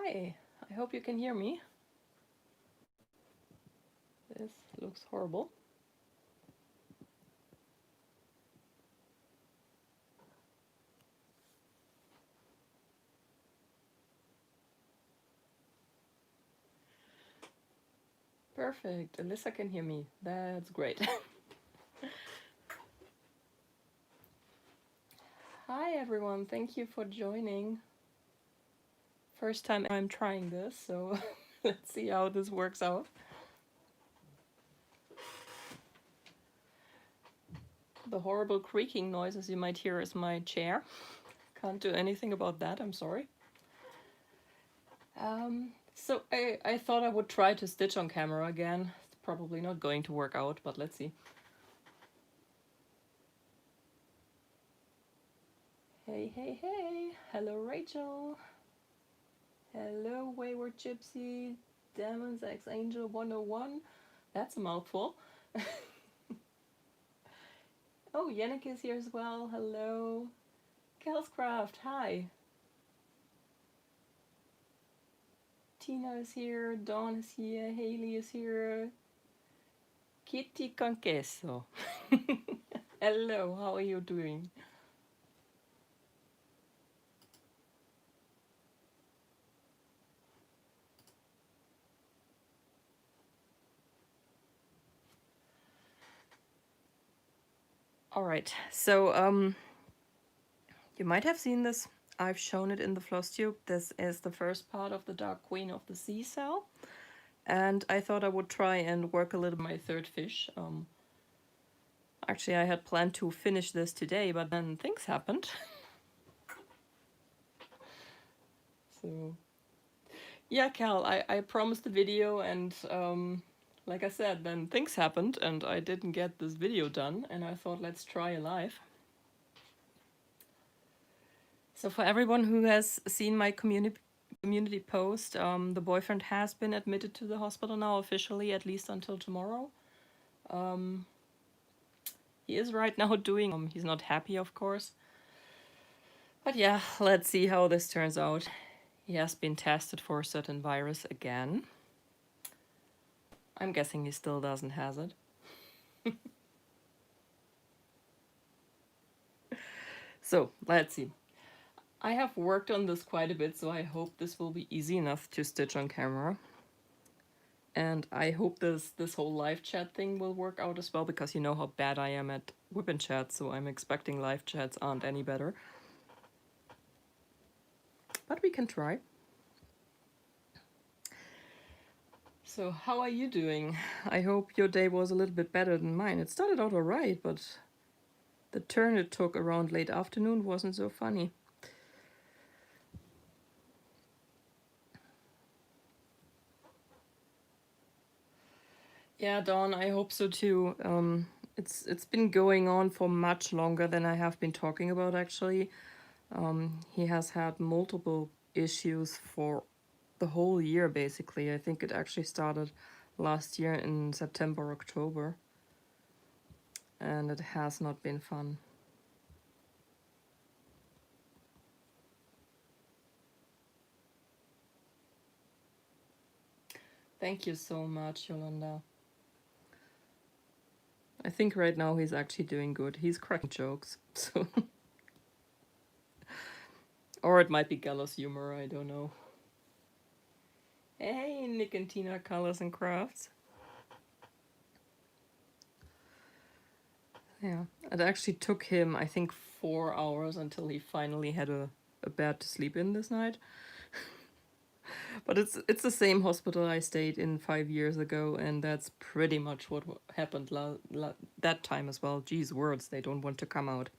Hi, I hope you can hear me. This looks horrible. Perfect, Alyssa can hear me. That's great. Hi everyone, thank you for joining. First time I'm trying this, so let's see how this works out. The horrible creaking noises you might hear is my chair. Can't do anything about that, I'm sorry. So I thought I would try to stitch on camera again. It's probably not going to work out, but let's see. Hey, hey, hey! Hello, Rachel! Hello, Wayward Gypsy, Demon's Ex Angel 101. That's a mouthful. Oh, Yannick is here as well. Hello. Kelscraft, hi. Tina is here. Dawn is here. Haley is here. Kitty con queso. Hello, how are you doing? Alright, so you might have seen this. I've shown it in the floss tube. This is the first part of the Dark Queen of the Sea cell. And I thought I would try and work a little my third fish. Actually, I had planned to finish this today, but then things happened. So, yeah, Cal, I promised the video, and like I said, then things happened, and I didn't get this video done, and I thought, let's try a live. So for everyone who has seen my community post, the boyfriend has been admitted to the hospital now officially, at least until tomorrow. He is right now doing, he's not happy, of course. But yeah, let's see how this turns out. He has been tested for a certain virus again. I'm guessing he still doesn't have it. So, let's see. I have worked on this quite a bit, so I hope this will be easy enough to stitch on camera. And I hope this whole live chat thing will work out as well, because you know how bad I am at whip and chat, so I'm expecting live chats aren't any better. But we can try. So how are you doing? I hope your day was a little bit better than mine. It started out alright, but the turn it took around late afternoon wasn't so funny. Yeah, Dawn, I hope so too. It's been going on for much longer than I have been talking about, actually. He has had multiple issues for the whole year, basically. I think it actually started last year in September, October. And it has not been fun. Thank you so much, Yolanda. I think right now he's actually doing good. He's cracking jokes, so... Or it might be gallows humor, I don't know. Hey, Nick and Tina, Colors and Crafts. Yeah, it actually took him, I think, 4 hours until he finally had a bed to sleep in this night. But it's the same hospital I stayed in 5 years ago, and that's pretty much what happened that time as well. Geez, words, they don't want to come out.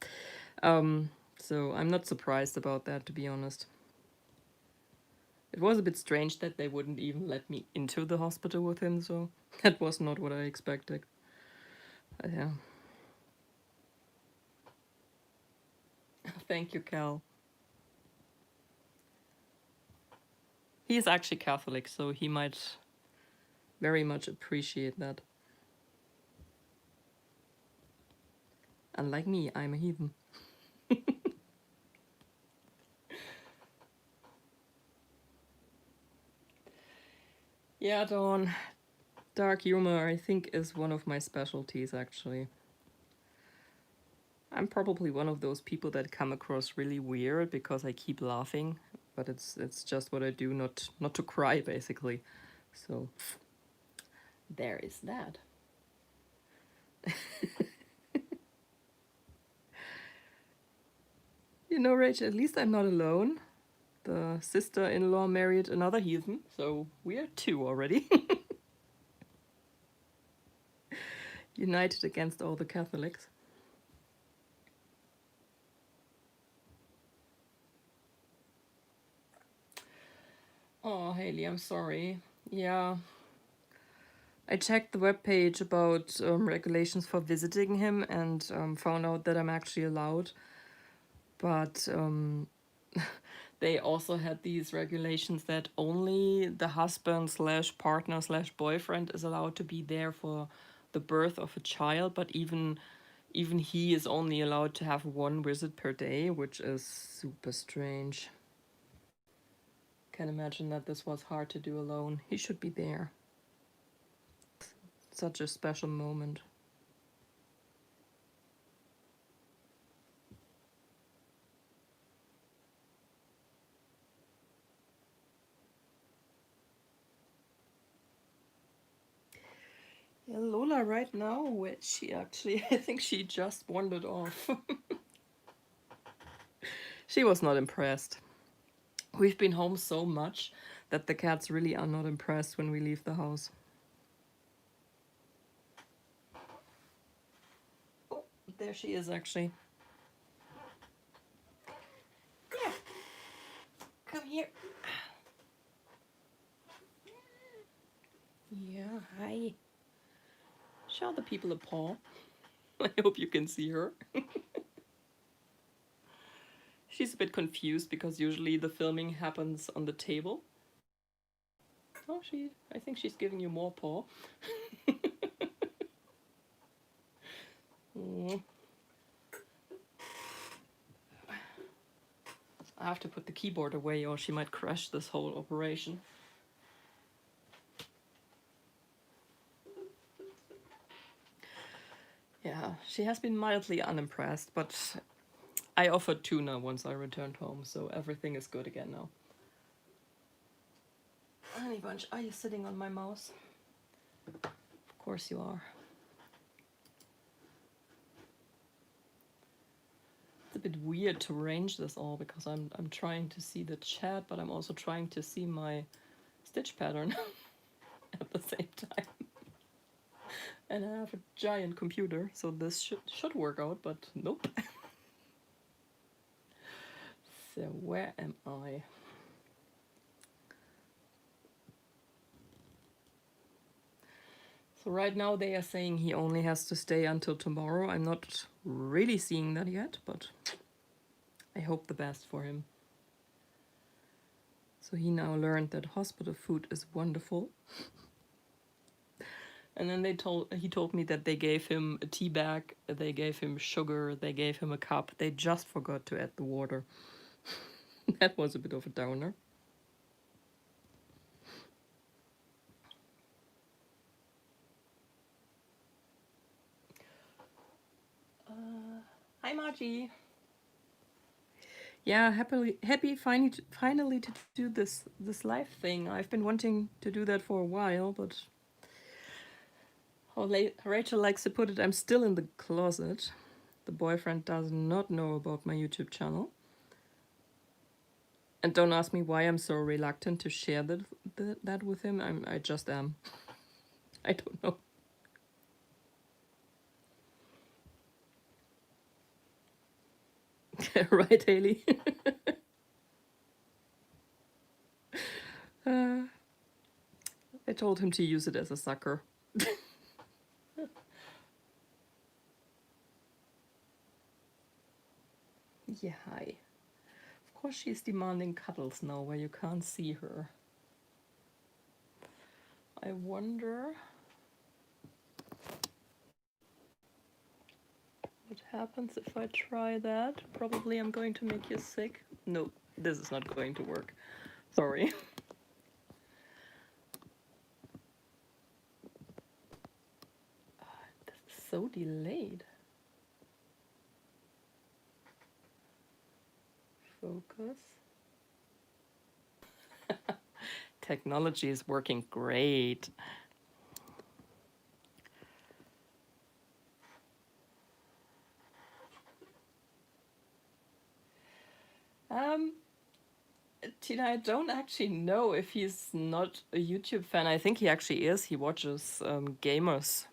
So I'm not surprised about that, to be honest. It was a bit strange that they wouldn't even let me into the hospital with him, so that was not what I expected. But yeah. Thank you, Cal. He is actually Catholic, so he might very much appreciate that. Unlike me, I'm a heathen. Yeah, Dawn. Dark humor, I think, is one of my specialties, actually. I'm probably one of those people that come across really weird because I keep laughing, but it's just what I do, not to cry, basically. So there is that. You know, Rach, at least I'm not alone. The sister-in-law married another heathen, so we are two already. United against all the Catholics. Oh, Haley, I'm sorry. Yeah, I checked the webpage about regulations for visiting him and found out that I'm actually allowed. But they also had these regulations that only the husband slash partner slash boyfriend is allowed to be there for the birth of a child. But even he is only allowed to have one visit per day, which is super strange. Can imagine that this was hard to do alone. He should be there. Such a special moment. Yeah, Lola right now, where she actually, I think she just wandered off. She was not impressed. We've been home so much that the cats really are not impressed when we leave the house. Oh, there she is actually. Yeah, come here. Yeah, hi. Show the people a paw. I hope you can see her. She's a bit confused because usually the filming happens on the table. Oh, I think she's giving you more paw. Mm. I have to put the keyboard away or she might crash this whole operation. Yeah, she has been mildly unimpressed, but I offered tuna once I returned home, so everything is good again now. Honey Bunch, are you sitting on my mouse? Of course you are. It's a bit weird to arrange this all because I'm trying to see the chat, but I'm also trying to see my stitch pattern at the same time. And I have a giant computer, so this should work out, but nope. So where am I? So right now they are saying he only has to stay until tomorrow. I'm not really seeing that yet, but I hope the best for him. So he now learned that hospital food is wonderful. And then he told me that they gave him a tea bag, they gave him sugar, they gave him a cup. They just forgot to add the water. That was a bit of a downer. Hi Margie. Yeah, happy finally to do this live thing. I've been wanting to do that for a while, but how Rachel likes to put it, I'm still in the closet. The boyfriend does not know about my YouTube channel. And don't ask me why I'm so reluctant to share that with him. I just am. I don't know. Right, Haley? uh, I told him to use it as a sucker. Yeah, hi. Of course she's demanding cuddles now where you can't see her. I wonder what happens if I try that. Probably I'm going to make you sick. No, this is not going to work. Sorry. delayed. Focus. Technology is working great. Tina, I don't actually know if he's not a YouTube fan. I think he actually is. He watches gamers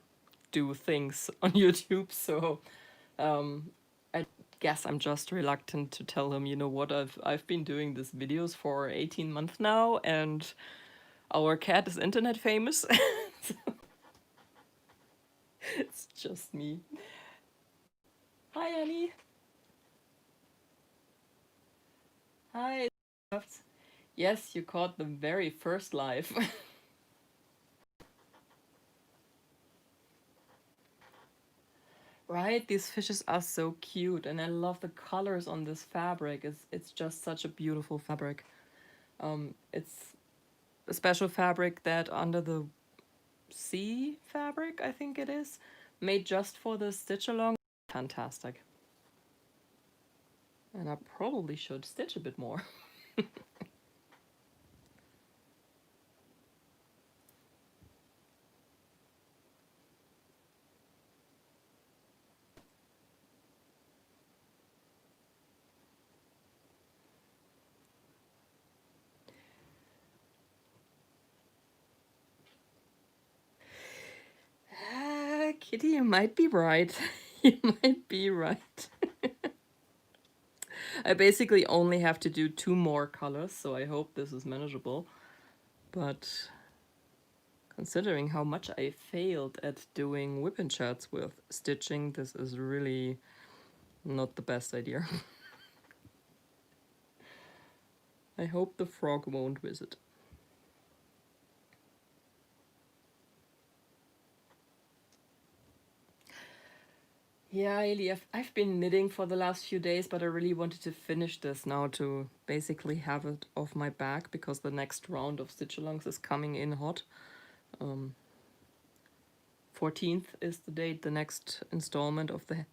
do things on YouTube, so I guess I'm just reluctant to tell him, you know what, I've been doing these videos for 18 months now, and our cat is internet famous. It's just me. Hi, Annie. Hi. Yes, you caught the very first live. Right? These fishes are so cute, and I love the colors on this fabric. It's just such a beautiful fabric. It's a special fabric that under the sea fabric, I think it is, made just for the stitch along. Fantastic. And I probably should stitch a bit more. Kitty, you might be right. You might be right. I basically only have to do 2 more colors, so I hope this is manageable. But considering how much I failed at doing whipping shirts with stitching, this is really not the best idea. I hope the frog won't visit. Yeah, Eli, I've been knitting for the last few days, but I really wanted to finish this now to basically have it off my back because the next round of stitch-alongs is coming in hot. 14th is the date the next installment of the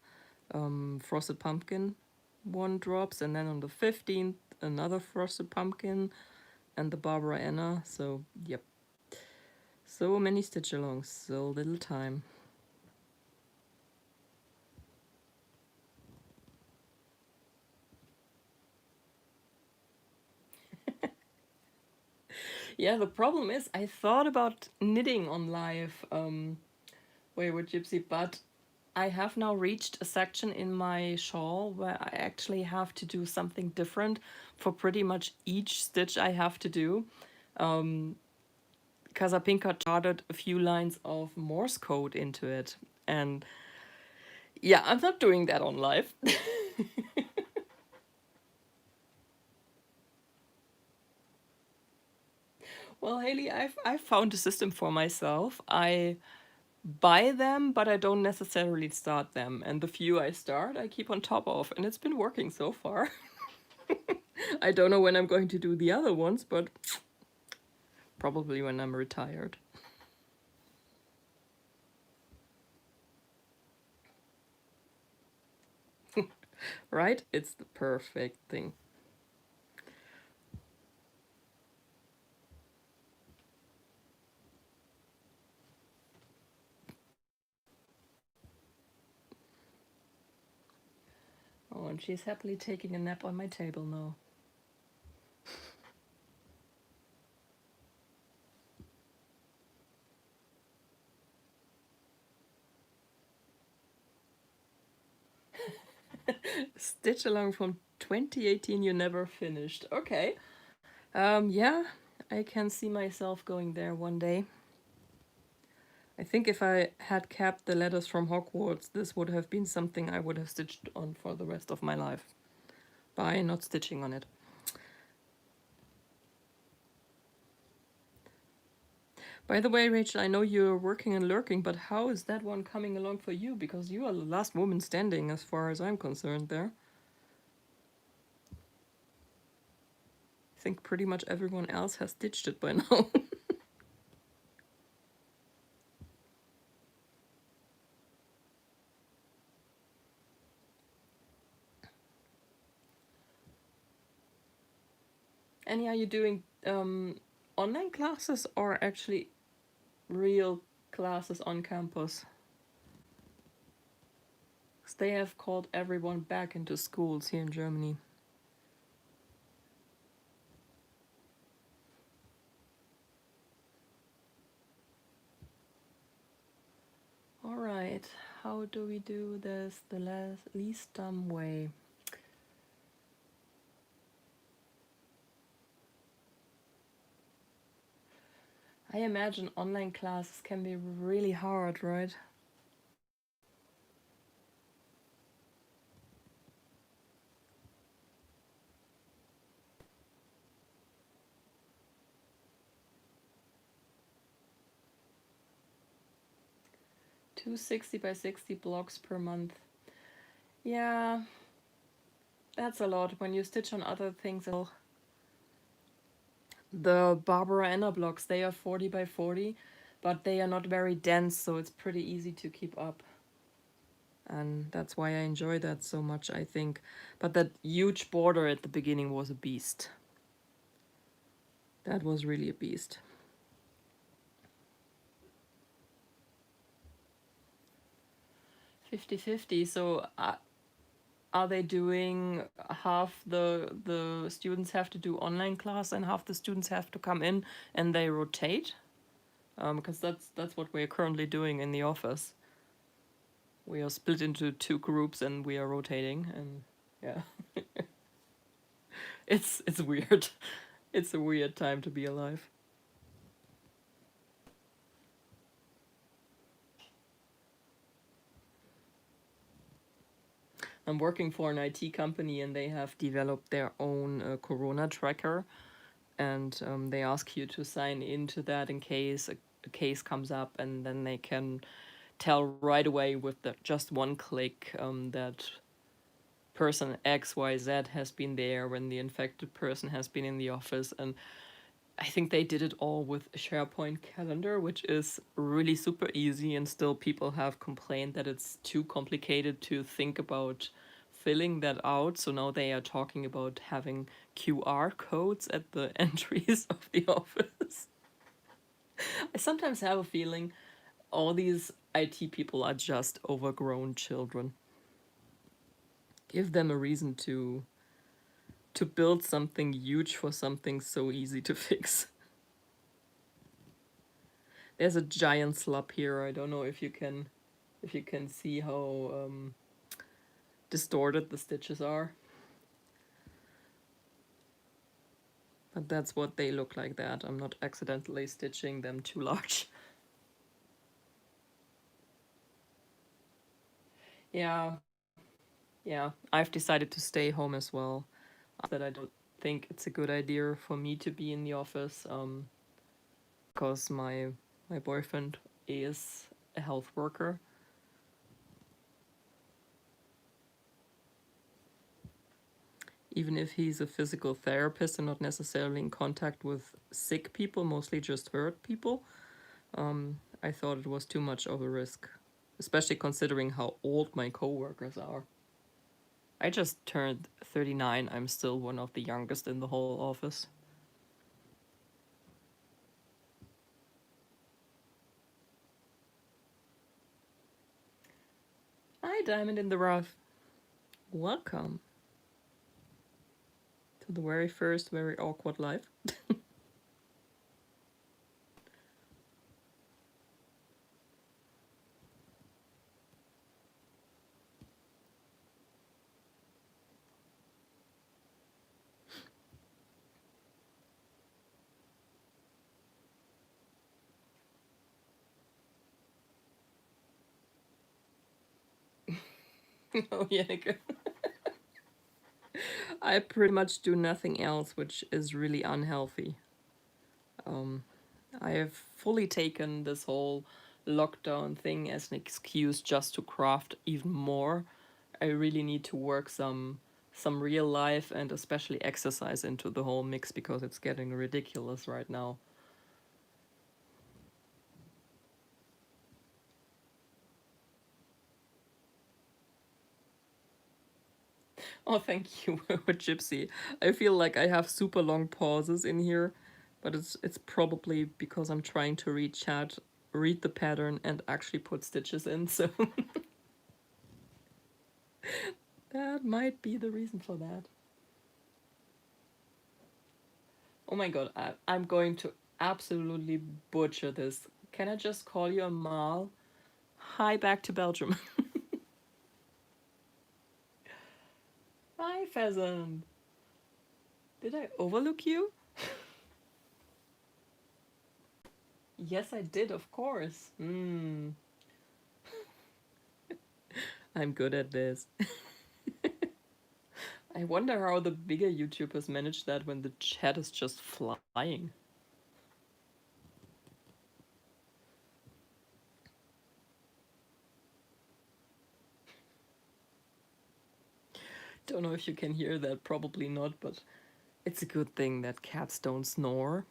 Frosted Pumpkin one drops, and then on the 15th another Frosted Pumpkin and the Barbara Anna. So, yep. So many stitch-alongs, so little time. Yeah, the problem is I thought about knitting on live Wayward Gypsy, but I have now reached a section in my shawl where I actually have to do something different for pretty much each stitch I have to do. Casapinka charted a few lines of Morse code into it, and yeah, I'm not doing that on live. Well, Haley, I've found a system for myself. I buy them, but I don't necessarily start them. And the few I start, I keep on top of, and it's been working so far. I don't know when I'm going to do the other ones, but probably when I'm retired. Right? It's the perfect thing. Oh, and she's happily taking a nap on my table now. Stitch along from 2018 you never finished. Okay. Yeah, I can see myself going there one day. I think if I had kept the letters from Hogwarts, this would have been something I would have stitched on for the rest of my life. By not stitching on it. By the way, Rachel, I know you're working and lurking, but how is that one coming along for you? Because you are the last woman standing as far as I'm concerned there. I think pretty much everyone else has stitched it by now. Annie, are you doing online classes or actually real classes on campus? 'Cause they have called everyone back into schools here in Germany. All right, how do we do this the least dumb way? I imagine online classes can be really hard, right? Two 60 by 60 blocks per month. Yeah, that's a lot when you stitch on other things. The Barbara Anna blocks, they are 40 by 40, but they are not very dense, so it's pretty easy to keep up. And that's why I enjoy that so much, I think. But that huge border at the beginning was a beast. That was really a beast. 50-50. So are they doing half the students have to do online class and half the students have to come in and they rotate? Because that's what we're currently doing in the office. We are split into two groups and we are rotating, and yeah. It's weird. It's a weird time to be alive. I'm working for an IT company and they have developed their own corona tracker, and they ask you to sign into that in case a case comes up, and then they can tell right away with just one click that person XYZ has been there when the infected person has been in the office. And I think they did it all with a SharePoint calendar, which is really super easy, and still people have complained that it's too complicated to think about filling that out. So now they are talking about having QR codes at the entries of the office. I sometimes have a feeling all these IT people are just overgrown children. Give them a reason to build something huge for something so easy to fix. There's a giant slab here. I don't know if you can see how distorted the stitches are. But that's what they look like that. I'm not accidentally stitching them too large. Yeah, yeah. I've decided to stay home as well. That I don't think it's a good idea for me to be in the office, because my boyfriend is a health worker. Even if he's a physical therapist and not necessarily in contact with sick people, mostly just hurt people, I thought it was too much of a risk, especially considering how old my coworkers are. I just turned 39. I'm still one of the youngest in the whole office. Hi, Diamond in the Rough. Welcome to the very first, very awkward live. Oh, yeah. I pretty much do nothing else, which is really unhealthy. I have fully taken this whole lockdown thing as an excuse just to craft even more. I really need to work some real life and especially exercise into the whole mix because it's getting ridiculous right now. Oh, thank you, Gypsy. I feel like I have super long pauses in here, but it's probably because I'm trying to read chat, read the pattern, and actually put stitches in, so that might be the reason for that. Oh my god, I'm going to absolutely butcher this. Can I just call you Amal? Hi, back to Belgium. Hi, Pheasant. Did I overlook you? Yes, I did, of course. I'm good at this. I wonder how the bigger YouTubers manage that when the chat is just flying. Don't know if you can hear that, probably not, but it's a good thing that cats don't snore.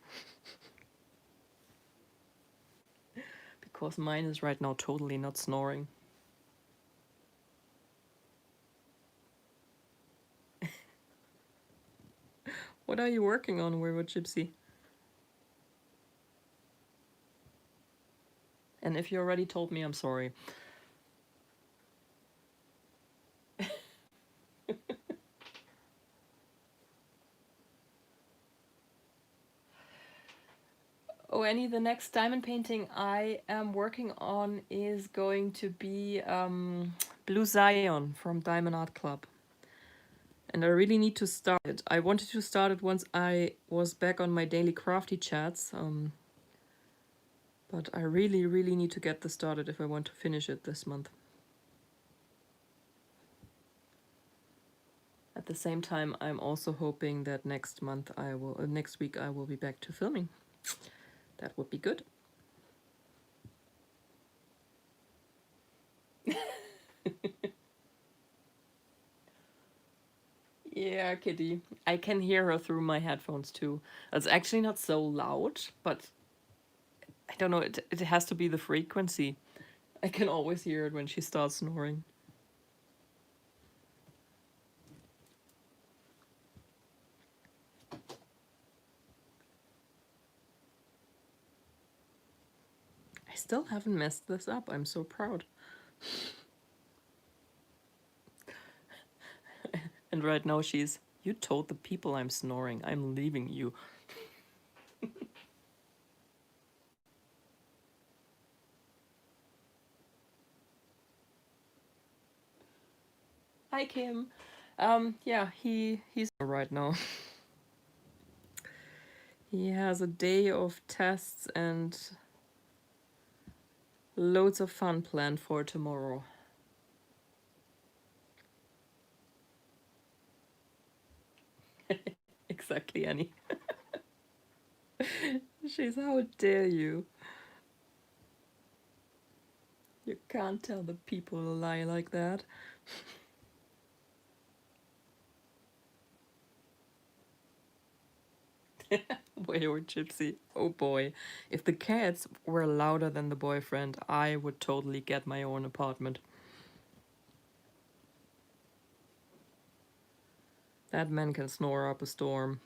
Because mine is right now totally not snoring. What are you working on, Wayward Gypsy? And if you already told me, I'm sorry. Oh, Annie, the next diamond painting I am working on is going to be Blue Zion from Diamond Art Club. And I really need to start it. I wanted to start it once I was back on my daily crafty chats, but I really, really need to get this started if I want to finish it this month. At the same time, I'm also hoping that next week I will be back to filming. That would be good. Yeah, Kitty. I can hear her through my headphones too. It's actually not so loud, but I don't know, it has to be the frequency. I can always hear it when she starts snoring. I still haven't messed this up. I'm so proud. And right now she's, you told the people I'm snoring. I'm leaving you. Hi, Kim. Yeah, he's right now. He has a day of tests and loads of fun planned for tomorrow. Exactly, Annie. She's, how dare you? You can't tell the people a lie like that. Wayward Gypsy. Oh boy. If the cats were louder than the boyfriend, I would totally get my own apartment. That man can snore up a storm.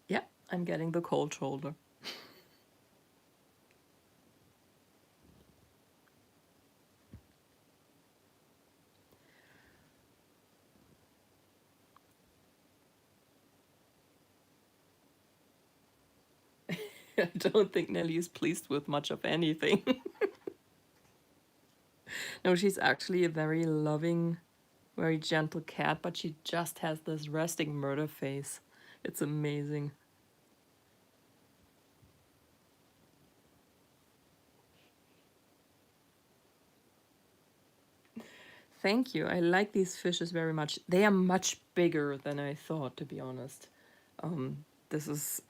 Yeah, I'm getting the cold shoulder. I don't think Nelly is pleased with much of anything. No, she's actually a very loving, very gentle cat, but she just has this resting murder face. It's amazing. Thank you. I like these fishes very much. They are much bigger than I thought, to be honest. This is,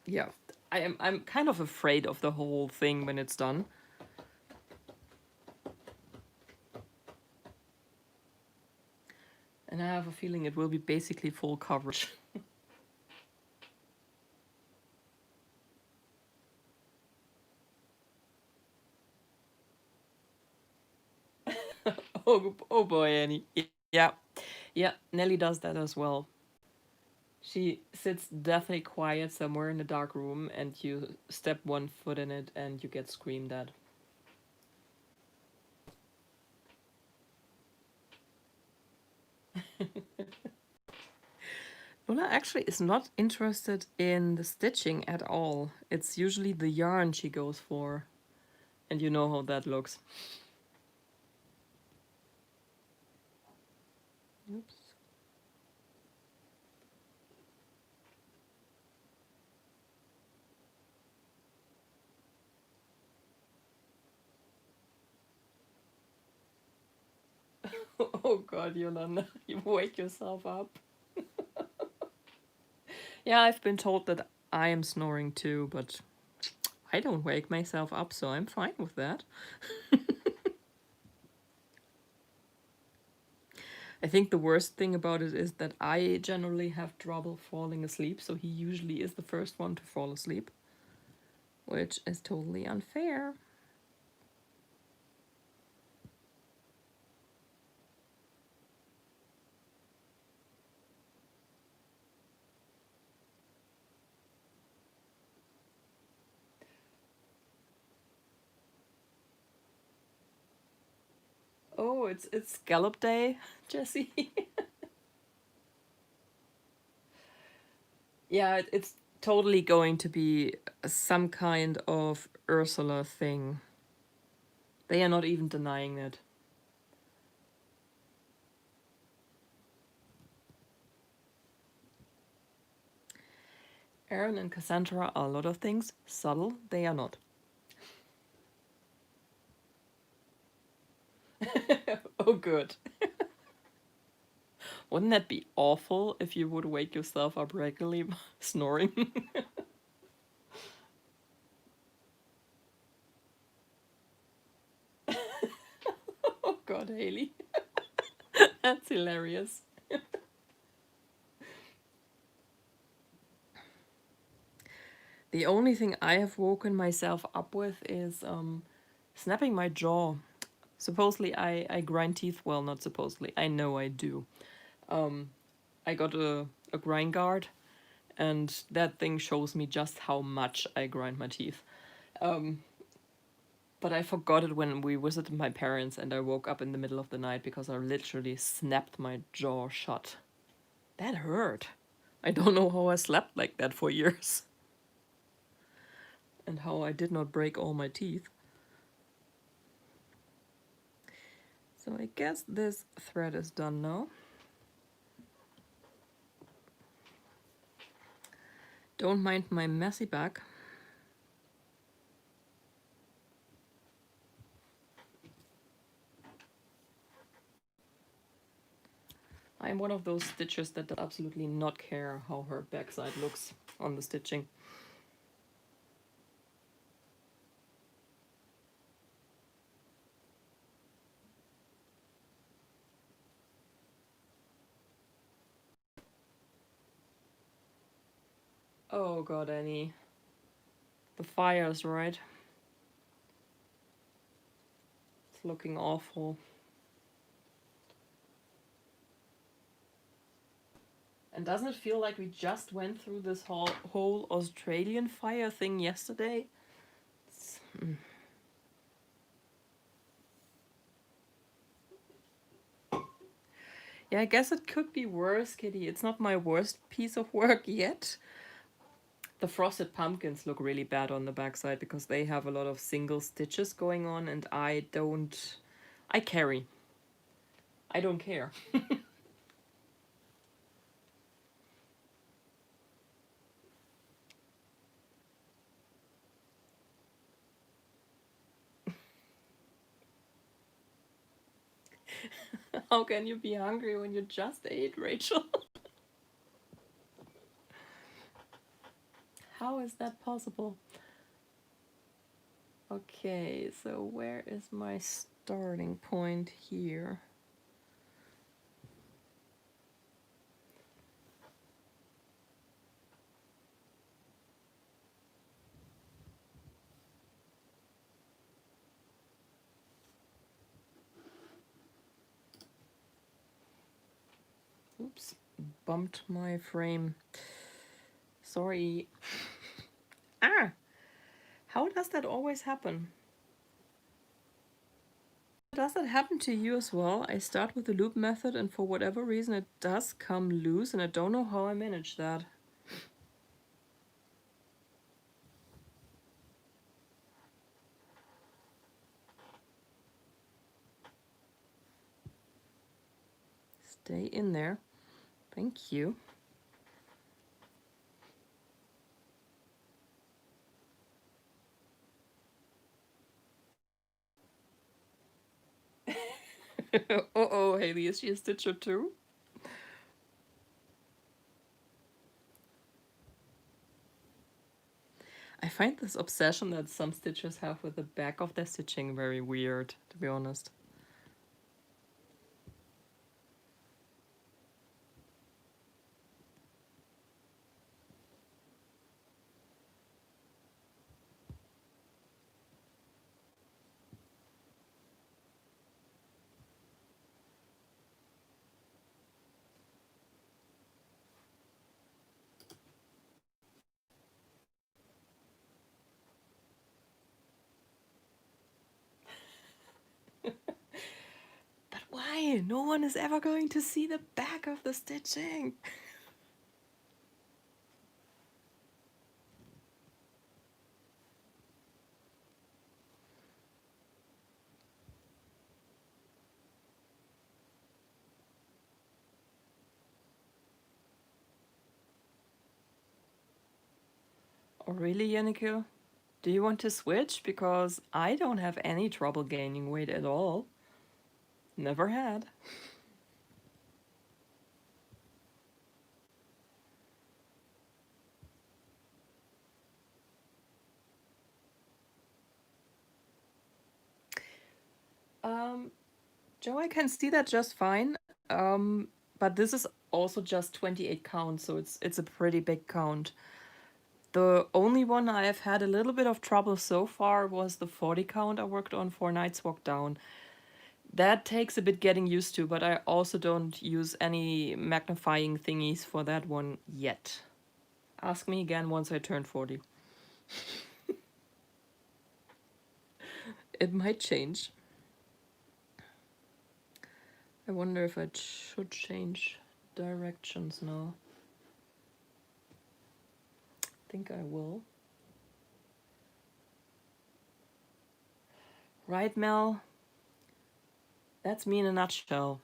yeah. I'm kind of afraid of the whole thing when it's done. And I have a feeling it will be basically full coverage. Oh boy, Annie. Yeah. Yeah, Nelly does that as well. She sits deathly quiet somewhere in a dark room, and you step one foot in it and you get screamed at. Lola actually is not interested in the stitching at all. It's usually the yarn she goes for. And you know how that looks. Oops. Oh god, Yolanda, you wake yourself up. Yeah, I've been told that I am snoring too, but I don't wake myself up, so I'm fine with that. I think the worst thing about it is that I generally have trouble falling asleep, so he usually is the first one to fall asleep, which is totally unfair. Oh, it's scallop day, Jesse. Yeah, it's totally going to be some kind of Ursula thing. They are not even denying it. Aaron and Cassandra are a lot of things. Subtle, they are not. Oh, good. Wouldn't that be awful if you would wake yourself up regularly snoring? Oh, God, Haley. That's hilarious. The only thing I have woken myself up with is snapping my jaw. Supposedly, I grind teeth. Well, not supposedly. I know I do. I got a grind guard, and that thing shows me just how much I grind my teeth. But I forgot it when we visited my parents, and I woke up in the middle of the night because I literally snapped my jaw shut. That hurt. I don't know how I slept like that for years. And how I did not break all my teeth. So I guess this thread is done now. Don't mind my messy back. I'm one of those stitchers that does absolutely not care how her backside looks on the stitching. Oh god, Annie. The fire's right. It's looking awful. And doesn't it feel like we just went through this whole Australian fire thing yesterday? Yeah, I guess it could be worse, Kitty. It's not my worst piece of work yet. The frosted pumpkins look really bad on the backside because they have a lot of single stitches going on, and I don't. I carry. I don't care. How can you be hungry when you just ate, Rachel? How is that possible? Okay, so where is my starting point here? Oops, bumped my frame. Sorry. Ah! How does that always happen? Does that happen to you as well? I start with the loop method and for whatever reason it does come loose and I don't know how I manage that. Stay in there. Thank you. Uh-oh, Haley, is she a stitcher too? I find this obsession that some stitchers have with the back of their stitching very weird, to be honest. But why? No one is ever going to see the back of the stitching. Oh, really, Yannicke? Do you want to switch? Because I don't have any trouble gaining weight at all. Never had. Joe, I can see that just fine. But this is also just 28 counts, so it's a pretty big count. The only one I've had a little bit of trouble so far was the 40 count I worked on for Night's Walk Down. That takes a bit getting used to, but I also don't use any magnifying thingies for that one yet. Ask me again once I turn 40. It might change. I wonder if I should change directions now. I think I will. Right, Mel? That's me in a nutshell.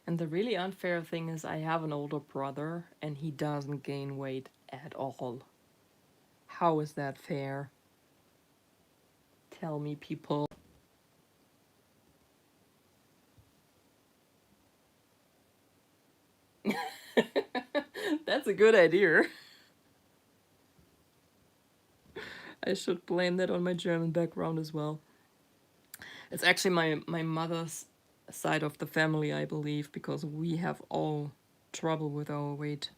And the really unfair thing is I have an older brother and he doesn't gain weight at all. How is that fair? Tell me, people. That's a good idea. I should blame that on my German background as well. It's actually my mother's side of the family, I believe, because we have all trouble with our weight.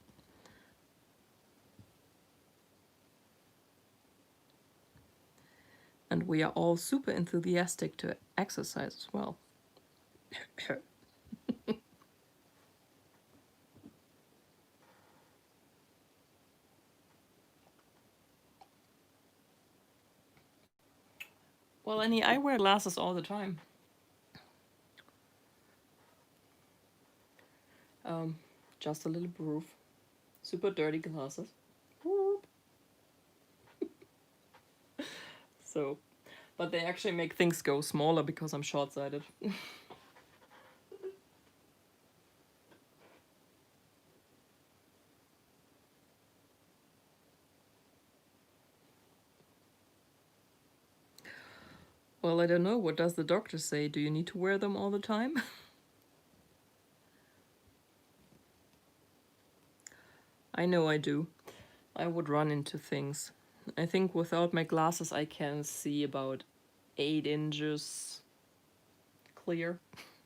And we are all super enthusiastic to exercise as well. Well, Annie, I wear glasses all the time. Just a little proof. Super dirty glasses. Whoop. So, but they actually make things go smaller because I'm short-sighted. Well, I don't know. What does the doctor say? Do you need to wear them all the time? I know I do. I would run into things. I think without my glasses, I can see about 8 inches clear,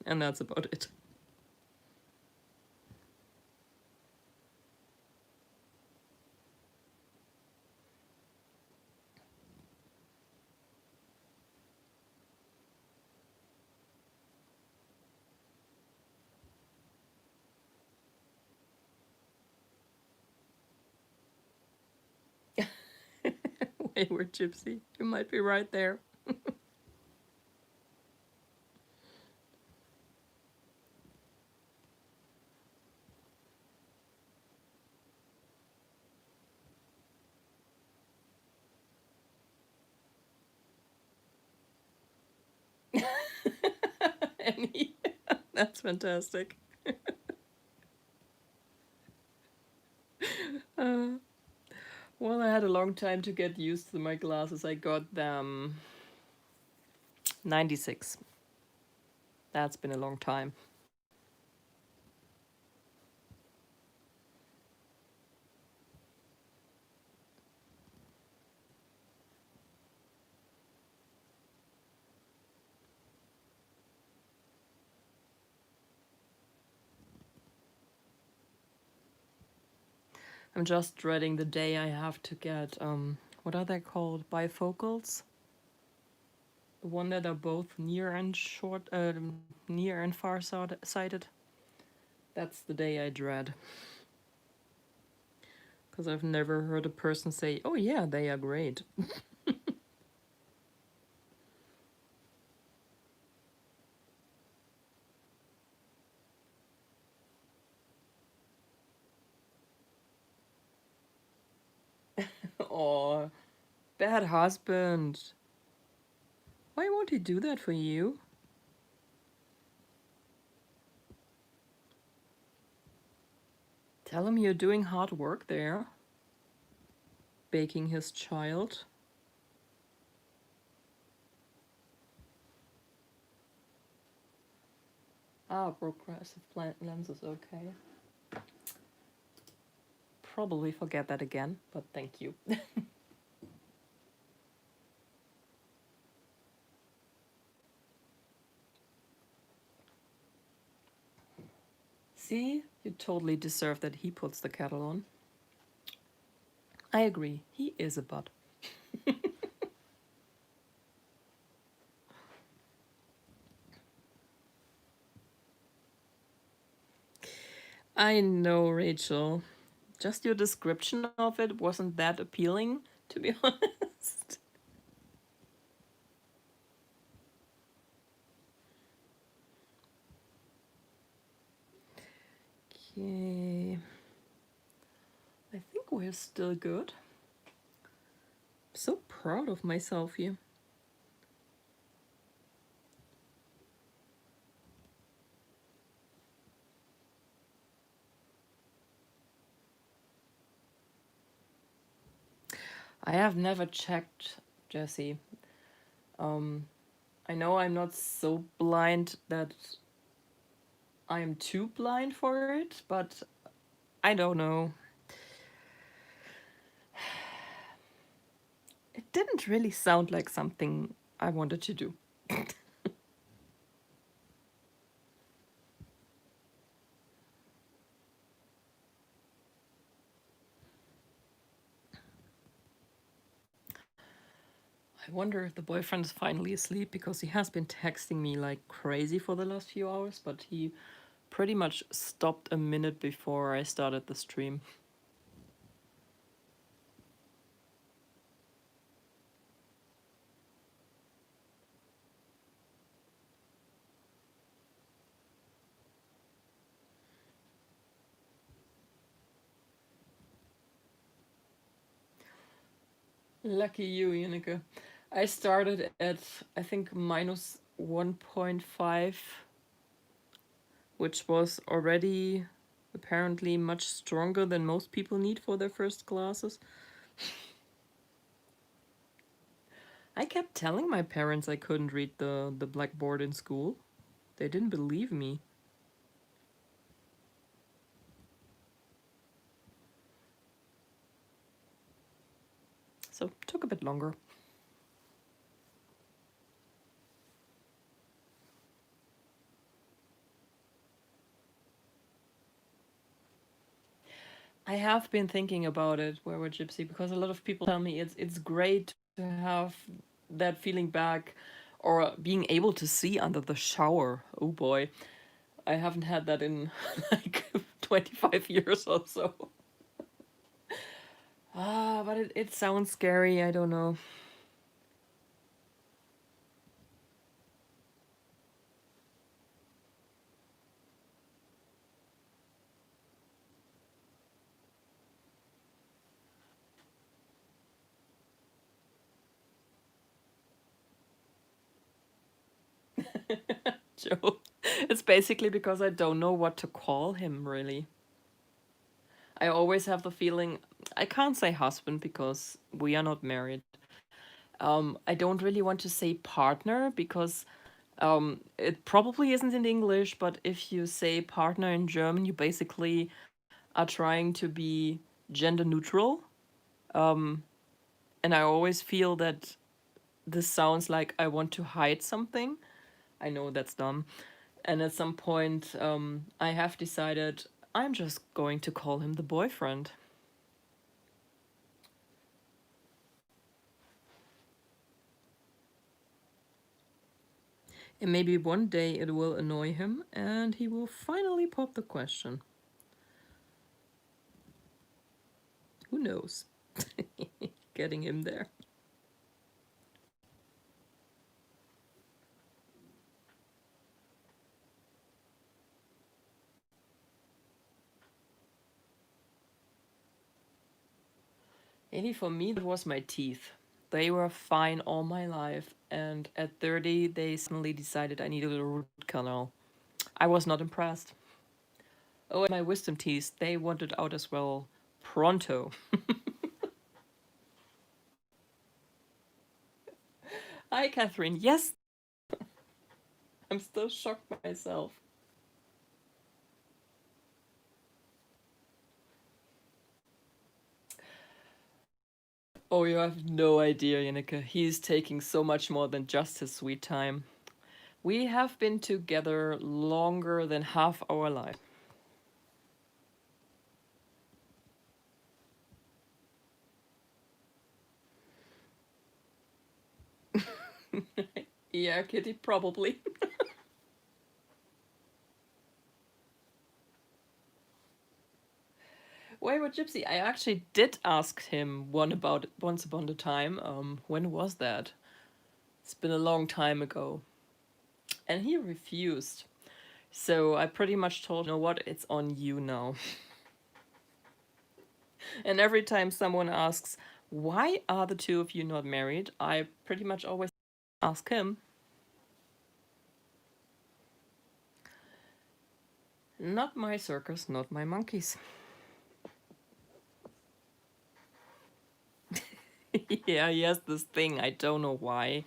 and that's about it. Wayward gypsy, you might be right there. Annie, that's fantastic. Uh, well, I had a long time to get used to my glasses. I got them 96. That's been a long time. I'm just dreading the day I have to get, what are they called? Bifocals? The one that are both near and short, near and far sighted. That's the day I dread. Because I've never heard a person say, oh yeah, they are great. Oh, bad husband. Why won't he do that for you? Tell him you're doing hard work there. Baking his child. Ah, progressive plant lenses, okay. Probably forget that again, but thank you. See, you totally deserve that he puts the kettle on. I agree, he is a bud. I know, Rachel. Just your description of it wasn't that appealing, to be honest. Okay. I think we're still good. I'm so proud of myself here. I have never checked, Jesse. I know I'm not so blind that I'm too blind for it, but I don't know. It didn't really sound like something I wanted to do. I wonder if the boyfriend is finally asleep because he has been texting me like crazy for the last few hours, but he pretty much stopped a minute before I started the stream. Lucky you, Yannicka. I started at, I think, minus 1.5, which was already apparently much stronger than most people need for their first classes. I kept telling my parents I couldn't read the blackboard in school. They didn't believe me. So it took a bit longer. I have been thinking about it, Where Were Gypsy, because a lot of people tell me it's great to have that feeling back, or being able to see under the shower. Oh boy, I haven't had that in like 25 years or so. But it sounds scary, I don't know. Joe. It's basically because I don't know what to call him, really. I always have the feeling I can't say husband because we are not married. I don't really want to say partner because it probably isn't in English, but if you say partner in German, you basically are trying to be gender neutral. Um, and I always feel that this sounds like I want to hide something. I know that's dumb. And at some point, I have decided I'm just going to call him the boyfriend. And maybe one day it will annoy him and he will finally pop the question. Who knows? Getting him there. Maybe for me, that was my teeth. They were fine all my life, and at 30, they suddenly decided I needed a root canal. I was not impressed. Oh, and my wisdom teeth, they wanted out as well. Pronto. Hi, Catherine. Yes, I'm still shocked myself. Oh, you have no idea, Yannicka. He's taking so much more than just his sweet time. We have been together longer than half our life. Yeah, Kitty, probably. Wayward Gypsy, I actually did ask him once upon a time. When was that? It's been a long time ago. And he refused. So I pretty much told him, you know what, it's on you now. And every time someone asks, why are the two of you not married? I pretty much always ask him. Not my circus, not my monkeys. Yeah, he has this thing. I don't know why.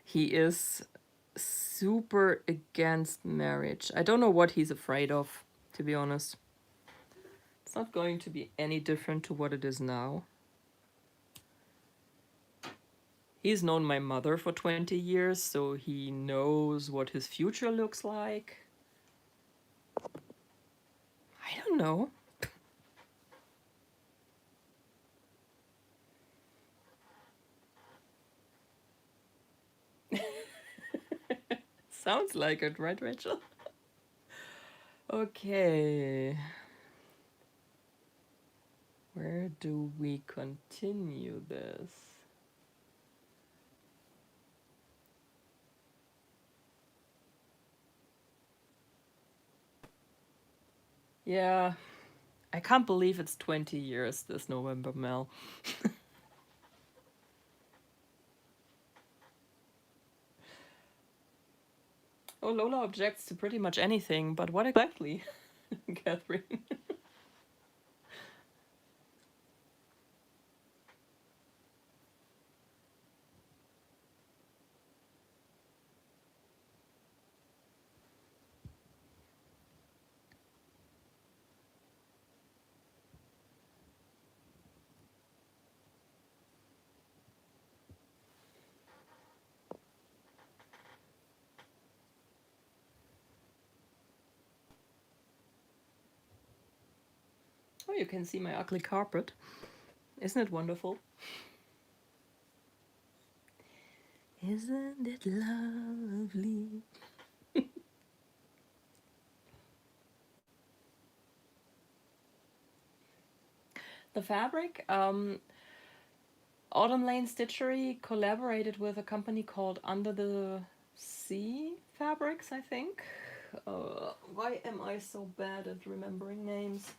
He is super against marriage. I don't know what he's afraid of, to be honest. It's not going to be any different to what it is now. He's known my mother for 20 years, so he knows what his future looks like. I don't know. Sounds like it, right, Rachel? Okay. Where do we continue this? Yeah, I can't believe it's 20 years this November, Mel. Oh, Lola objects to pretty much anything, but what exactly, Catherine? Oh, you can see my ugly carpet. Isn't it wonderful? Isn't it lovely? The fabric, Autumn Lane Stitchery collaborated with a company called Under the Sea Fabrics, I think. Why am I so bad at remembering names?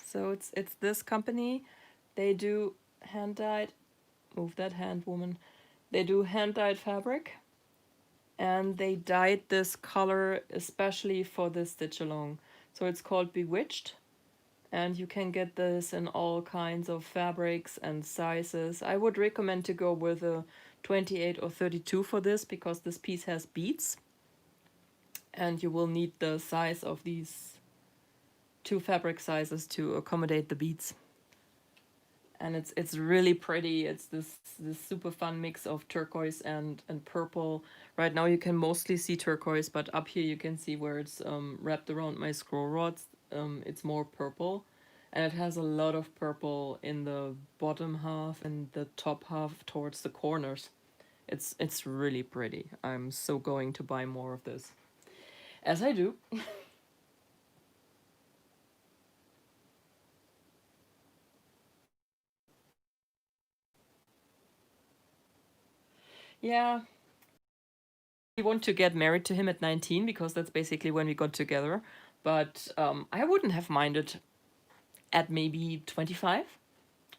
So it's this company. They do hand dyed. Move that hand, woman. They do hand dyed fabric, and they dyed this color especially for this stitch along. So it's called Bewitched, and you can get this in all kinds of fabrics and sizes. I would recommend to go with a 28 or 32 for this, because this piece has beads, and you will need the size of these two fabric sizes to accommodate the beads. And it's really pretty. It's this super fun mix of turquoise and purple. Right now you can mostly see turquoise, but up here you can see where it's wrapped around my scroll rods. It's more purple, and it has a lot of purple in the bottom half and the top half towards the corners. It's really pretty. I'm so going to buy more of this, as I do. Yeah, we want to get married to him at 19, because that's basically when we got together. But I wouldn't have minded at maybe 25.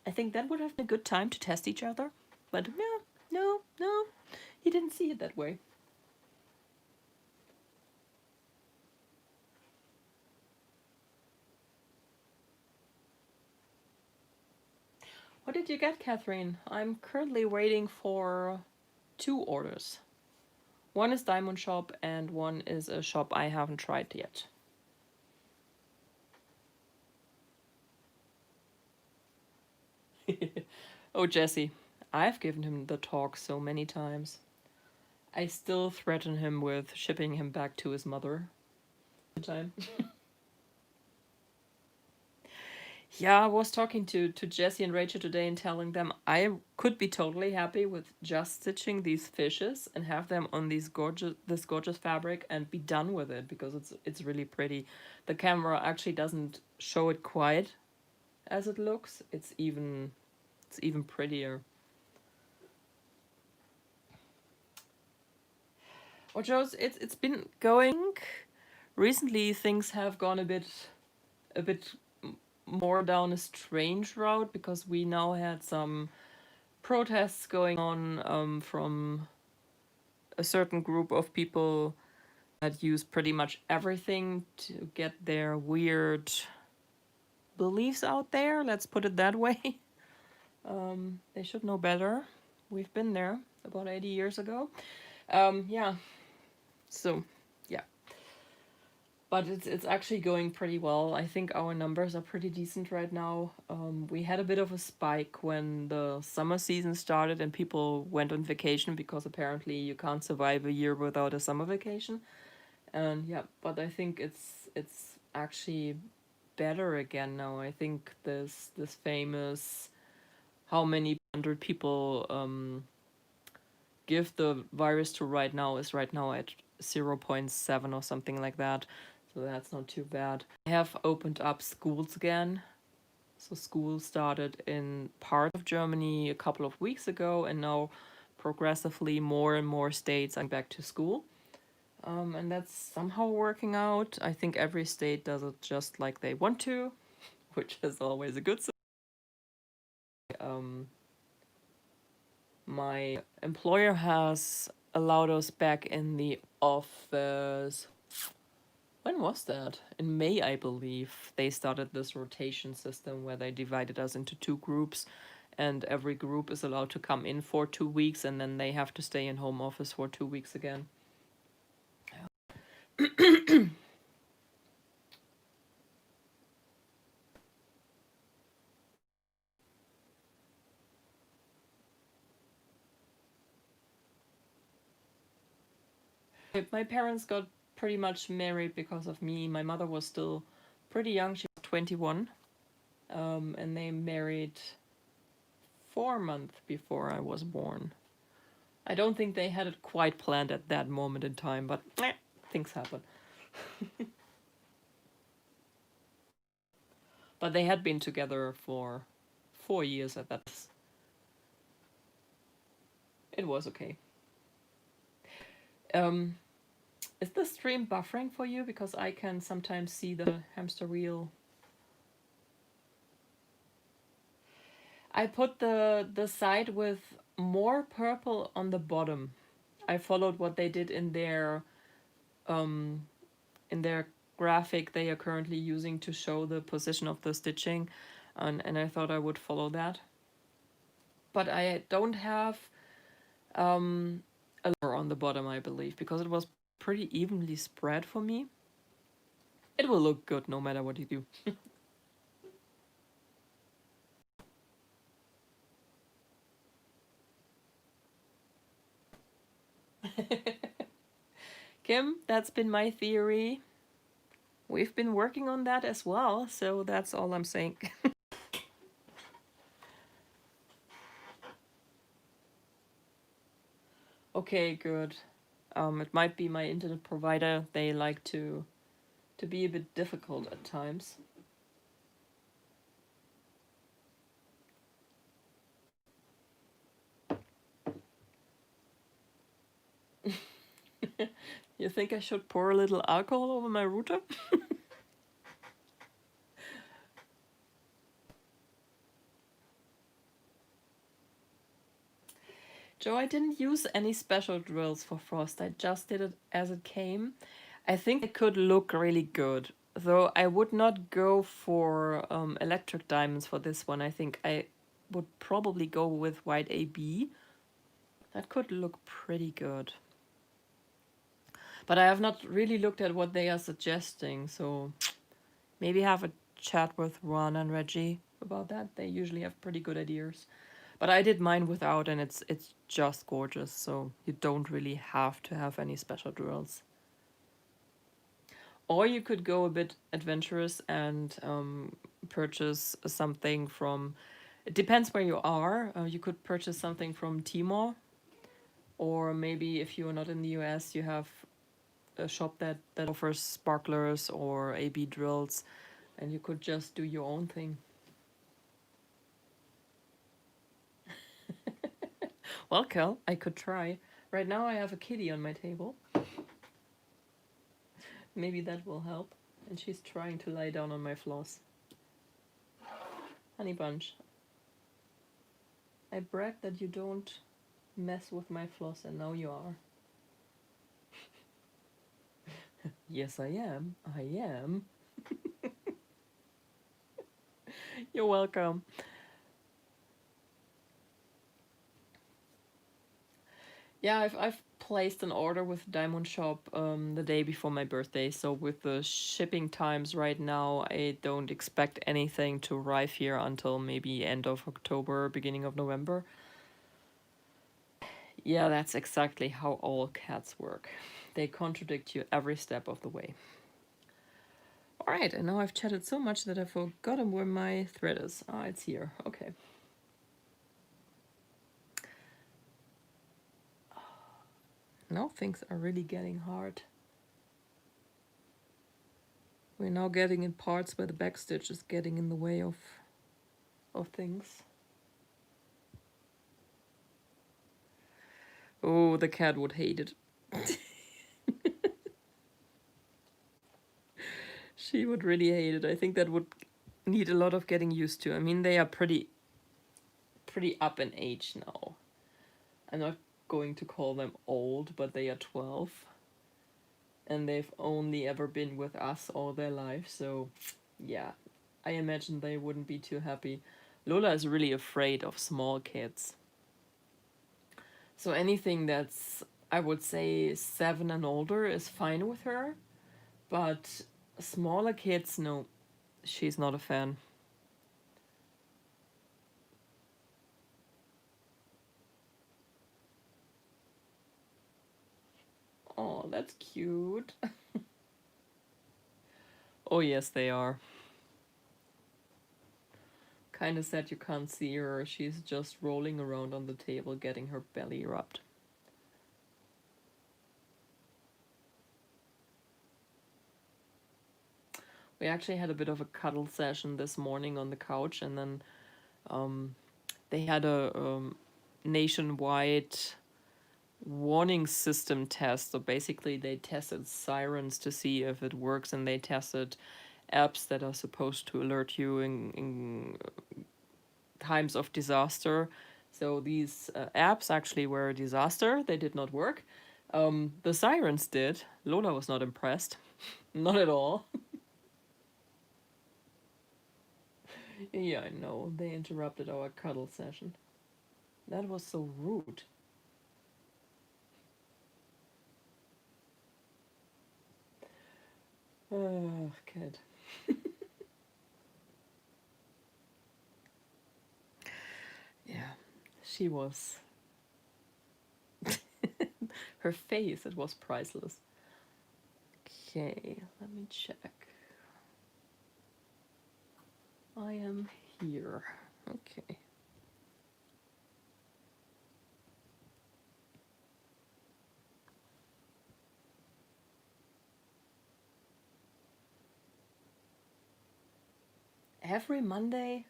I think that would have been a good time to test each other. But yeah, no, he didn't see it that way. What did you get, Catherine? I'm currently waiting for 2 orders. One is Diamond Shop, and one is a shop I haven't tried yet. Oh, Jesse, I've given him the talk so many times. I still threaten him with shipping him back to his mother. Time. Yeah, I was talking to Jesse and Rachel today and telling them I could be totally happy with just stitching these fishes and have them on this gorgeous fabric and be done with it, because it's really pretty. The camera actually doesn't show it quite as it looks. It's even prettier. Well, Joe's, it's been going. Recently things have gone a bit more down a strange route, because we now had some protests going on from a certain group of people that use pretty much everything to get their weird beliefs out there. Let's put it that way. They should know better. We've been there about 80 years ago. Yeah. So, yeah. But it's actually going pretty well. I think our numbers are pretty decent right now. We had a bit of a spike when the summer season started and people went on vacation, because apparently you can't survive a year without a summer vacation. And yeah, but I think it's actually better again now. I think this famous how many hundred people give the virus to right now is right now at 0.7 or something like that. So that's not too bad. I have opened up schools again. So school started in part of Germany a couple of weeks ago, and now progressively more and more states are back to school. And that's somehow working out. I think every state does it just like they want to, which is always a good sign. Um, my employer has allowed us back in the office. When was that? In May, I believe. They started this rotation system where they divided us into 2 groups, and every group is allowed to come in for 2 weeks, and then they have to stay in home office for 2 weeks again. My parents got pretty much married because of me. My mother was still pretty young. She was 21. And they married 4 months before I was born. I don't think they had it quite planned at that moment in time, but things happen. But they had been together for 4 years at that. It was okay. Is the stream buffering for you? Because I can sometimes see the hamster wheel. I put the side with more purple on the bottom. I followed what they did in their graphic they are currently using to show the position of the stitching, and I thought I would follow that. But I don't have a layer on the bottom, I believe, because it was pretty evenly spread for me. It will look good no matter what you do. Kim, that's been my theory. We've been working on that as well, so that's all I'm saying. Okay, good. It might be my internet provider. They like to be a bit difficult at times. You think I should pour a little alcohol over my router? Joe, I didn't use any special drills for frost. I just did it as it came. I think it could look really good, though I would not go for electric diamonds for this one. I think I would probably go with white AB. That could look pretty good. But I have not really looked at what they are suggesting, so maybe have a chat with Ron and Reggie about that. They usually have pretty good ideas. But I did mine without, and it's just gorgeous, so you don't really have to have any special drills. Or you could go a bit adventurous and purchase something from... It depends where you are. You could purchase something from Tmall. Or maybe if you're not in the US, you have a shop that offers sparklers or AB drills, and you could just do your own thing. Well, Kel, I could try. Right now I have a kitty on my table. Maybe that will help. And she's trying to lie down on my floss. Honey Bunch, I brag that you don't mess with my floss, and now you are. Yes, I am. I am. You're welcome. Yeah, I've placed an order with Diamond Shop the day before my birthday, so with the shipping times right now, I don't expect anything to arrive here until maybe end of October, beginning of November. Yeah, that's exactly how all cats work. They contradict you every step of the way. Alright, and now I've chatted so much that I've forgotten where my thread is. Ah, it's here. Okay. Now things are really getting hard. We're now getting in parts where the backstitch is getting in the way of things. Oh, the cat would hate it. She would really hate it. I think that would need a lot of getting used to. I mean, they are pretty up in age now. I'm not going to call them old, but they are 12. And they've only ever been with us all their life, so yeah, I imagine they wouldn't be too happy. Lola is really afraid of small kids. So anything that's, I would say, 7 and older is fine with her, but smaller kids, no, she's not a fan. Oh, that's cute. Oh, yes, they are. Kind of sad you can't see her. She's just rolling around on the table, getting her belly rubbed. We actually had a bit of a cuddle session this morning on the couch, and then they had a nationwide warning system test. So basically, they tested sirens to see if it works, and they tested apps that are supposed to alert you in times of disaster. So these apps actually were a disaster. They did not work. The sirens did. Lola was not impressed. Not at all. Yeah, I know. They interrupted our cuddle session. That was so rude. Oh, kid. Yeah, she was. Her face, it was priceless. Okay, let me check. I am here. Okay. Every Monday?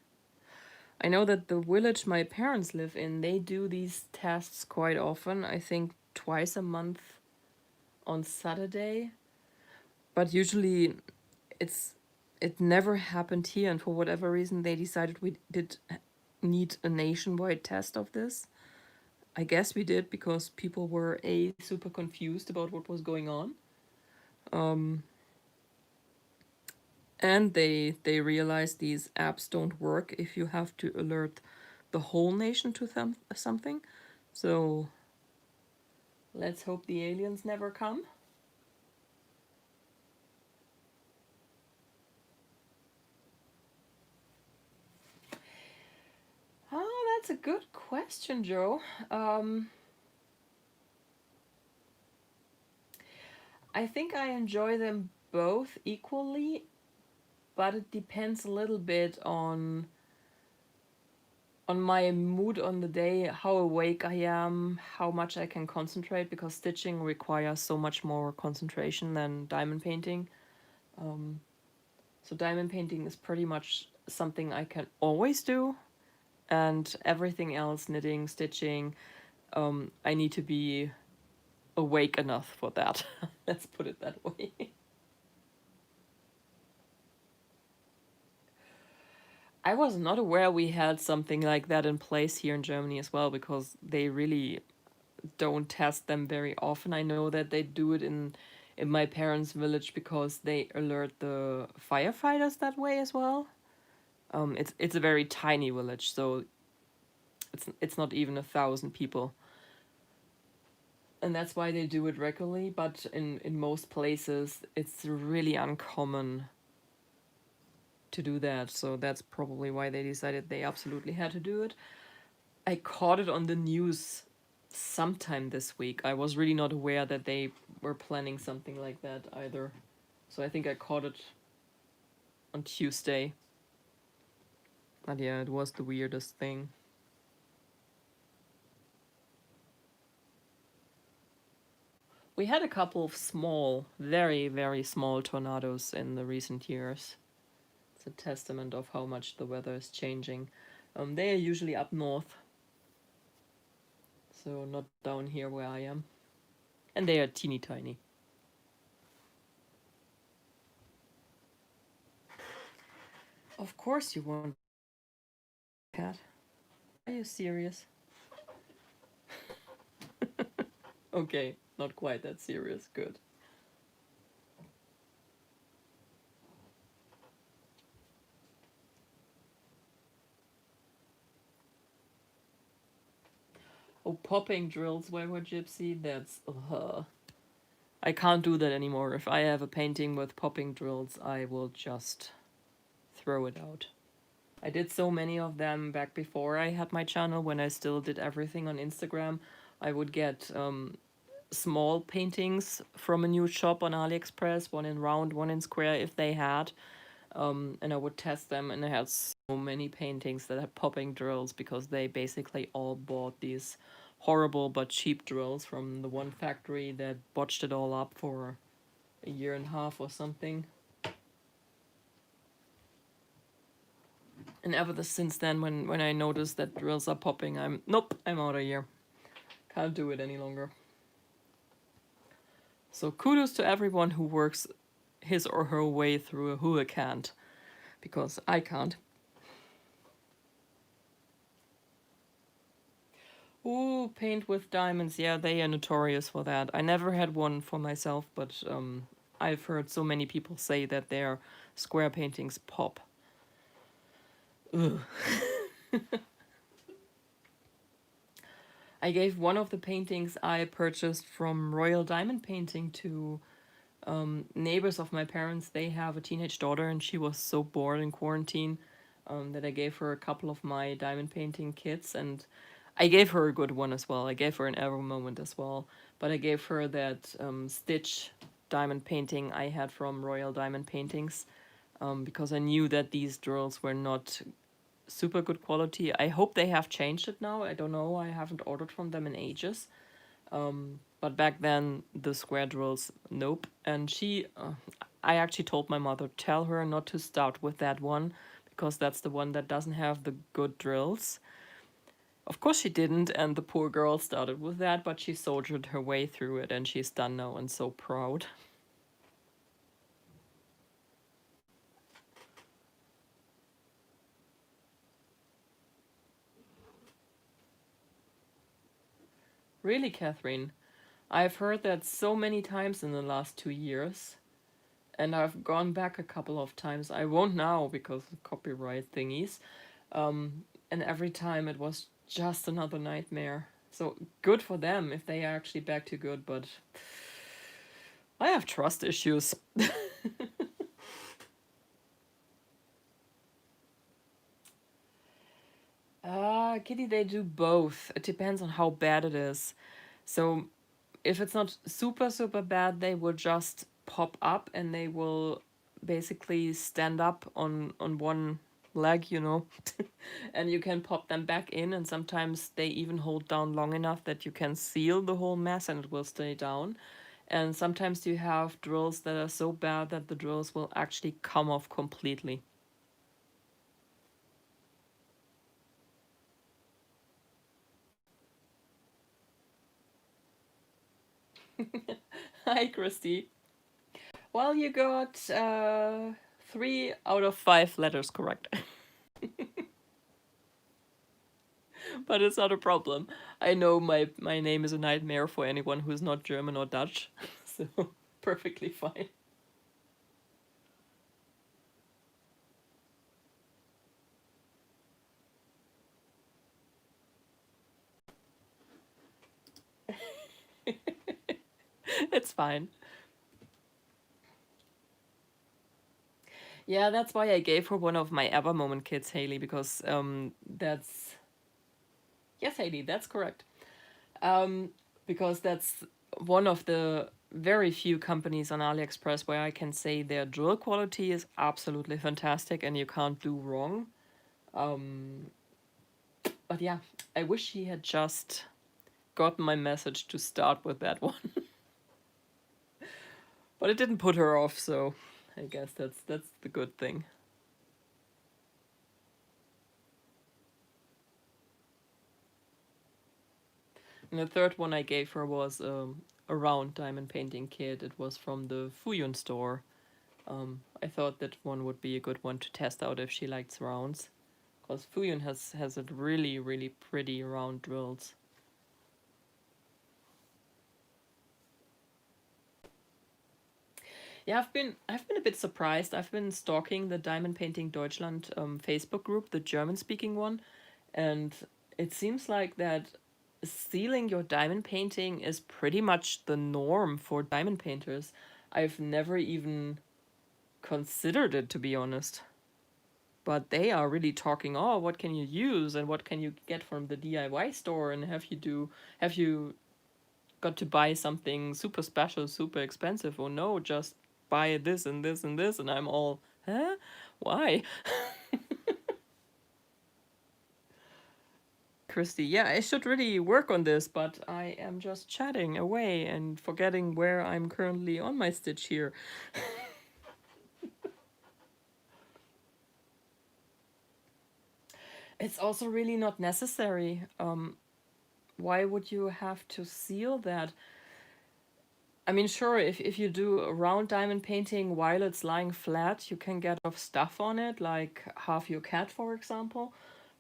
I know that the village my parents live in, they do these tests quite often. I think twice a month on Saturday. But usually it's it never happened here, and for whatever reason they decided we did need a nationwide test of this. I guess we did because people were super confused about what was going on. Um, and they realized these apps don't work if you have to alert the whole nation to something. So let's hope the aliens never come. Oh, that's a good question, Joe. I think I enjoy them both equally, but it depends a little bit on my mood on the day, how awake I am, how much I can concentrate, because stitching requires so much more concentration than diamond painting. Um, so diamond painting is pretty much something I can always do, and everything else, knitting, stitching, I need to be awake enough for that. Let's put it that way. I was not aware we had something like that in place here in Germany as well, because they really don't test them very often. I know that they do it in my parents' village because they alert the firefighters that way as well. It's a very tiny village, so it's not even 1,000 people, and that's why they do it regularly. But in most places, it's really uncommon to do that. So that's probably why they decided they absolutely had to do it. I caught it on the news sometime this week. I was really not aware that they were planning something like that either. So I think I caught it on Tuesday. But yeah, it was the weirdest thing. We had a couple of small, very, very small tornadoes in the recent years. It's a testament of how much the weather is changing. They are usually up north, so not down here where I am. And they are teeny tiny. Of course you want a cat. Are you serious? Okay, not quite that serious. Good. Oh, popping drills, Wayward Gypsy, that's... I can't do that anymore. If I have a painting with popping drills, I will just throw it out. I did so many of them back before I had my channel, when I still did everything on Instagram. I would get small paintings from a new shop on AliExpress, one in round, one in square if they had. And I would test them, and I had so many paintings that had popping drills because they basically all bought these horrible but cheap drills from the one factory that botched it all up for a year and a half or something. And ever since then, when I notice that drills are popping, I'm out of here. Can't do it any longer. So kudos to everyone who works his or her way through a who can't, because I can't. Ooh, paint with diamonds. Yeah, they are notorious for that. I never had one for myself, but I've heard so many people say that their square paintings pop. Ugh. I gave one of the paintings I purchased from Royal Diamond Painting to neighbors of my parents. They have a teenage daughter, and she was so bored in quarantine that I gave her a couple of my diamond painting kits, and I gave her a good one as well. I gave her an Ever Moment as well, but I gave her that Stitch diamond painting I had from Royal Diamond Paintings because I knew that these drills were not super good quality. I hope they have changed it now. I don't know. I haven't ordered from them in ages. But back then, the square drills, nope. And I actually told my mother, tell her not to start with that one because that's the one that doesn't have the good drills. Of course she didn't, and the poor girl started with that, but she soldiered her way through it, and she's done now and so proud. Really, Catherine, I've heard that so many times in the last 2 years, and I've gone back a couple of times. I won't now because of copyright thingies. And every time it was just another nightmare. So good for them if they are actually back to good, but I have trust issues. Kitty, they do both. It depends on how bad it is. So if it's not super, super bad, they will just pop up and they will basically stand up on one leg, and you can pop them back in, and sometimes they even hold down long enough that you can seal the whole mess and it will stay down. And sometimes you have drills that are so bad that the drills will actually come off completely. Hi, Christy. Well, you got 3 out of 5 letters correct. But it's not a problem. I know my name is a nightmare for anyone who's not German or Dutch, so perfectly fine. It's fine. Yeah, that's why I gave her one of my Ever Moment kits, Haley, because that's yes, Haley, that's correct. Um, because that's one of the very few companies on AliExpress where I can say their drill quality is absolutely fantastic and you can't do wrong. Um, but yeah, I wish she had just gotten my message to start with that one. But it didn't put her off, so I guess that's the good thing. And the third one I gave her was a round diamond painting kit. It was from the Fuyun store. I thought that one would be a good one to test out if she likes rounds, because Fuyun has a really pretty round drills. Yeah, I've been a bit surprised. I've been stalking the Diamond Painting Deutschland Facebook group, the German speaking one, and it seems like that sealing your diamond painting is pretty much the norm for diamond painters. I've never even considered it, to be honest. But they are really talking, oh, what can you use and what can you get from the DIY store, and have you got to buy something super special, super expensive. Oh no, just buy this and this and this. And I'm all, huh? Why? Christy, yeah, I should really work on this, but I am just chatting away and forgetting where I'm currently on my stitch here. It's also really not necessary. Why would you have to seal that? I mean, sure, if you do a round diamond painting while it's lying flat, you can get off stuff on it, like half your cat, for example.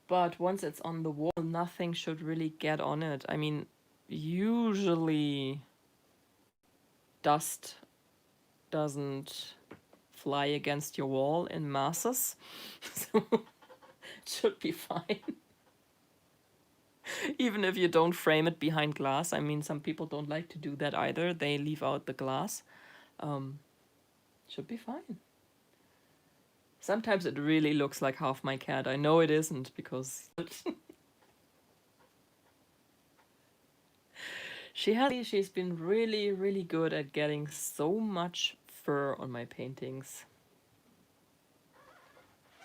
But once it's on the wall, nothing should really get on it. I mean, usually dust doesn't fly against your wall in masses, so it should be fine. Even if you don't frame it behind glass. I mean, some people don't like to do that either. They leave out the glass. Um, should be fine. Sometimes it really looks like half my cat. I know it isn't because she's been really, really good at getting so much fur on my paintings.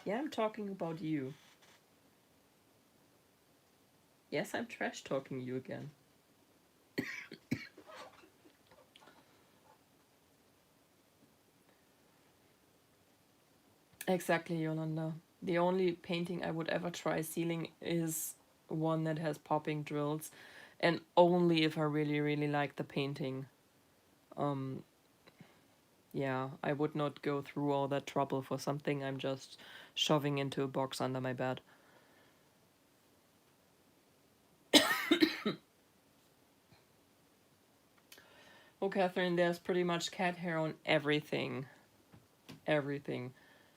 Yeah, I'm talking about you. Yes, I'm trash talking you again. Exactly, Yolanda. The only painting I would ever try sealing is one that has popping drills, and only if I really, really like the painting. Um, yeah, I would not go through all that trouble for something I'm just shoving into a box under my bed. Oh, Catherine, there's pretty much cat hair on everything. Everything.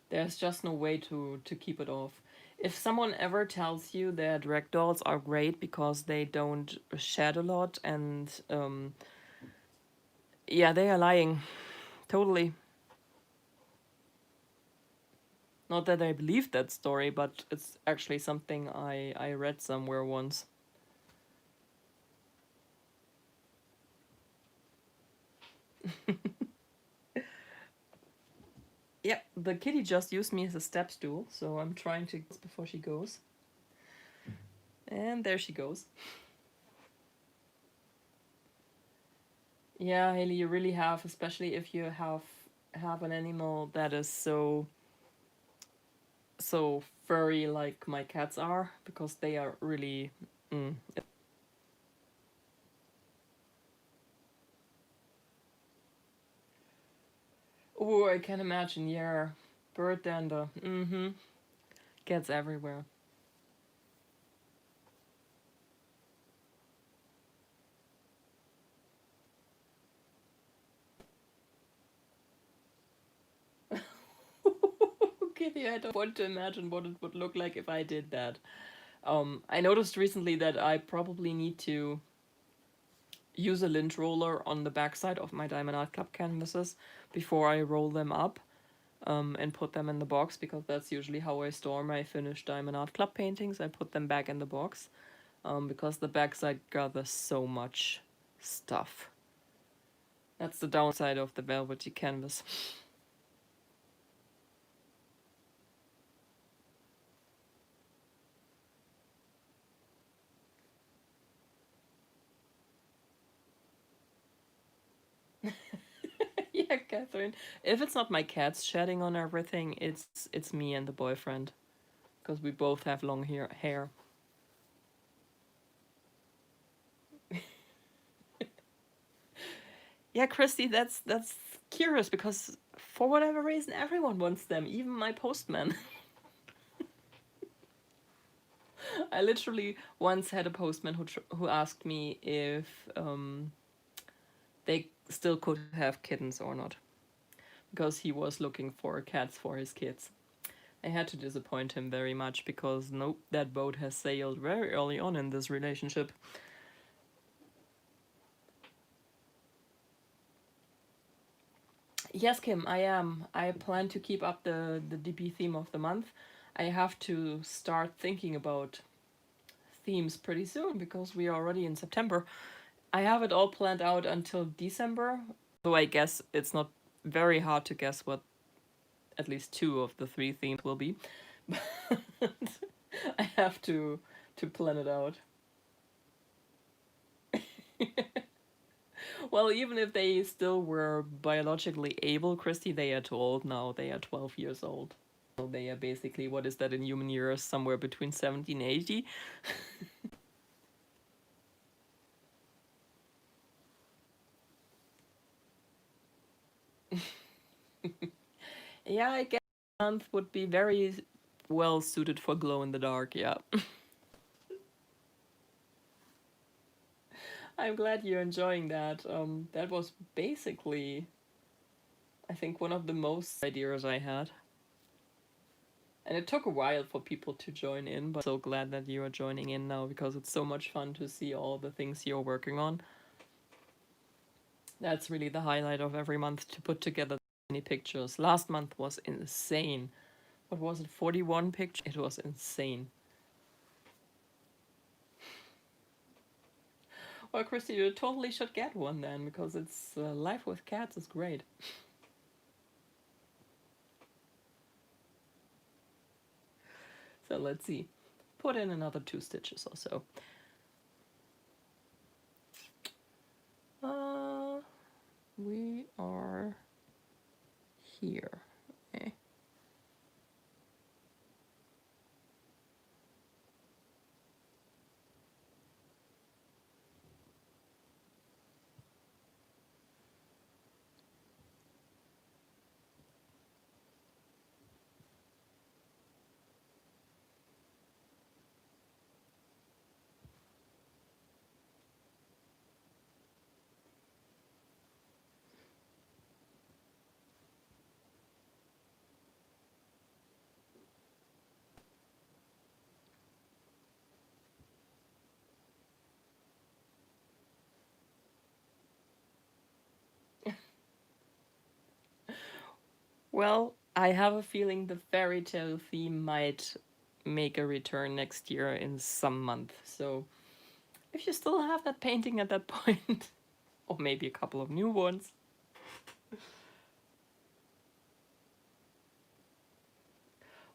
There's just no way to keep it off. If someone ever tells you that ragdolls are great because they don't shed a lot and yeah, they are lying. Totally. Not that I believe that story, but it's actually something I read somewhere once. Yep, the kitty just used me as a step stool, so I'm trying to before she goes. And there she goes. Yeah, Haley, you really have, especially if you have an animal that is so furry like my cats are, because they are really. Mm. Oh, I can imagine. Yeah, bird dander. Mm-hmm. Gets everywhere. Okay, I don't want to imagine what it would look like if I did that. I noticed recently that I probably need to use a lint roller on the backside of my Diamond Art Club canvases before I roll them up and put them in the box, because that's usually how I store my finished Diamond Art Club paintings. I put them back in the box because the backside gathers so much stuff. That's the downside of the velvety canvas. Yeah, Catherine. If it's not my cats shedding on everything, it's me and the boyfriend, because we both have long hair. Yeah, Christy, that's curious because for whatever reason everyone wants them, even my postman. I literally once had a postman who asked me if they still could have kittens or not, because he was looking for cats for his kids. I had to disappoint him very much because nope, that boat has sailed very early on in this relationship. Yes, Kim, I am. I plan to keep up the DP theme of the month. I have to start thinking about themes pretty soon because we are already in September. I have it all planned out until December, though I guess it's not very hard to guess what at least 2 of the 3 themes will be. But I have to plan it out. Well, even if they still were biologically able, Christy, they are too old now. They are 12 years old. So they are basically, what is that in human years? Somewhere between 70 and 80. Yeah, I guess a month would be very well suited for glow in the dark, yeah. I'm glad you're enjoying that. That was basically, I think, one of the most ideas I had. And it took a while for people to join in, but I'm so glad that you are joining in now because it's so much fun to see all the things you're working on. That's really the highlight of every month, to put together many pictures. Last month was insane. What was it, 41 pictures? It was insane. Well, Christy, you totally should get one then, because it's Life with Cats is great. So let's see. Put in another 2 stitches or so. We are here. Okay. Well, I have a feeling the fairy tale theme might make a return next year in some month. So if you still have that painting at that point, or maybe a couple of new ones.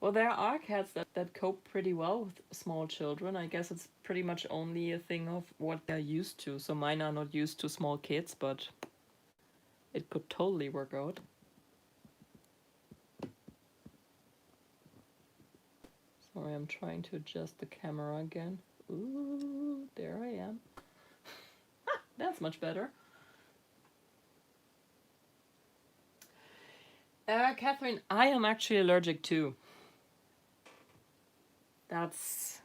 Well, there are cats that cope pretty well with small children. I guess it's pretty much only a thing of what they're used to. So mine are not used to small kids, but it could totally work out. Sorry, I'm trying to adjust the camera again. Ooh, there I am. That's much better. Catherine, I am actually allergic too. That's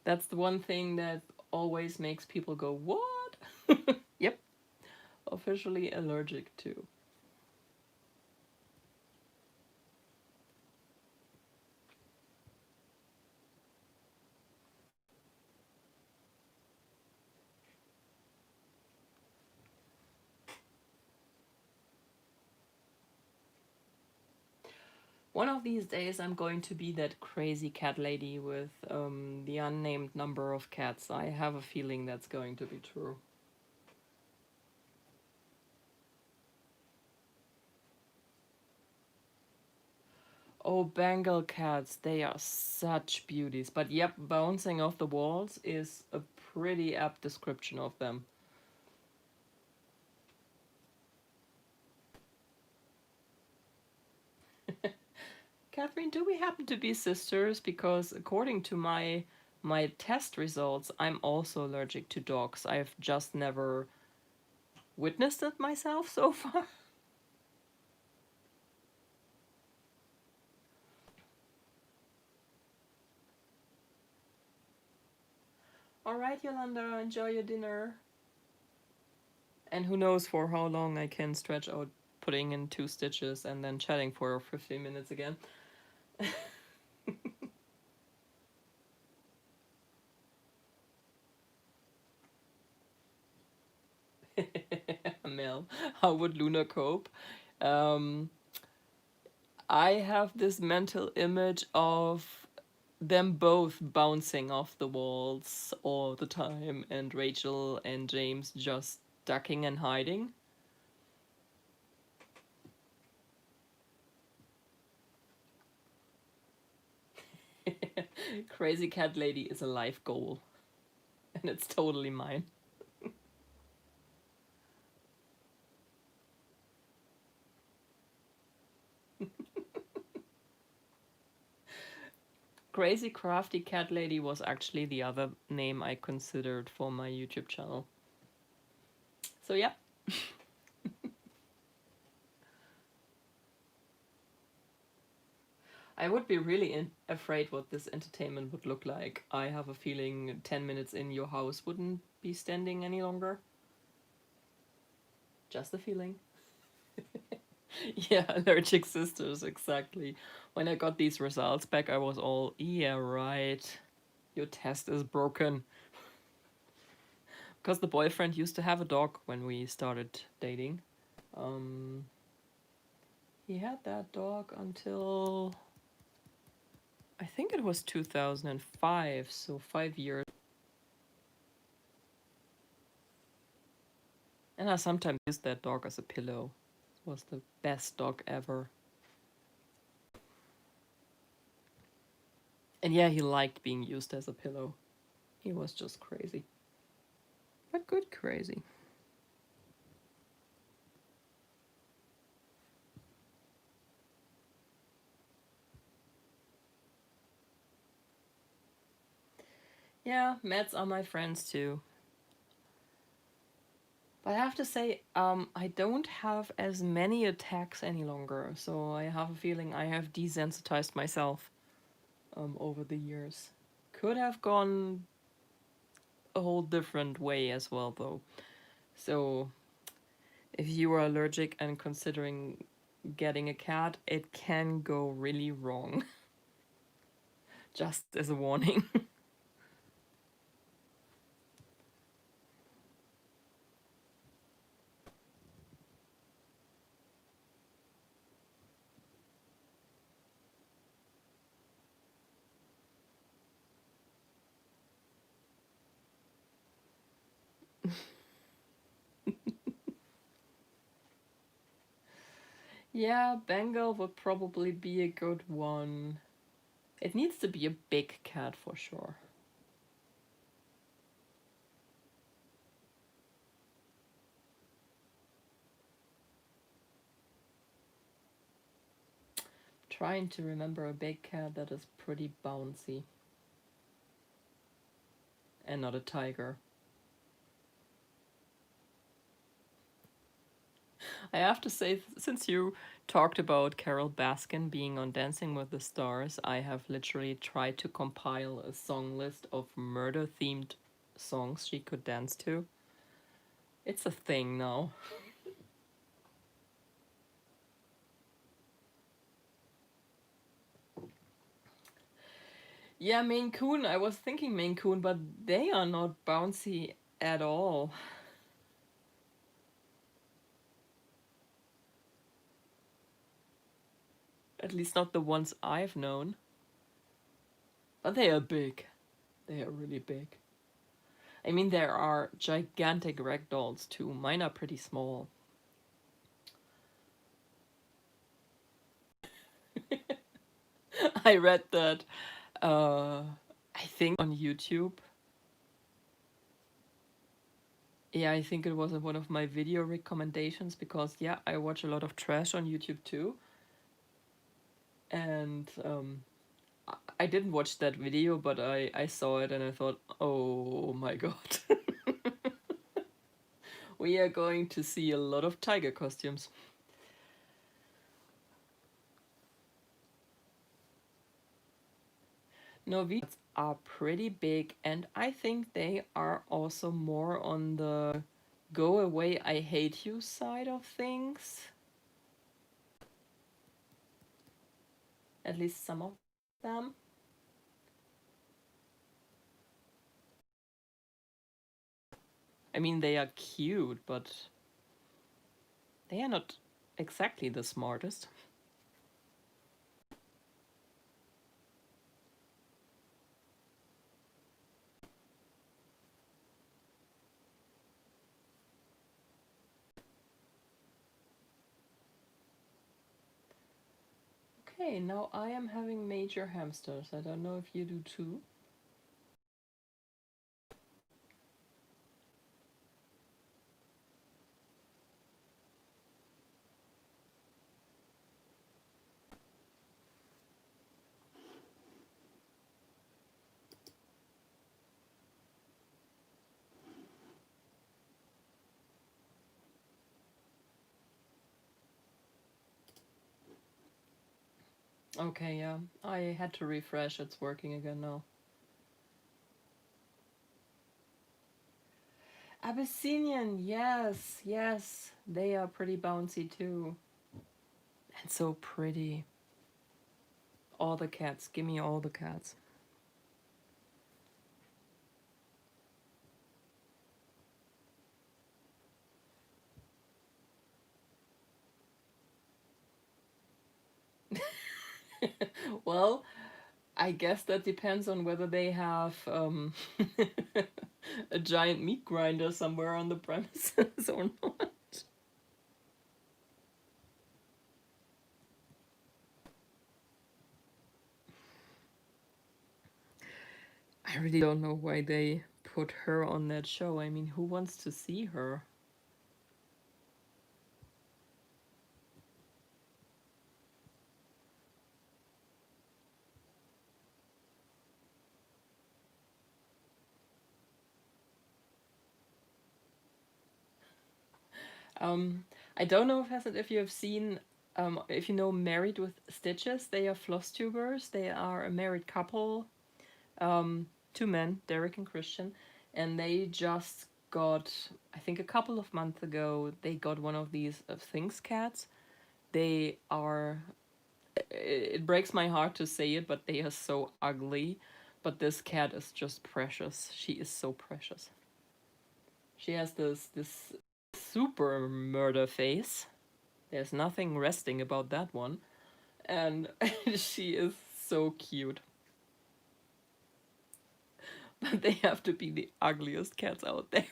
the one thing that always makes people go, what? Yep, officially allergic too. One of these days I'm going to be that crazy cat lady with the unnamed number of cats. I have a feeling that's going to be true. Oh, Bengal cats, they are such beauties. But yep, bouncing off the walls is a pretty apt description of them. Catherine, do we happen to be sisters? Because according to my test results, I'm also allergic to dogs. I've just never witnessed it myself so far. All right, Yolanda, enjoy your dinner. And who knows for how long I can stretch out putting in 2 stitches and then chatting for 15 minutes again. Mel, how would Luna cope? Um, I have this mental image of them both bouncing off the walls all the time, and Rachel and James just ducking and hiding. Crazy cat lady is a life goal, and it's totally mine. Crazy crafty cat lady was actually the other name I considered for my YouTube channel. So yeah. I would be really afraid what this entertainment would look like. I have a feeling 10 minutes in your house wouldn't be standing any longer. Just a feeling. Yeah, allergic sisters, exactly. When I got these results back, I was all, yeah, right. Your test is broken. Because the boyfriend used to have a dog when we started dating. Um, he had that dog until I think it was 2005, so 5 years. And I sometimes used that dog as a pillow. It was the best dog ever. And yeah, he liked being used as a pillow. He was just crazy. But good crazy. Yeah, meds are my friends too. But I have to say, I don't have as many attacks any longer, so I have a feeling I have desensitized myself over the years. Could have gone a whole different way as well, though. So, if you are allergic and considering getting a cat, it can go really wrong. Just as a warning. Yeah, Bengal would probably be a good one. It needs to be a big cat for sure. Trying to remember a big cat that is pretty bouncy. And not a tiger. I have to say, since you talked about Carol Baskin being on Dancing with the Stars, I have literally tried to compile a song list of murder themed songs she could dance to. It's a thing now. Yeah, Maine Coon. I was thinking Maine Coon, but they are not bouncy at all. At least not the ones I've known. But they are big. They are really big. I mean, there are gigantic ragdolls too. Mine are pretty small. I read that, I think on YouTube. Yeah, I think it was one of my video recommendations because, yeah, I watch a lot of trash on YouTube too. And I didn't watch that video, but I saw it and I thought, oh my god. We are going to see a lot of tiger costumes. Norwegians are pretty big, and I think they are also more on the go away, I hate you side of things. At least some of them. I mean, they are cute, but they are not exactly the smartest. Okay, now I am having major hamsters. I don't know if you do too. Okay, yeah. I had to refresh. It's working again now. Abyssinian, yes, yes. They are pretty bouncy too. And so pretty. All the cats. Give me all the cats. Well, I guess that depends on whether they have a giant meat grinder somewhere on the premises or not. I really don't know why they put her on that show. I mean, who wants to see her? Um, I don't know if you have seen, if you know Married with Stitches, they are floss tubers. They are a married couple, two men, Derek and Christian, and they just got, I think a couple of months ago, they got one of these Things cats. They are, it breaks my heart to say it, but they are so ugly. But this cat is just precious. She is so precious. She has this super murder face. There's nothing resting about that one. And she is so cute. But they have to be the ugliest cats out there.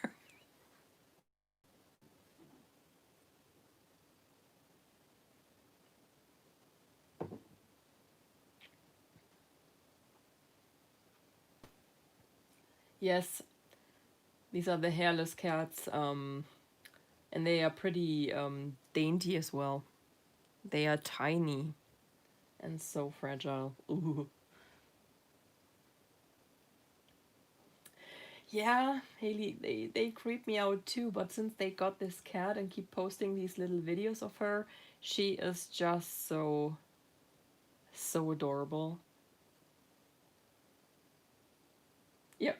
Yes, these are the hairless cats, and they are pretty dainty as well. They are tiny and so fragile. Ooh. Yeah, Haley, they creep me out too, but since they got this cat and keep posting these little videos of her, she is just so adorable. Yep,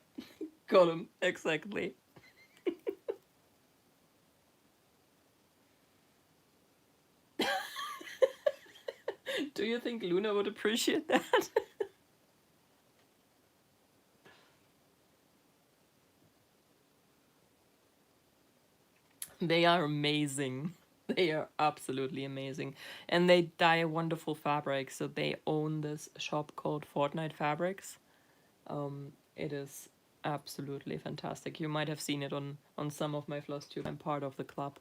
got him, exactly. Do you think Luna would appreciate that? They are amazing. They are absolutely amazing. And they dye wonderful fabrics. So they own this shop called Fortnite Fabrics. It is absolutely fantastic. You might have seen it on some of my floss tube. I'm part of the club.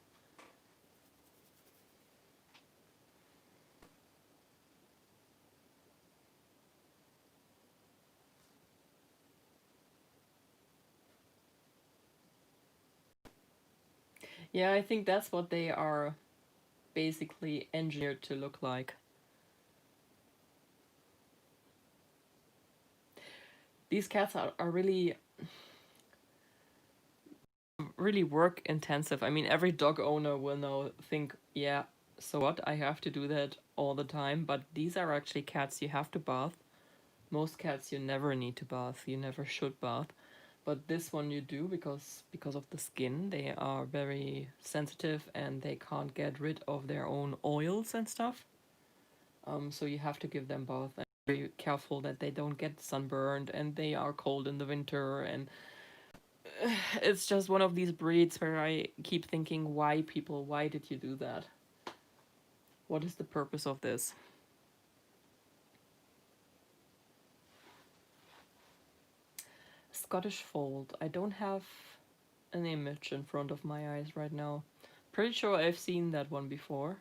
Yeah, I think that's what they are basically engineered to look like. These cats are really work intensive. I mean, every dog owner will now think, yeah, so what? I have to do that all the time. But these are actually cats you have to bath. Most cats you never need to bath. You never should bath. But this one you do because of the skin. They are very sensitive and they can't get rid of their own oils and stuff. So you have to give them bath and be very careful that they don't get sunburned and they are cold in the winter and it's just one of these breeds where I keep thinking, why did you do that? What is the purpose of this? Scottish Fold. I don't have an image in front of my eyes right now. Pretty sure I've seen that one before.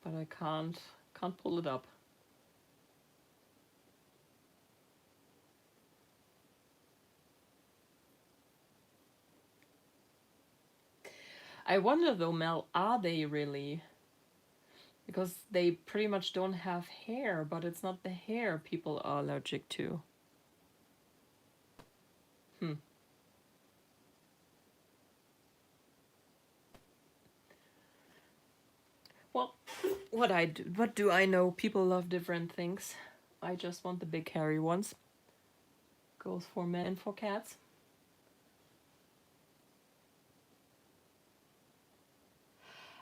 but I can't pull it up. I wonder though, Mel, are they really? Because they pretty much don't have hair, but it's not the hair people are allergic to. Hmm. Well, what do I know? People love different things. I just want the big hairy ones. Goes for men and for cats.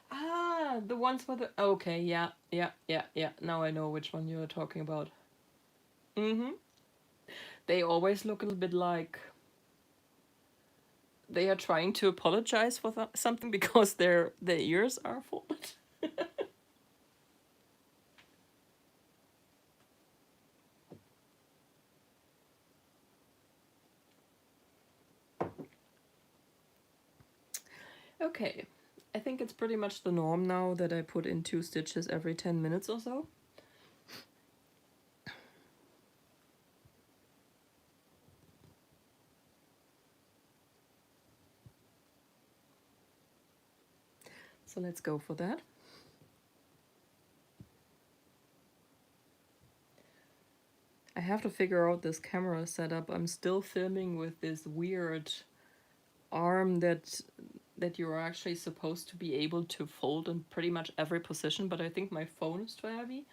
Ah, the ones with the... Okay, yeah, yeah, yeah, yeah. Now I know which one you're talking about. Mm-hmm. They always look a little bit like they are trying to apologize for something because their ears are folded. Okay, I think it's pretty much the norm now that I put in 2 stitches every 10 minutes or so. So let's go for that. I have to figure out this camera setup. I'm still filming with this weird arm that you're actually supposed to be able to fold in pretty much every position, but I think my phone is too heavy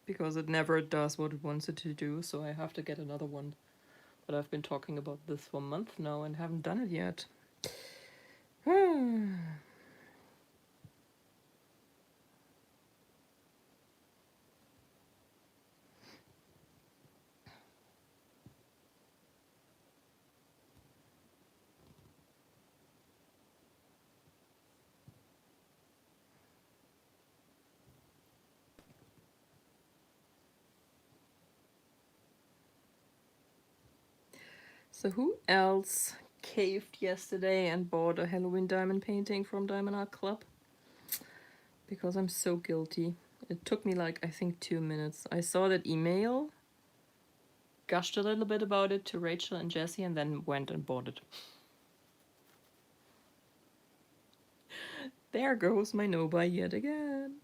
because it never does what it wants it to do, so I have to get another one. But I've been talking about this for a month now and haven't done it yet. So who else caved yesterday and bought a Halloween diamond painting from Diamond Art Club? Because I'm so guilty. It took me like, I think 2 minutes. I saw that email, gushed a little bit about it to Rachel and Jessie, and then went and bought it. There goes my no-buy yet again.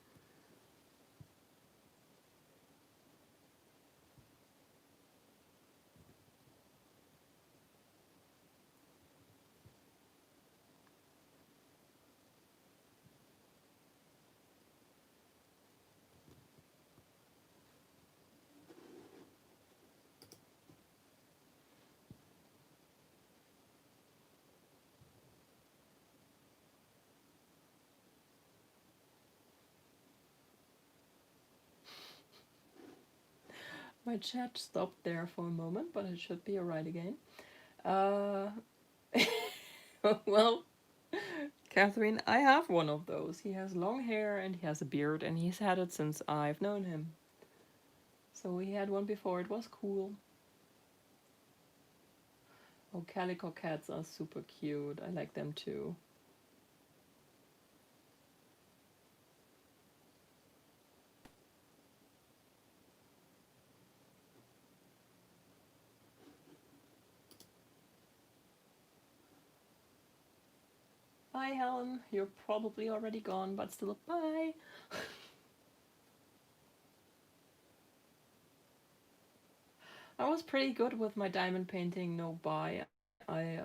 My chat stopped there for a moment, but it should be alright again. Well, Catherine, I have one of those. He has long hair and he has a beard, and he's had it since I've known him. So we had one before, it was cool. Oh, calico cats are super cute. I like them too. Bye, Helen. You're probably already gone, but still, bye. I was pretty good with my diamond painting, no buy. I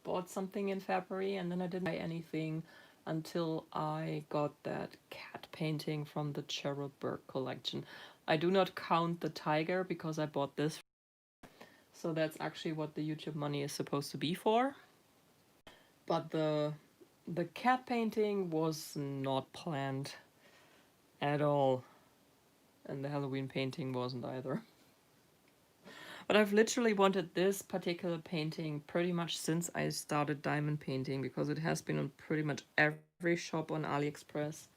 bought something in February and then I didn't buy anything until I got that cat painting from the Cheryl Burke collection. I do not count the tiger because I bought this, so that's actually what the YouTube money is supposed to be for. But the cat painting was not planned at all, and the Halloween painting wasn't either. But I've literally wanted this particular painting pretty much since I started diamond painting, because it has been on pretty much every shop on AliExpress.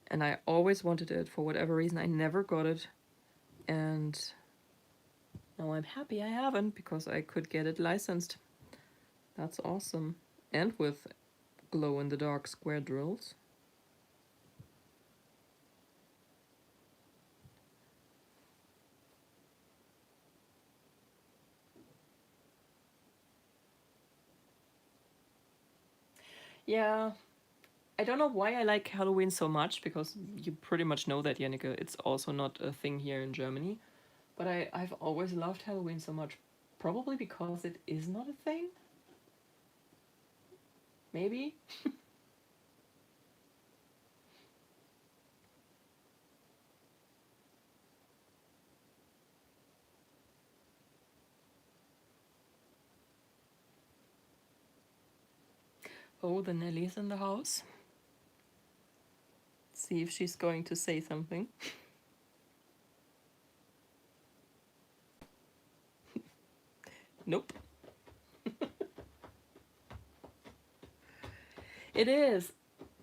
And I always wanted it. For whatever reason, I never got it. And now I'm happy I haven't, because I could get it licensed. That's awesome. And with glow-in-the-dark square drills. Yeah, I don't know why I like Halloween so much because you pretty much know that, Yannicke. It's also not a thing here in Germany. But I've always loved Halloween so much. Probably because it is not a thing? Maybe? Oh, the Nellie's in the house. See if she's going to say something. Nope. It is.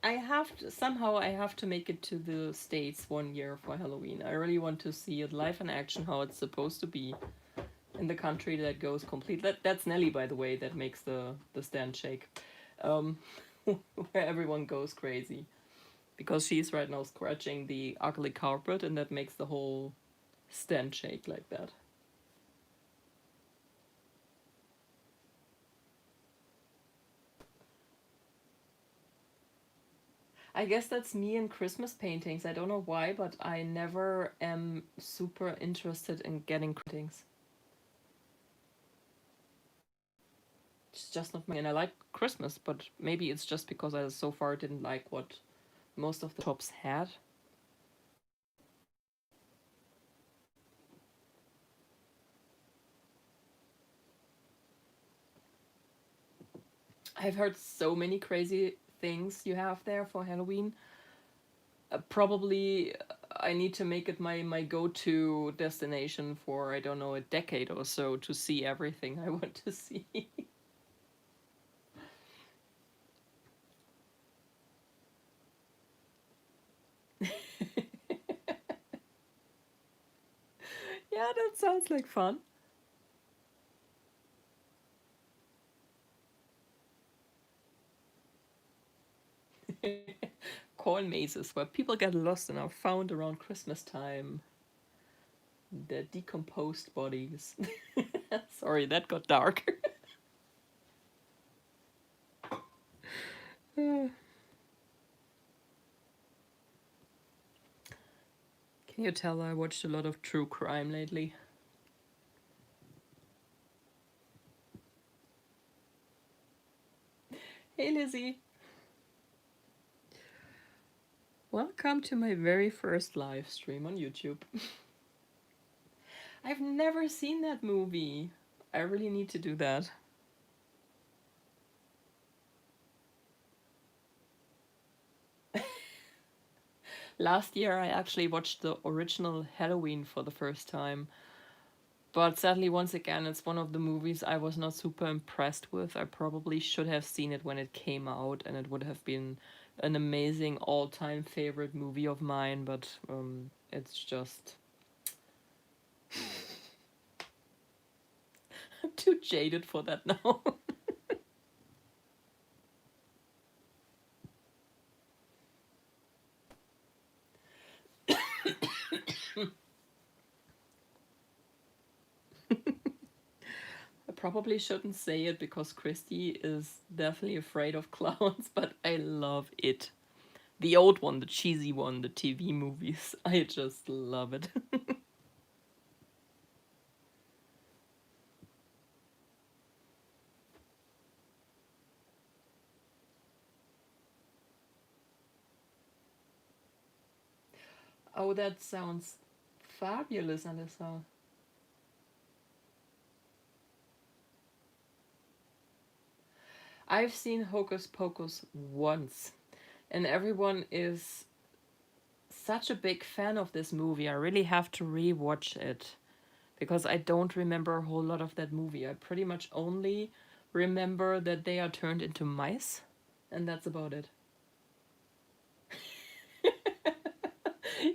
I have to make it to the States one year for Halloween. I really want to see it live in action how it's supposed to be in the country that goes complete. That's Nelly, by the way, that makes the stand shake. Um, where everyone goes crazy. Because she's right now scratching the ugly carpet and that makes the whole stand shake like that. I guess that's me in Christmas paintings. I don't know why, but I never am super interested in getting paintings. It's just not my. And I like Christmas, but maybe it's just because I so far didn't like what most of the shops had. I've heard so many crazy things you have there for Halloween. Probably I need to make it my go-to destination for I don't know a decade or so to see everything I want to see. Yeah, that sounds like fun. Corn mazes where people get lost and are found around Christmas time. Their decomposed bodies. Sorry, that got dark. Can you tell I watched a lot of true crime lately? Hey Lizzie, welcome to my very first live stream on YouTube. I've never seen that movie. I really need to do that. Last year, I actually watched the original Halloween for the first time. But sadly, once again, it's one of the movies I was not super impressed with. I probably should have seen it when it came out, and it would have been an amazing all time favorite movie of mine, but it's just. I'm too jaded for that now. I probably shouldn't say it because Christy is definitely afraid of clowns, but I love it. The old one, the cheesy one, the TV movies. I just love it. Oh, that sounds fabulous, Alyssa. I've seen Hocus Pocus once, and everyone is such a big fan of this movie. I really have to rewatch it because I don't remember a whole lot of that movie. I pretty much only remember that they are turned into mice, and that's about it.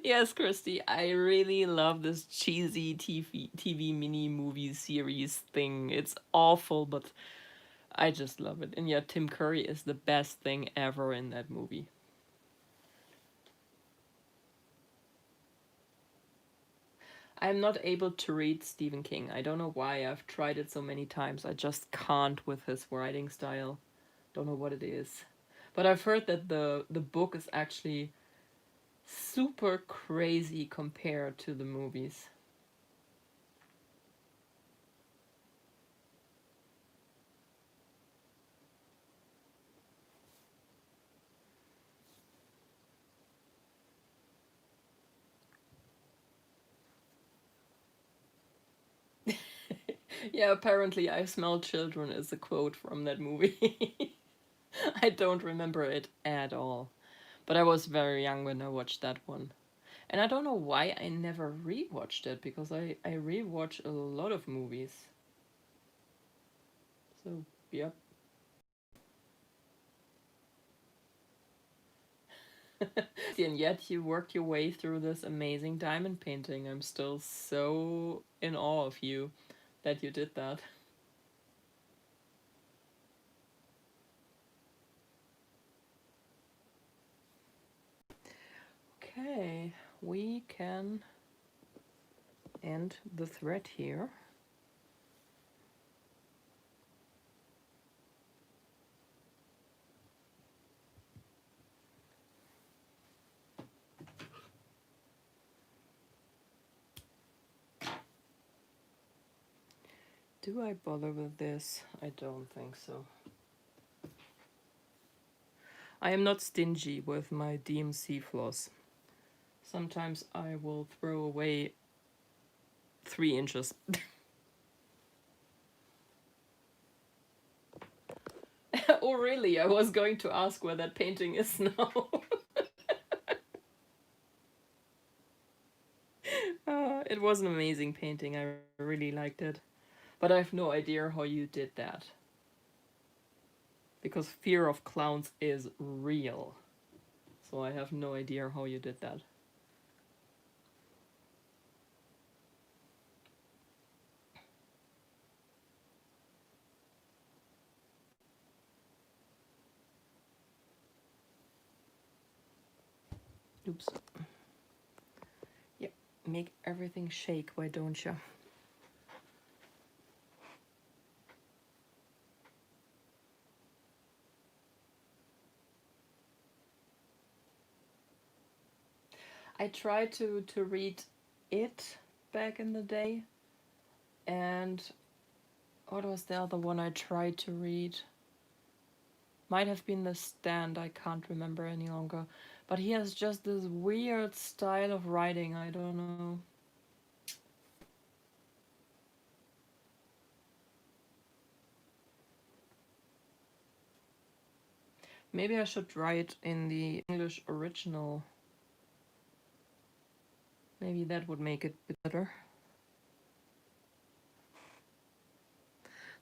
Yes, Christy, I really love this cheesy TV mini movie series thing. It's awful, but I just love it. And yeah, Tim Curry is the best thing ever in that movie. I'm not able to read Stephen King. I don't know why. I've tried it so many times. I just can't with his writing style. Don't know what it is. But I've heard that the book is actually super crazy compared to the movies. Yeah, apparently I Smell Children is a quote from that movie. I don't remember it at all. But I was very young when I watched that one. And I don't know why I never rewatched it, because I rewatch a lot of movies. So, yep. And yet you worked your way through this amazing diamond painting. I'm still so in awe of you that you did that. Okay, we can end the thread here. Do I bother with this? I don't think so. I am not stingy with my DMC floss. Sometimes I will throw away 3 inches. Oh, really? I was going to ask where that painting is now. It was an amazing painting. I really liked it. But I have no idea how you did that. Because fear of clowns is real. So I have no idea how you did that. Oops. Yep, make everything shake, why don't you? I tried to read it back in the day, and what was the other one I tried to read? Might have been The Stand, I can't remember any longer. But he has just this weird style of writing, I don't know. Maybe I should write in the English original. Maybe that would make it better.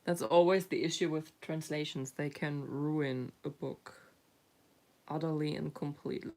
That's always the issue with translations. They can ruin a book utterly and completely.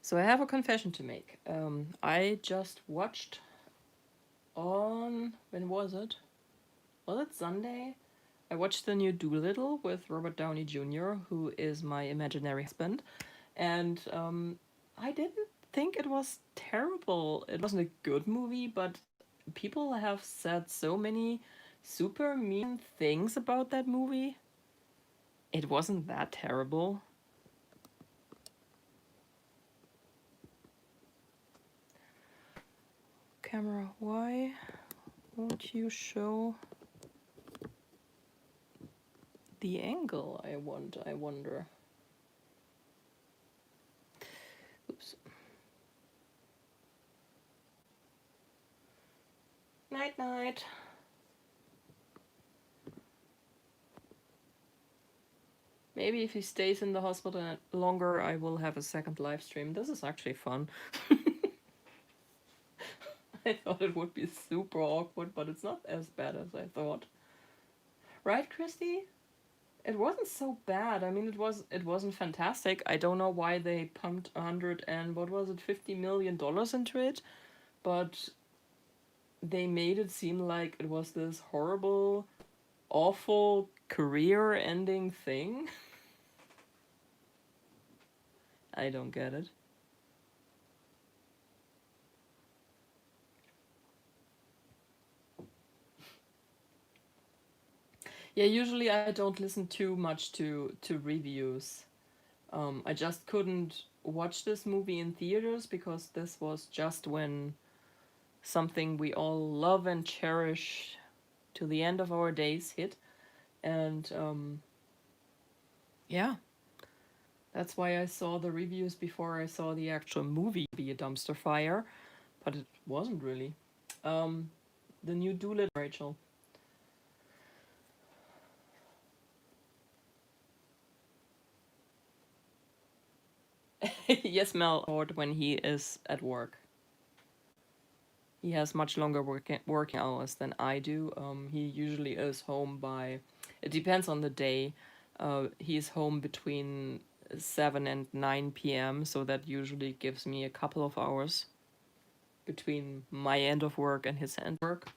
So I have a confession to make. I just watched on, when was it? Was it Sunday? I watched the new Doolittle with Robert Downey Jr., who is my imaginary husband, and I didn't think it was terrible. It wasn't a good movie, but people have said so many super mean things about that movie. It wasn't that terrible. Camera, why won't you show the angle I want? I wonder. Oops. Night night. Maybe if he stays in the hospital longer, I will have a second live stream. This is actually fun. I thought it would be super awkward, but it's not as bad as I thought. Right, Christy? It wasn't so bad. I mean, it wasn't fantastic. I don't know why they pumped 100 and what was it, $50 million into it, but they made it seem like it was this horrible, awful career-ending thing. I don't get it. Yeah, usually I don't listen too much to reviews. I just couldn't watch this movie in theaters because this was just when something we all love and cherish to the end of our days hit. And yeah, that's why I saw the reviews before I saw the actual movie be a dumpster fire, but it wasn't really. Um, the new Doolittle, Rachel. Yes, Mel, when he is at work. He has much longer working hours than I do. He usually is home by. It depends on the day. He's home between 7 and 9 p.m. So that usually gives me a couple of hours between my end of work and his end work.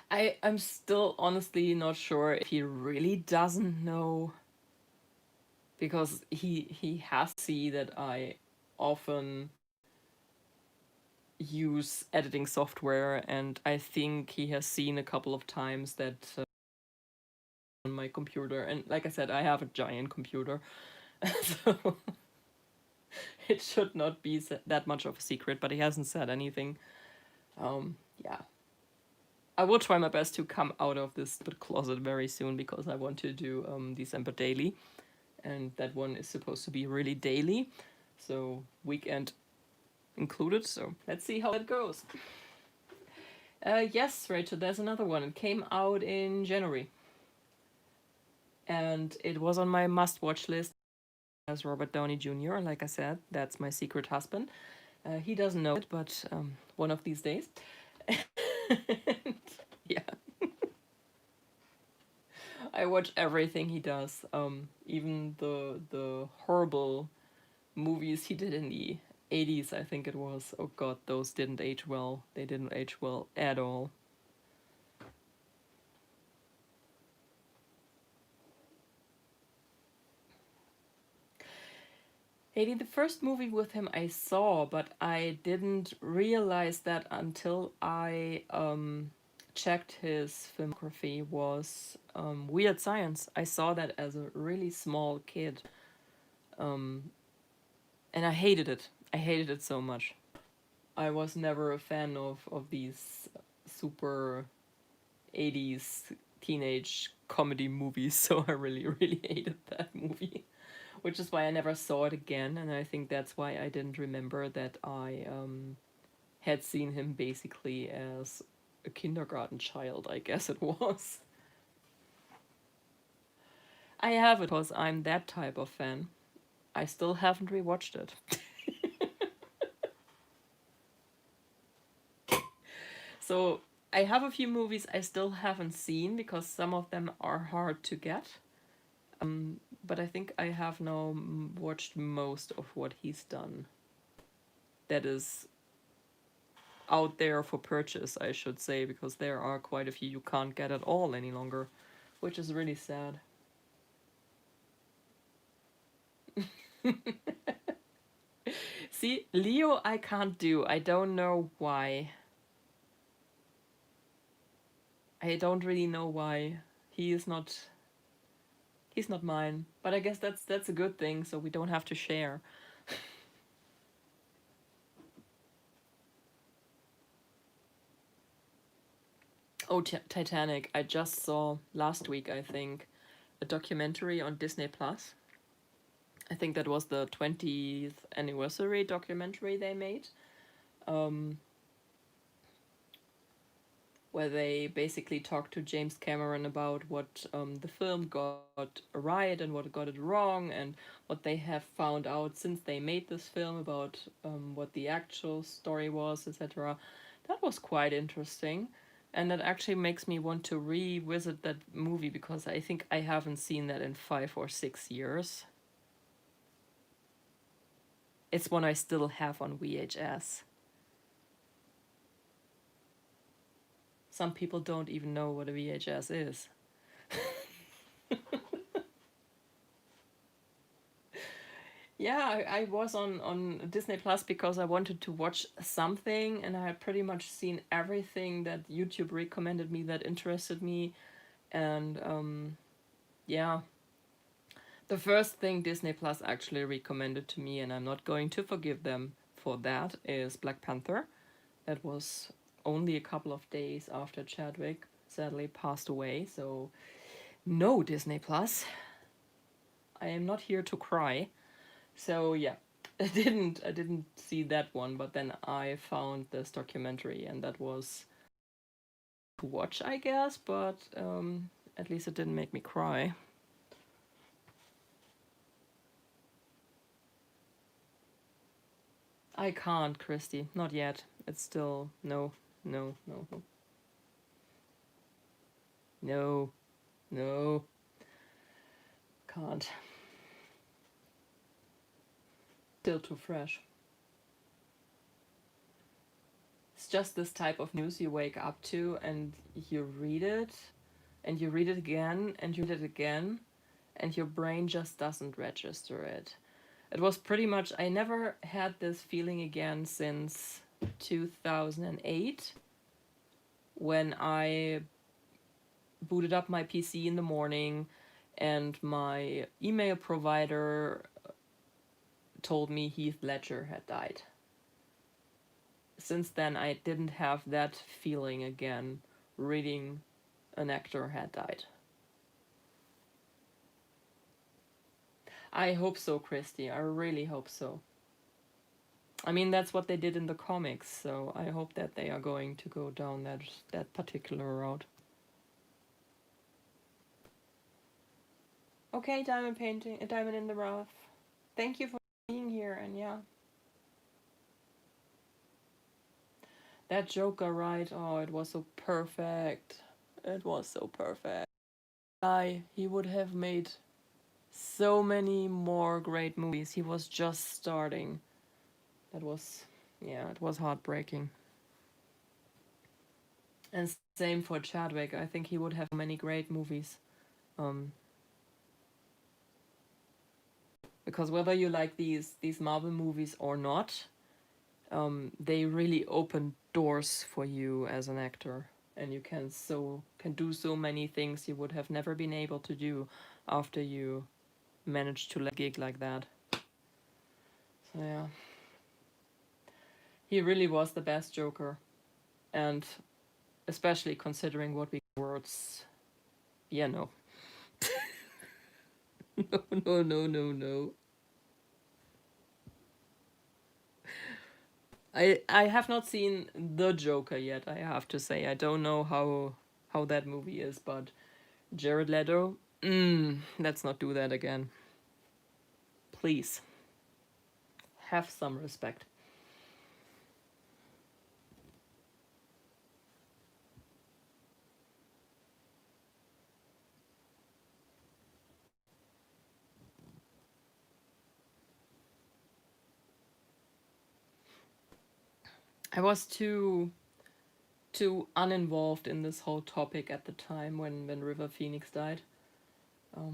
I'm still honestly not sure if he really doesn't know, because he has to see that I often use editing software, and I think he has seen a couple of times that on my computer, and like I said, I have a giant computer, so it should not be that much of a secret, but he hasn't said anything. Yeah, I will try my best to come out of this closet very soon because I want to do December daily, and that one is supposed to be really daily, so weekend included. So let's see how it goes. Yes, Rachel, there's another one. It came out in January, and it was on my must-watch list as Robert Downey Jr. Like I said, that's my secret husband. He doesn't know it, but one of these days. Yeah, I watch everything he does. Even the horrible movies he did in the 80s, I think it was. Oh god, those didn't age well. They didn't age well at all. Haiti, the first movie with him I saw, but I didn't realize that until I checked his filmography, was Weird Science. I saw that as a really small kid, um, and I hated it. I hated it so much. I was never a fan of these super 80s teenage comedy movies, so I really, really hated that movie. Which is why I never saw it again, and I think that's why I didn't remember that I had seen him basically as a kindergarten child, I guess it was. I have it because I'm that type of fan. I still haven't rewatched it. So I have a few movies I still haven't seen because some of them are hard to get. But I think I have now watched most of what he's done. That is out there for purchase, I should say, because there are quite a few you can't get at all any longer, which is really sad. See, Leo, I can't do. I don't know why. I don't really know why. He is not. He's not mine. But I guess that's a good thing, so we don't have to share. Oh, Titanic! I just saw last week, I think, a documentary on Disney Plus. I think that was the 20th anniversary documentary they made. Um, where they basically talked to James Cameron about what the film got right and what got it wrong, and what they have found out since they made this film about what the actual story was, etc. That was quite interesting. And that actually makes me want to revisit that movie because I think I haven't seen that in 5 or 6 years. It's one I still have on VHS. Some people don't even know what a VHS is. Yeah, I was on Disney Plus because I wanted to watch something, and I had pretty much seen everything that YouTube recommended me that interested me. And yeah, the first thing Disney Plus actually recommended to me, and I'm not going to forgive them for that, is Black Panther. That was only a couple of days after Chadwick sadly passed away, so no Disney Plus. I am not here to cry. So yeah, I didn't see that one, but then I found this documentary, and that was to watch, I guess, but at least it didn't make me cry. I can't, Christy. Not yet. It's still no, no, no, no, no, no. Can't. Still too fresh. It's just this type of news you wake up to and you read it and you read it again and you read it again and your brain just doesn't register it. It was pretty much, I never had this feeling again since 2008 when I booted up my PC in the morning and my email provider told me Heath Ledger had died. Since then, I didn't have that feeling again reading an actor had died. I hope so, Christy. I really hope so. I mean, that's what they did in the comics, so I hope that they are going to go down that particular route. Okay, diamond painting, a diamond in the rough. Thank you for being here, and yeah. That Joker, right? Oh, it was so perfect. It was so perfect. He would have made so many more great movies. He was just starting. That was, yeah, it was heartbreaking. And same for Chadwick. I think he would have many great movies. Um, because whether you like these Marvel movies or not, they really open doors for you as an actor, and you can do so many things you would have never been able to do after you managed to let a gig like that. So yeah, he really was the best Joker, and especially considering what we words. Yeah, no. No, no, no, no, no. I have not seen The Joker yet, I have to say. I don't know how that movie is, but Jared Leto, let's not do that again. Please. Have some respect. I was too uninvolved in this whole topic at the time when River Phoenix died.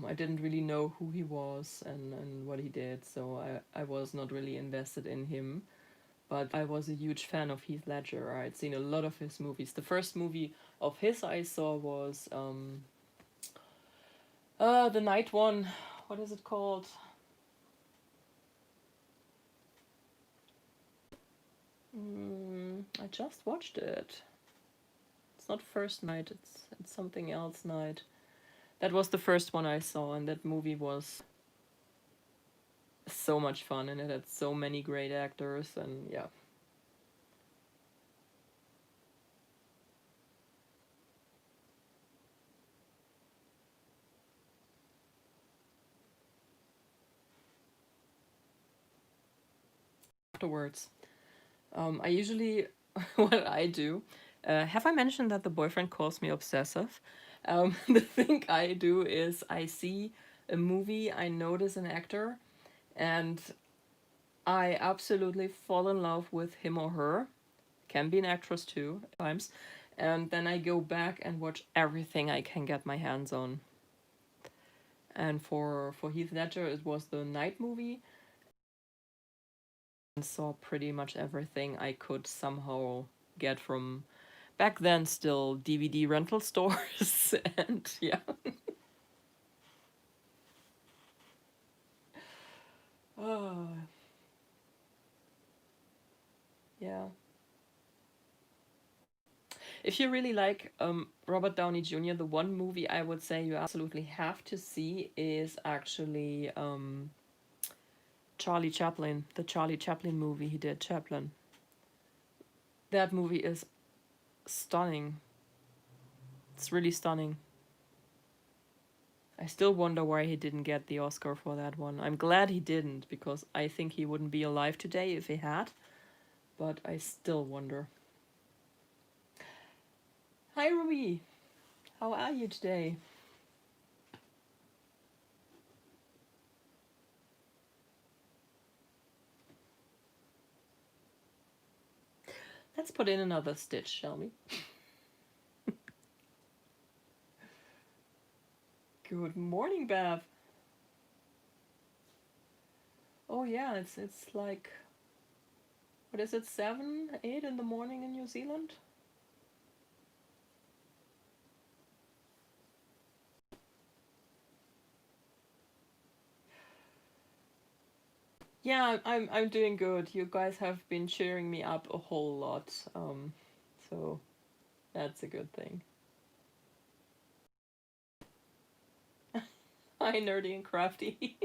I didn't really know who he was and what he did, so I was not really invested in him. But I was a huge fan of Heath Ledger. I'd seen a lot of his movies. The first movie of his I saw was the night one. What is it called? I just watched it. It's not First Night. It's something else night. That was the first one I saw, and that movie was so much fun, and it had so many great actors, and yeah. Afterwards, I usually what I do Have I mentioned that the boyfriend calls me obsessive? The thing I do is I see a movie, I notice an actor, and I absolutely fall in love with him or her. Can be an actress too, at times. And then I go back and watch everything I can get my hands on. And for Heath Ledger, it was the Night movie. And saw pretty much everything I could somehow get from back then still DVD rental stores. And yeah. Oh, yeah. If you really like Robert Downey Jr., the one movie I would say you absolutely have to see is actually Charlie Chaplin, the Charlie Chaplin movie he did, Chaplin. That movie is stunning. It's really stunning. I still wonder why he didn't get the Oscar for that one. I'm glad he didn't, because I think he wouldn't be alive today if he had. But I still wonder. Hi, Ruby. How are you today? Let's put in another stitch, shall we? Good morning, Bev. Oh yeah, it's like, what is it, 7, 8 in the morning in New Zealand? Yeah, I'm doing good. You guys have been cheering me up a whole lot. So that's a good thing. Hi, nerdy and crafty.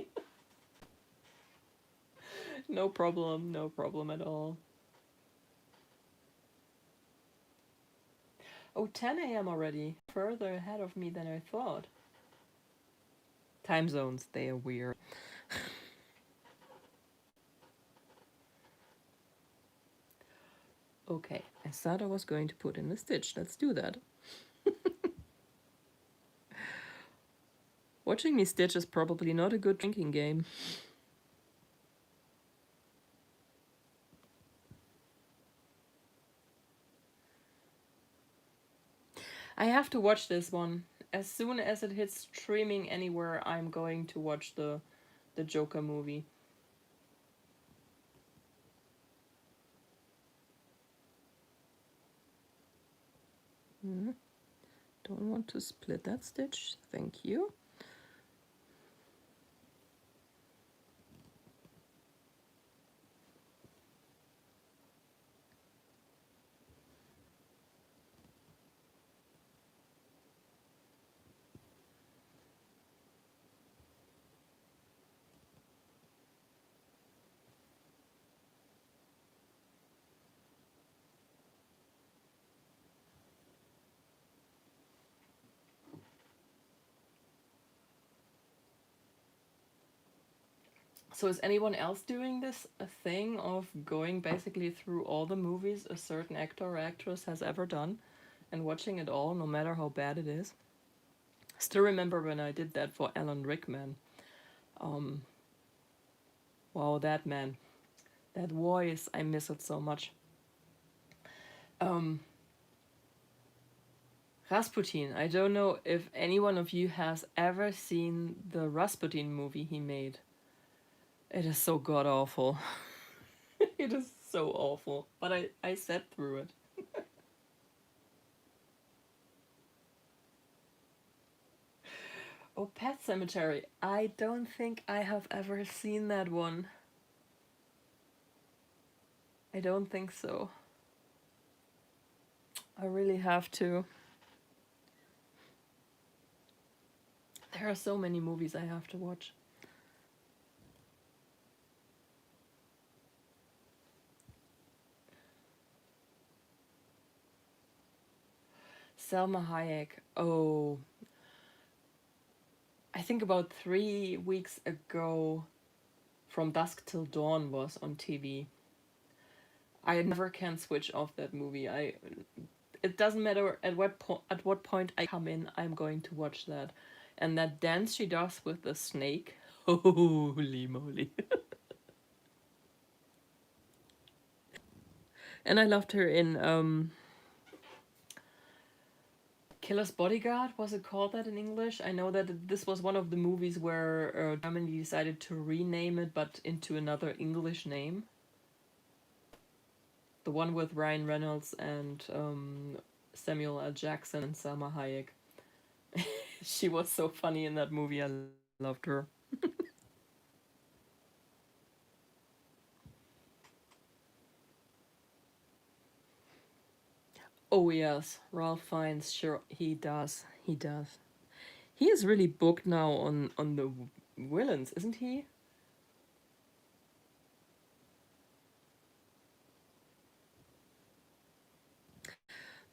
No problem, no problem at all. Oh, 10 a.m. already. Further ahead of me than I thought. Time zones, they are weird. Okay, I thought I was going to put in a stitch. Let's do that. Watching me stitch is probably not a good drinking game. I have to watch this one. As soon as it hits streaming anywhere, I'm going to watch the Joker movie. Don't want to split that stitch. Thank you. So is anyone else doing this a thing of going basically through all the movies a certain actor or actress has ever done and watching it all, no matter how bad it is? Still remember when I did that for Alan Rickman. Um, wow, that man, that voice, I miss it so much. Um, Rasputin. I don't know if any one of you has ever seen the Rasputin movie he made. It is so god awful. It is so awful. But I sat through it. Oh, Pet Cemetery. I don't think I have ever seen that one. I don't think so. I really have to. There are so many movies I have to watch. Selma Hayek. Oh, I think about 3 weeks ago, From Dusk Till Dawn was on TV. I never can switch off that movie. it doesn't matter at what point I come in, I'm going to watch that. And that dance she does with the snake, holy moly. And I loved her in Killer's Bodyguard. Was it called that in English? I know that this was one of the movies where Germany decided to rename it, but into another English name. The one with Ryan Reynolds and Samuel L. Jackson and Salma Hayek. She was so funny in that movie. I loved her. Oh yes, Ralph Fiennes. Sure, he does. He does. He is really booked now on the villains, isn't he?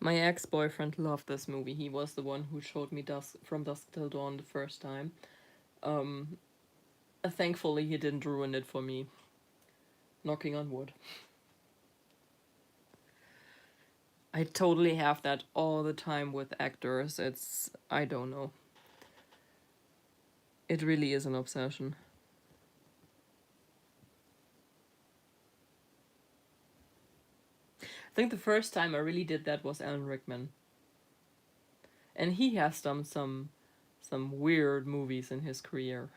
My ex-boyfriend loved this movie. He was the one who showed me From Dusk Till Dawn the first time. Um, Thankfully, he didn't ruin it for me. Knocking on wood. I totally have that all the time with actors. I don't know. It really is an obsession. I think the first time I really did that was Alan Rickman. And he has done some weird movies in his career.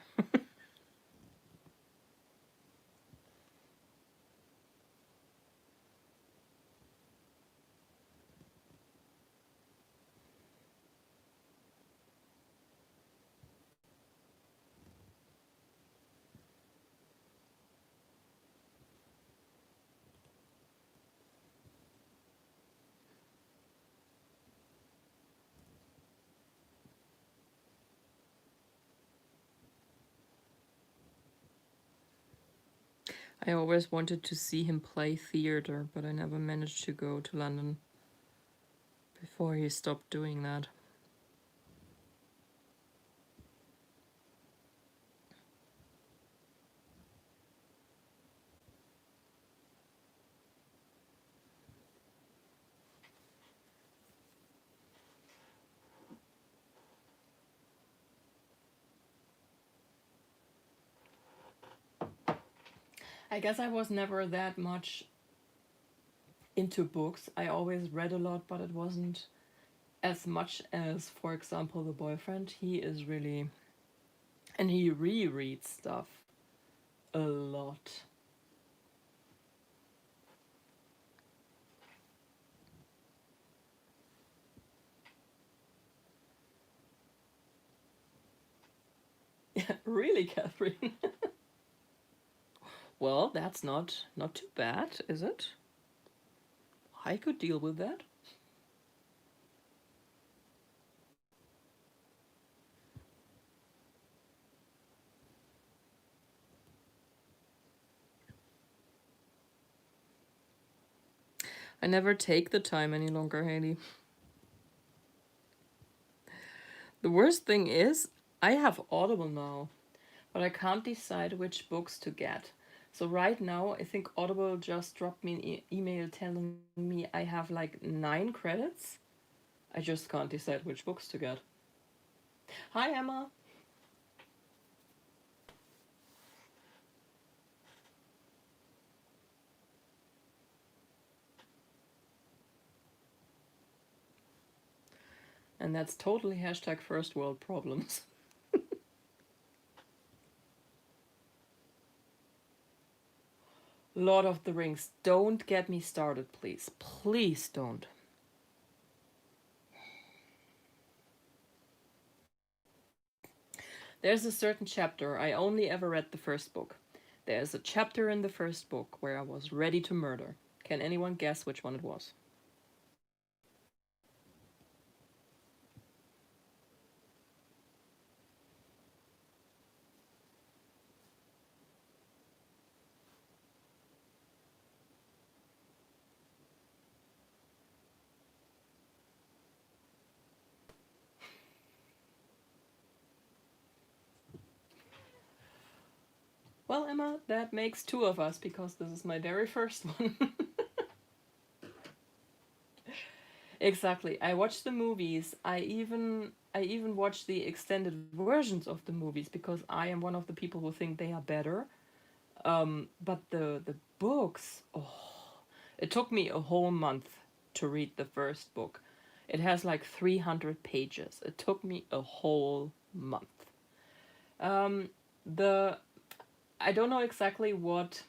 I always wanted to see him play theater, but I never managed to go to London before he stopped doing that. I guess I was never that much into books. I always read a lot, but it wasn't as much as, for example, The Boyfriend. He is really. And he rereads stuff a lot. Really, Catherine? Well, that's not too bad, is it? I could deal with that. I never take the time any longer, Haley. The worst thing is, I have Audible now, but I can't decide which books to get. So right now, I think Audible just dropped me an email telling me I have like 9 credits. I just can't decide which books to get. Hi, Emma. And that's totally hashtag first world problems. Lord of the Rings. Don't get me started, please. Please don't. There's a certain chapter, I only ever read the first book. There's a chapter in the first book where I was ready to murder. Can anyone guess which one it was? Well, Emma, that makes 2 of us because this is my very first one. Exactly. I watch the movies. I even watch the extended versions of the movies because I am one of the people who think they are better. But the books, oh, it took me a whole month to read the first book. It has like 300 pages. It took me a whole month. Um, the I don't know exactly what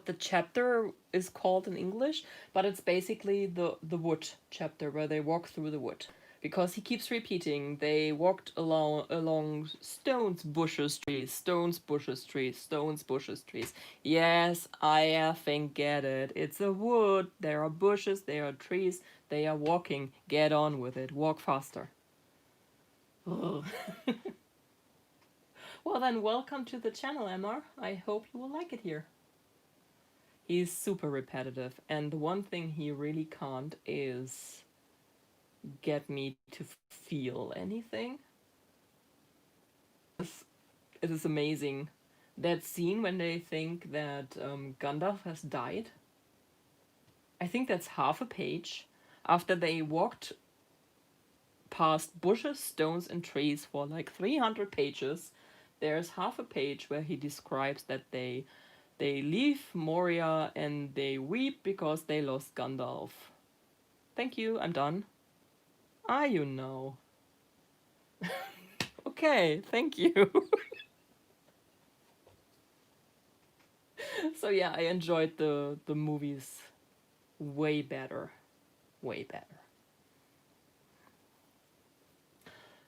the chapter is called in English, but it's basically the wood chapter where they walk through the wood. Because he keeps repeating, they walked along stones, bushes, trees, stones, bushes, trees, stones, bushes, trees. Yes, I effing get it. It's a wood. There are bushes, there are trees, they are walking. Get on with it. Walk faster. Ugh. Well then, welcome to the channel, Emma. I hope you will like it here. He's super repetitive, and the one thing he really can't is get me to feel anything. It is amazing. That scene when they think that Gandalf has died, I think that's half a page. After they walked past bushes, stones, and trees for like 300 pages, there's half a page where he describes that they leave Moria and they weep because they lost Gandalf. Thank you, I'm done. Ah, you know. Okay, thank you. So yeah, I enjoyed the movies way better, way better.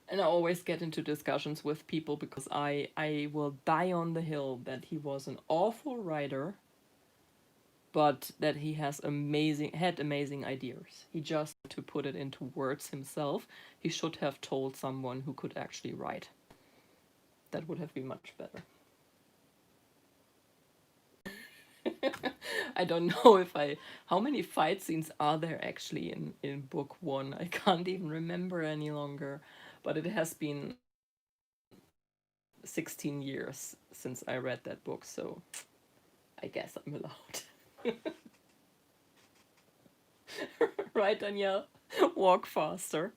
And I always get into discussions with people because I will die on the hill that he was an awful writer, but that he had amazing ideas. He just to put it into words himself. He should have told someone who could actually write. That would have been much better. I don't know if I how many fight scenes are there actually in book 1. I can't even remember any longer, but it has been 16 years since I read that book, so I guess I'm allowed. Right, Danielle? Walk faster.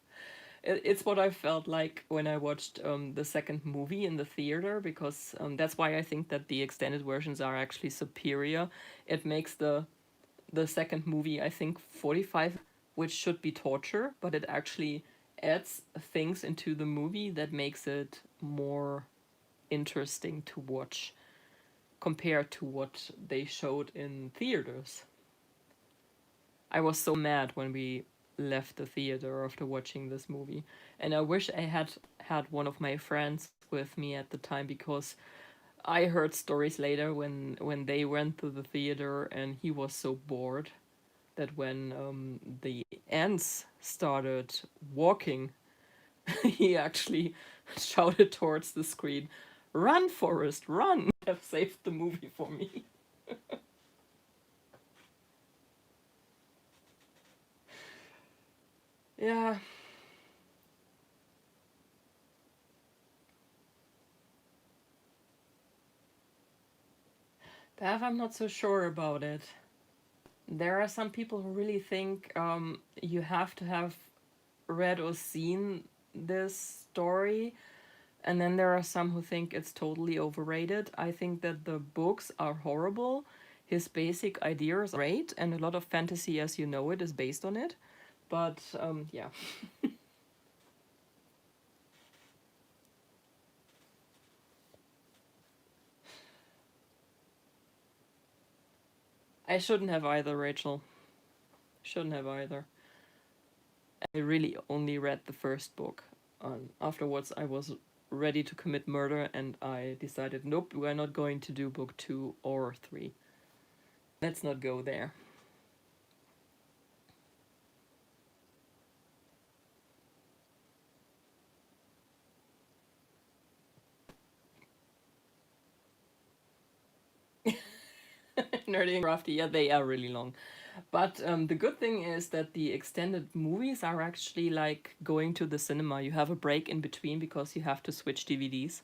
It's what I felt like when I watched the second movie in the theater, because that's why I think that the extended versions are actually superior. It makes the second movie, I think, 45, which should be torture, but it actually adds things into the movie that makes it more interesting to watch compared to what they showed in theaters. I was so mad when we left the theater after watching this movie, and I wish I had one of my friends with me at the time, because I heard stories later when they went to the theater and he was so bored that when the ants started walking, he actually shouted towards the screen, "Run, Forrest, run!" Have saved the movie for me. Yeah, Bev, I'm not so sure about it. There are some people who really think you have to have read or seen this story, and then there are some who think it's totally overrated. I think that the books are horrible. His basic ideas are great, and a lot of fantasy as you know it is based on it. But yeah, I shouldn't have either, Rachel. Shouldn't have either. I really only read the first book. Afterwards, I was ready to commit murder, and I decided, nope, we're not going to do book 2 or 3. Let's not go there. Nerdy and crafty, yeah, they are really long. But the good thing is that the extended movies are actually like going to the cinema. You have a break in between because you have to switch DVDs.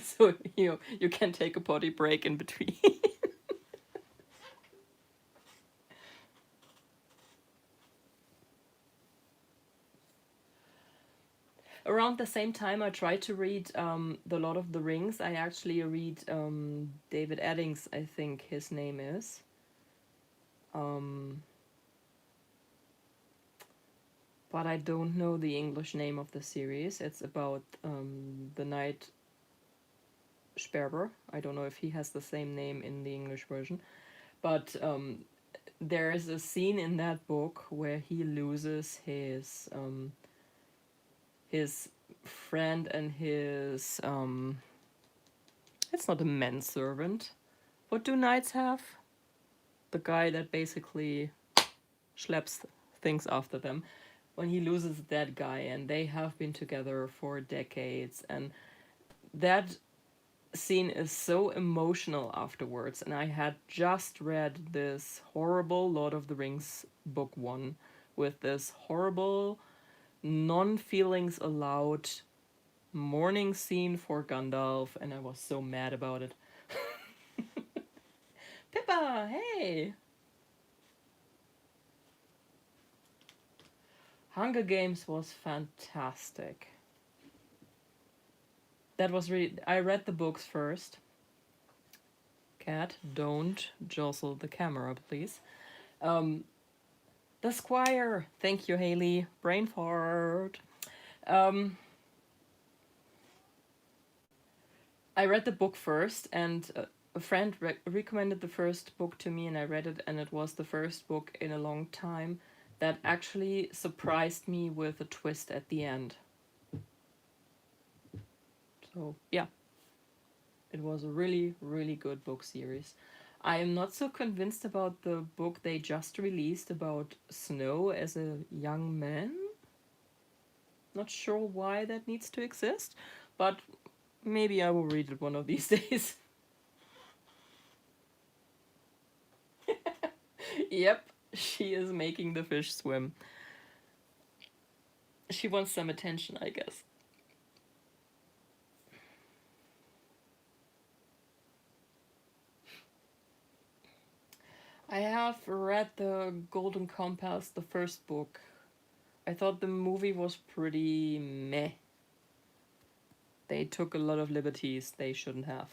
So you can take a potty break in between. Around the same time, I tried to read The Lord of the Rings. I actually read David Eddings, I think his name is. But I don't know the English name of the series. It's about the Knight Sperber. I don't know if he has the same name in the English version. But there is a scene in that book where he loses his friend and his it's not a manservant. What do knights have? The guy that basically schleps things after them. When he loses that guy, and they have been together for decades, and that scene is so emotional afterwards. And I had just read this horrible Lord of the Rings book 1 with this horrible non-feelings allowed mourning scene for Gandalf, and I was so mad about it. Pippa, hey! Hunger Games was fantastic. That was really... I read the books first. Cat, don't jostle the camera, please. The Squire. Thank you, Haley. Brain fart. I read the book first, and a friend recommended the first book to me, and I read it, and it was the first book in a long time that actually surprised me with a twist at the end. So, yeah. It was a really, really good book series. I am not so convinced about the book they just released about Snow as a young man. Not sure why that needs to exist, but maybe I will read it one of these days. Yep, she is making the fish swim. She wants some attention, I guess. I have read The Golden Compass, the first book. I thought the movie was pretty meh. They took a lot of liberties they shouldn't have.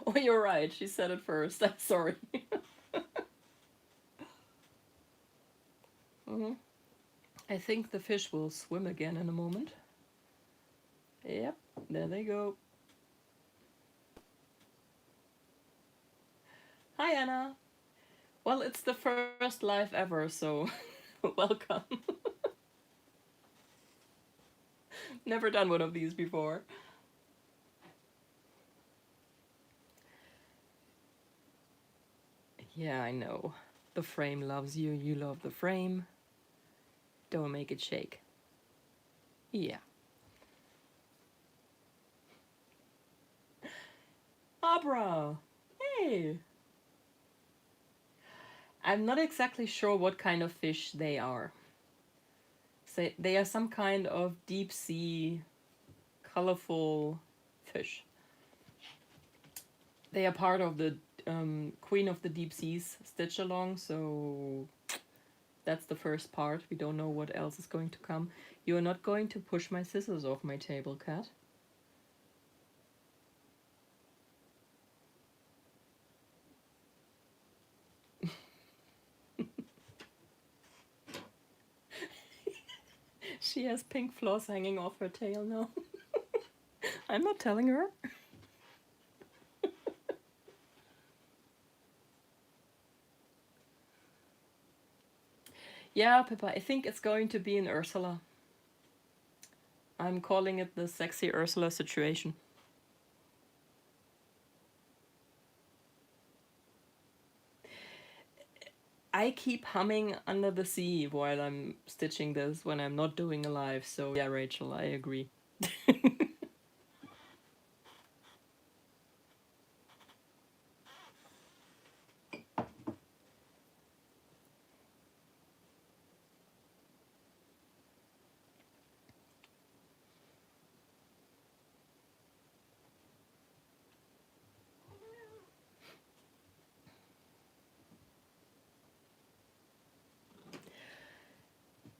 Oh, you're right. She said it first. I'm sorry. Mm-hmm. I think the fish will swim again in a moment. Yep, there they go. Hi, Anna. Well, it's the first live ever, so welcome. Never done one of these before. Yeah, I know. The frame loves you, you love the frame. Don't make it shake. Yeah. Abra! Hey! I'm not exactly sure what kind of fish they are. So they are some kind of deep sea, colorful fish. They are part of the Queen of the Deep Seas stitch along, so that's the first part. We don't know what else is going to come. You are not going to push my scissors off my table, Cat. She has pink floss hanging off her tail now. I'm not telling her. Yeah, Pippa, I think it's going to be an Ursula. I'm calling it the sexy Ursula situation. I keep humming Under the Sea while I'm stitching this when I'm not doing a live, so yeah, Rachel, I agree.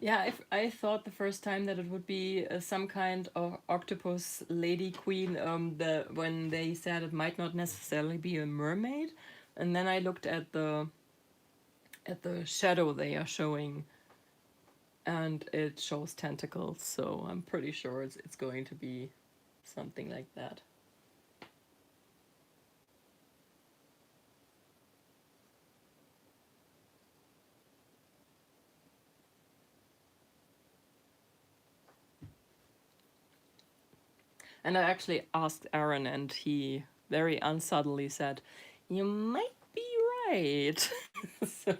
Yeah, I thought the first time that it would be some kind of octopus lady queen. When they said it might not necessarily be a mermaid, and then I looked at the shadow they are showing, and it shows tentacles. So I'm pretty sure it's going to be something like that. And I actually asked Aaron, and he very unsubtly said, "You might be right." So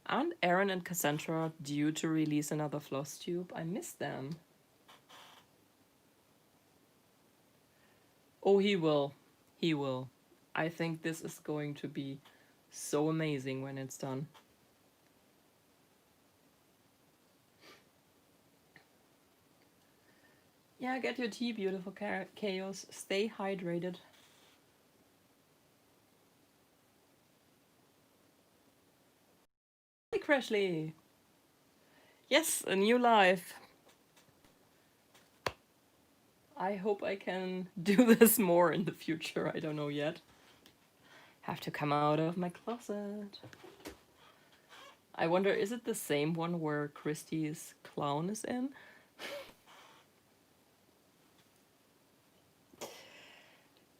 aren't Aaron and Cassandra due to release another floss tube? I miss them. Oh, he will. He will. I think this is going to be so amazing when it's done. Yeah, get your tea, beautiful chaos. Stay hydrated. Hey, Crashly. Yes, a new life. I hope I can do this more in the future. I don't know yet. Have to come out of my closet. I wonder, is it the same one where Christie's clown is in?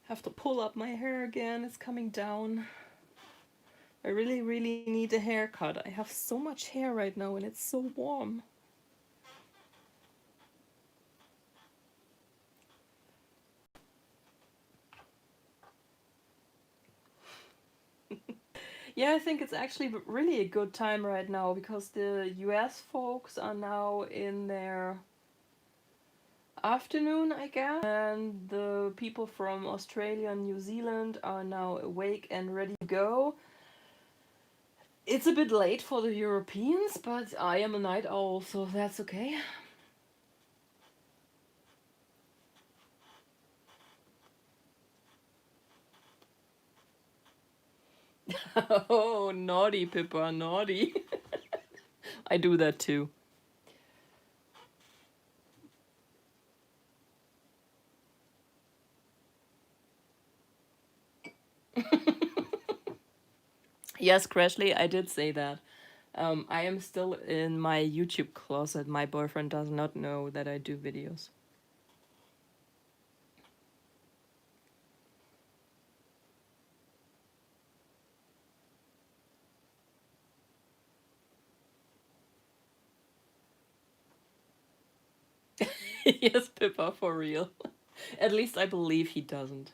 Have to pull up my hair again. It's coming down. I really, really need a haircut. I have so much hair right now and it's so warm. Yeah, I think it's actually really a good time right now because the US folks are now in their afternoon, I guess, and the people from Australia and New Zealand are now awake and ready to go. It's a bit late for the Europeans, but I am a night owl, so that's okay. Oh, naughty, Pippa, naughty. I do that too. Yes, Crashly, I did say that. I am still in my YouTube closet. My boyfriend does not know that I do videos. Yes, Pippa, for real. At least I believe he doesn't.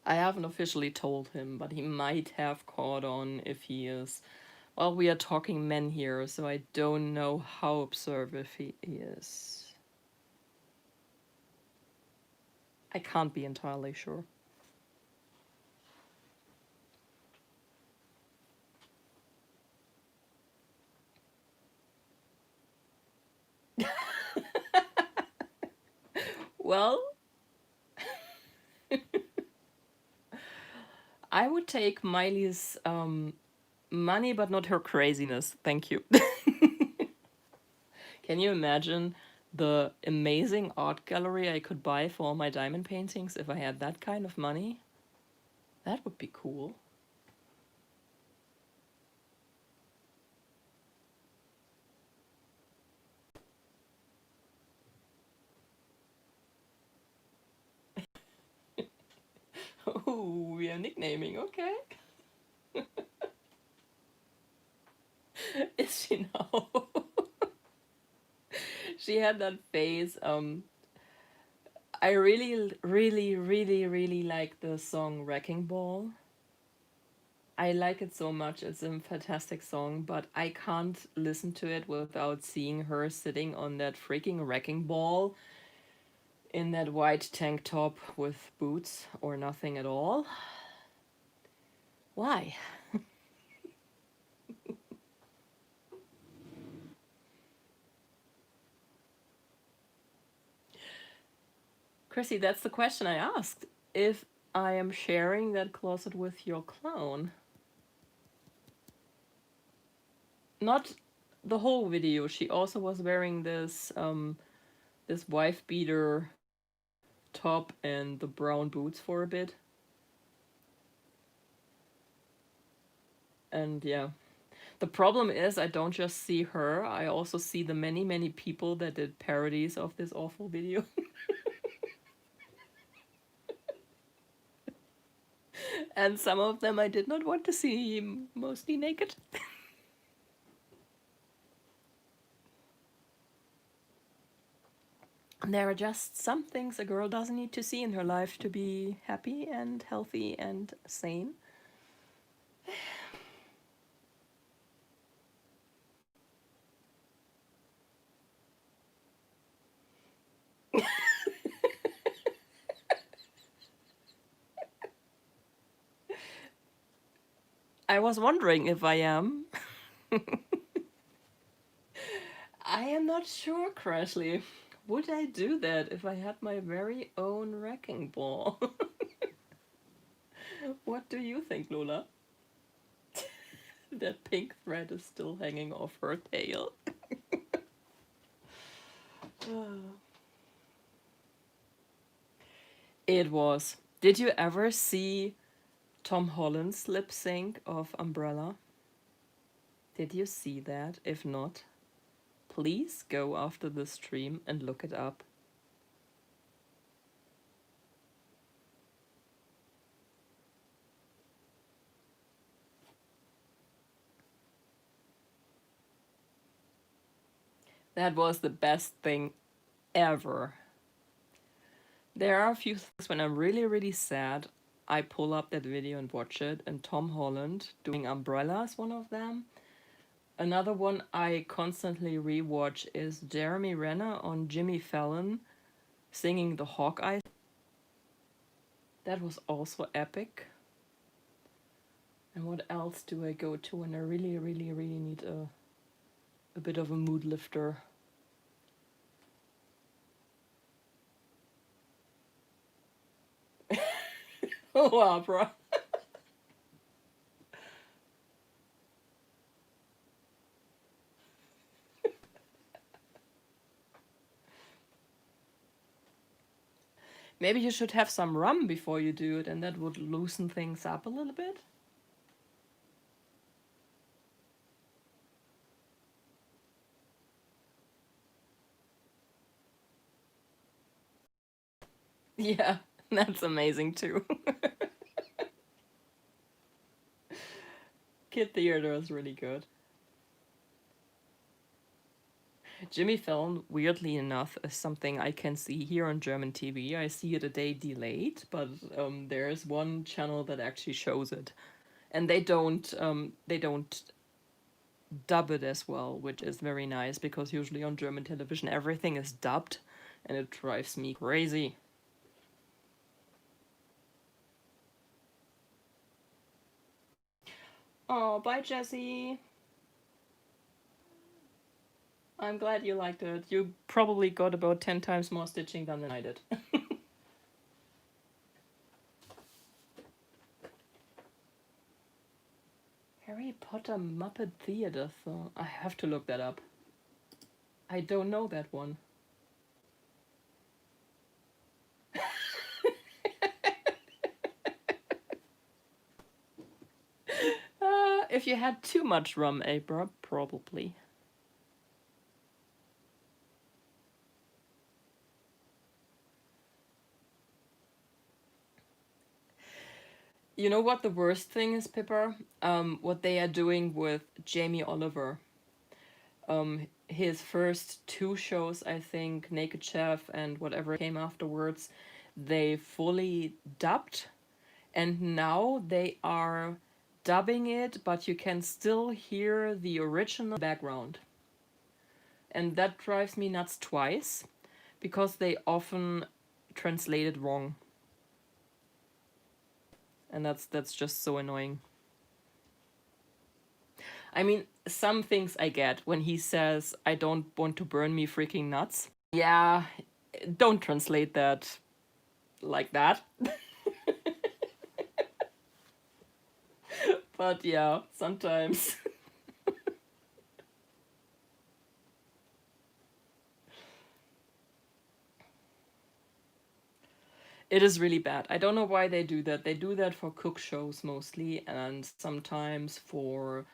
I haven't officially told him, but he might have caught on if he is. Well, we are talking men here, so I don't know how observant he is. I can't be entirely sure. Well, I would take Miley's money, but not her craziness. Thank you. Can you imagine the amazing art gallery I could buy for all my diamond paintings if I had that kind of money? That would be cool. Oh, we are nicknaming, okay. Is she now? She had that phase. I really, really, really, really like the song Wrecking Ball. I like it so much. It's a fantastic song, but I can't listen to it without seeing her sitting on that freaking wrecking ball in that white tank top with boots or nothing at all. Why? Chrissy, that's the question I asked. If I am sharing that closet with your clown. Not the whole video. She also was wearing this wife beater top and the brown boots for a bit. And yeah. The problem is I don't just see her, I also see the many, many people that did parodies of this awful video. And some of them I did not want to see mostly naked. There are just some things a girl doesn't need to see in her life to be happy and healthy and sane. I was wondering if I am. I am not sure, Crashly. Would I do that if I had my very own wrecking ball? What do you think, Lola? That pink thread is still hanging off her tail. It was. Did you ever see Tom Holland's lip sync of Umbrella? Did you see that? If not, please go after the stream and look it up. That was the best thing ever. There are a few things when I'm really, really sad, I pull up that video and watch it, and Tom Holland doing Umbrella is one of them. Another one I constantly rewatch is Jeremy Renner on Jimmy Fallon singing the Hawkeye. That was also epic. And what else do I go to when I really, really, really need a bit of a mood lifter? Oh, opera. Maybe you should have some rum before you do it, and that would loosen things up a little bit. Yeah, that's amazing too. Kid Theater is really good. Jimmy Fallon, weirdly enough, is something I can see here on German TV. I see it a day delayed, but there's one channel that actually shows it, and they don't dub it as well, which is very nice because usually on German television everything is dubbed, and it drives me crazy. Oh, bye, Jessie. I'm glad you liked it. You probably got about 10 times more stitching done than I did. Harry Potter Muppet Theater song. I have to look that up. I don't know that one. If you had too much rum, Abra, probably. You know what the worst thing is, Pippa? What they are doing with Jamie Oliver. His first two shows, I think, Naked Chef and whatever came afterwards, they fully dubbed, and now they are dubbing it, but you can still hear the original background. And that drives me nuts twice, because they often translate it wrong. And that's just so annoying. I mean, some things I get when he says, I don't want to burn me freaking nuts. Yeah, don't translate that like that. But yeah, sometimes it is really bad. I don't know why they do that. They do that for cook shows mostly, and sometimes for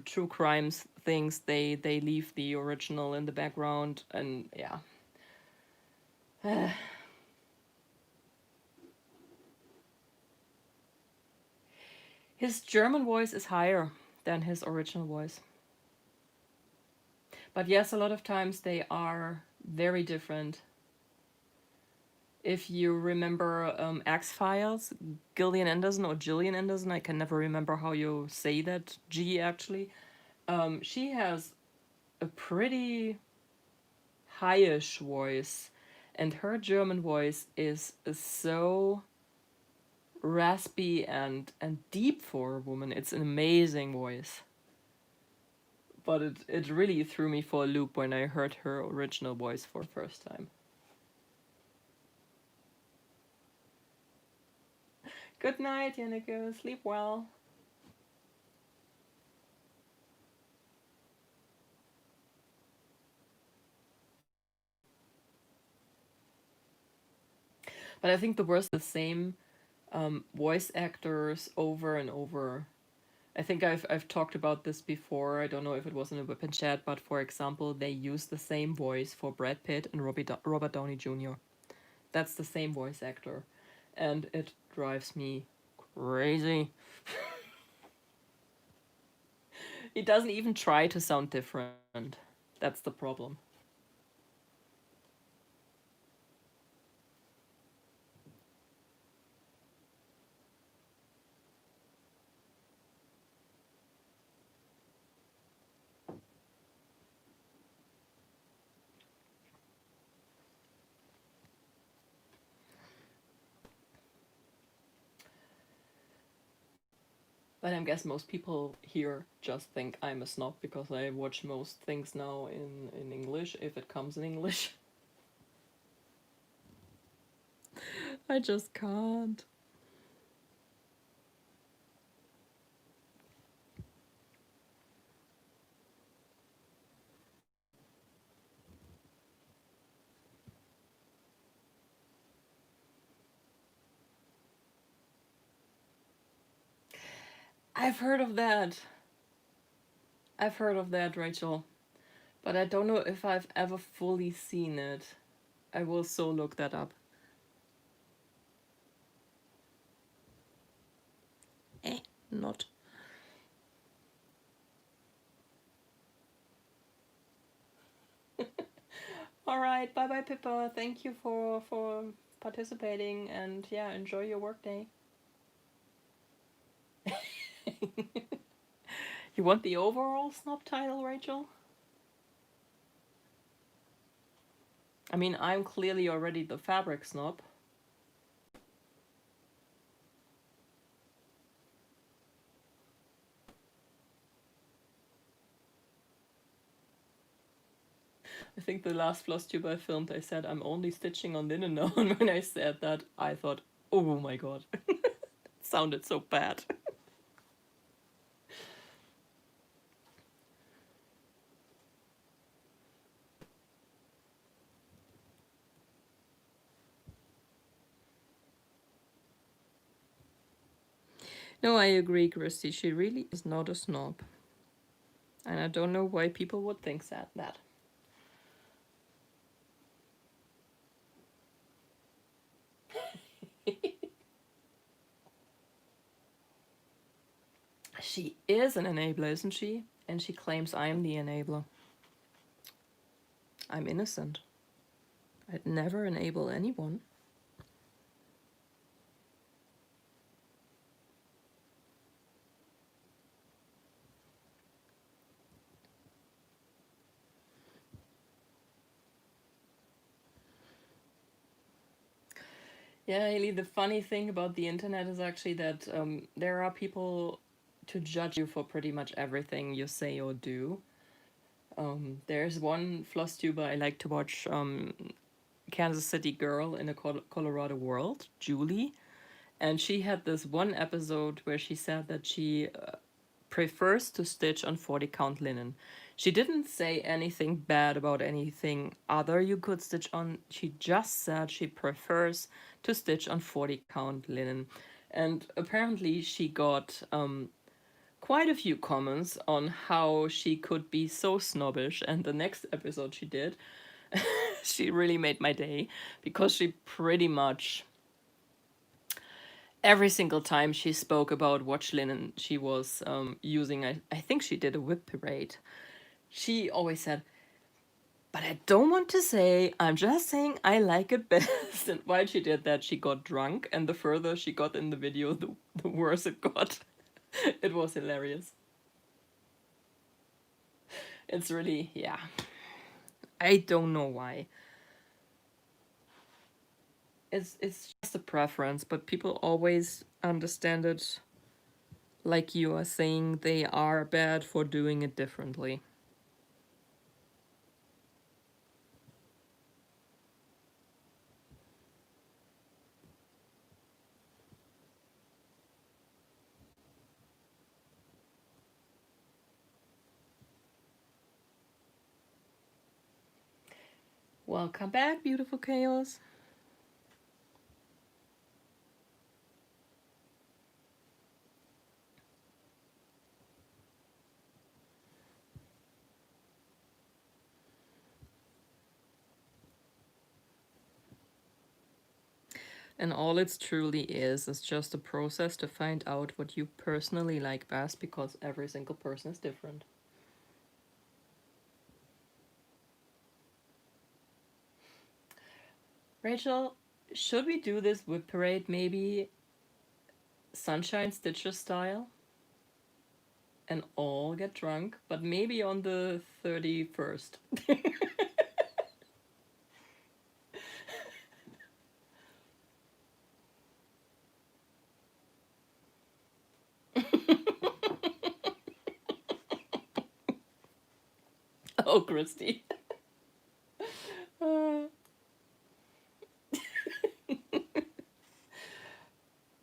true crimes things. They leave the original in the background, and yeah. His German voice is higher than his original voice. But yes, a lot of times they are very different. If you remember X Files, Gillian Anderson or Gillian Anderson, I can never remember how you say that G actually. She has a pretty highish voice, and her German voice is so raspy and deep for a woman. It's an amazing voice. But it really threw me for a loop when I heard her original voice for the first time. Good night, Yannicke. Sleep well. But I think the worst, the same voice actors over and over. I think I've talked about this before. I don't know if it was in a Whip and Chat, but for example, they use the same voice for Brad Pitt and Robert Downey Jr. That's the same voice actor, and it drives me crazy. He doesn't even try to sound different. That's the problem. But I guess most people here just think I'm a snob because I watch most things now in English, if it comes in English. I just can't. I've heard of that. I've heard of that, Rachel. But I don't know if I've ever fully seen it. I will so look that up. Not. All right, bye bye, Pippa. Thank you for participating, and yeah, enjoy your workday. You want the overall snob title, Rachel? I mean, I'm clearly already the fabric snob. I think the last floss tube I filmed, I said I'm only stitching on linen now, and when I said that, I thought, oh my god, it sounded so bad. No, I agree, Christy. She really is not a snob. And I don't know why people would think that. She is an enabler, isn't she? And she claims I'm the enabler. I'm innocent. I'd never enable anyone. Yeah, Haley, the funny thing about the internet is actually that there are people to judge you for pretty much everything you say or do. There's one floss tuber I like to watch, Kansas City Girl in a Colorado World, Julie, And she had this one episode where she said that she prefers to stitch on 40 count linen. She didn't say anything bad about anything other you could stitch on. She just said she prefers to stitch on 40 count linen. And apparently she got quite a few comments on how she could be so snobbish. And the next episode she did, she really made my day, because she pretty much every single time she spoke about watch linen she was using, I think she did a whip parade, she always said, but I don't want to say, I'm just saying I like it best. And while she did that, she got drunk, and the further she got in the video, the worse it got. It was hilarious. It's really, yeah. I don't know why. It's just a preference, but people always understand it like you are saying they are bad for doing it differently. Welcome back, beautiful chaos. And all it truly is just a process to find out what you personally like best, because every single person is different. Rachel, should we do this whip parade maybe Sunshine Stitcher style? And all get drunk, but maybe on the 31st. Oh, Christy.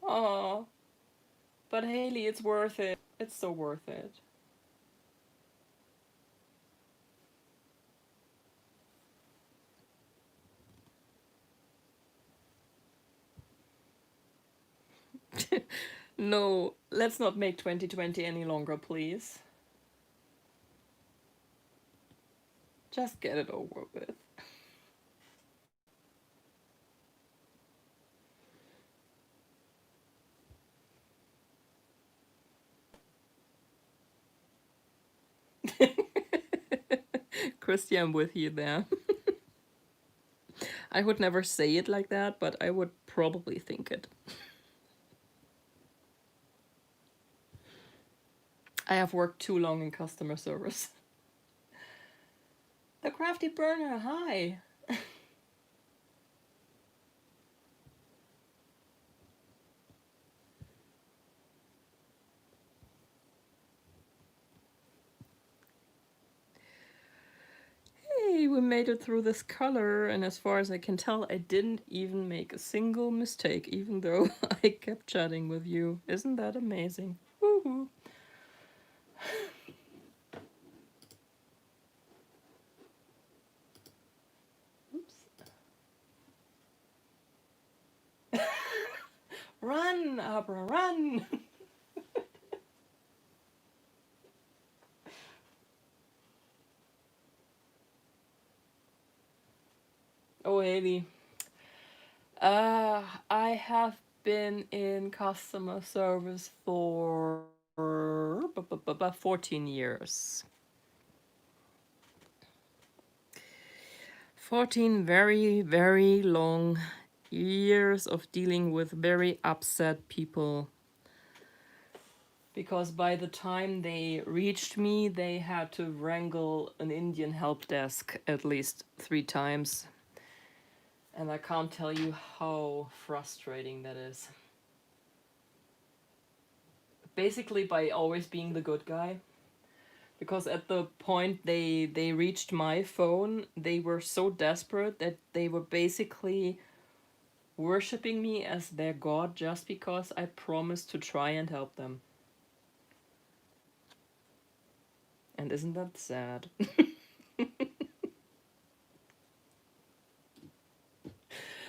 Oh, but Haley, it's worth it. It's so worth it. No, let's not make 2020 any longer, please. Just get it over with. Christy, I'm with you there. I would never say it like that, but I would probably think it. I have worked too long in customer service. The crafty burner, hi! Hey, we made it through this color, and as far as I can tell, I didn't even make a single mistake, even though I kept chatting with you. Isn't that amazing? Woohoo! Oops. Run, Abra, run! Oh, Haley. I have been in customer service for about 14 years. 14 very, very long years of dealing with very upset people. Because by the time they reached me, they had to wrangle an Indian help desk at least 3 times. And I can't tell you how frustrating that is. Basically, by always being the good guy. Because at the point they reached my phone, they were so desperate that they were basically worshipping me as their god just because I promised to try and help them. And isn't that sad?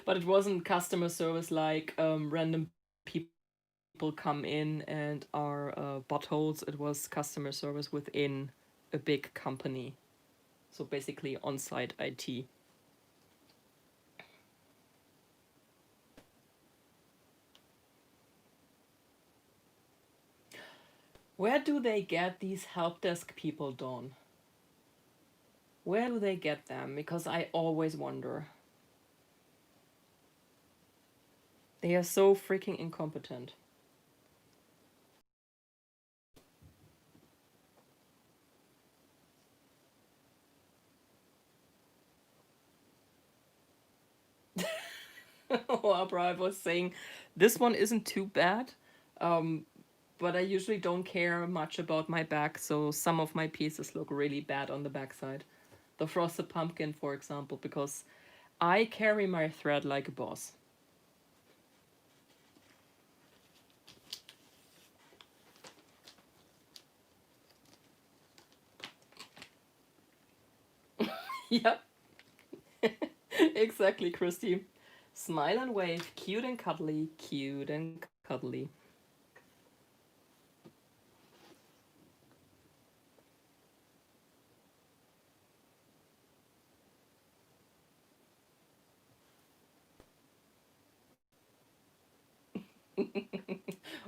But it wasn't customer service like random people come in and are buttholes. It was customer service within a big company. So basically on site IT. Where do they get these help desk people, Dawn? Where do they get them? Because I always wonder. They are so freaking incompetent. Opera, I was saying this one isn't too bad, but I usually don't care much about my back, so some of my pieces look really bad on the backside. The frosted pumpkin, for example, because I carry my thread like a boss. Yep, exactly, Christy. Smile and wave, cute and cuddly, cute and cuddly.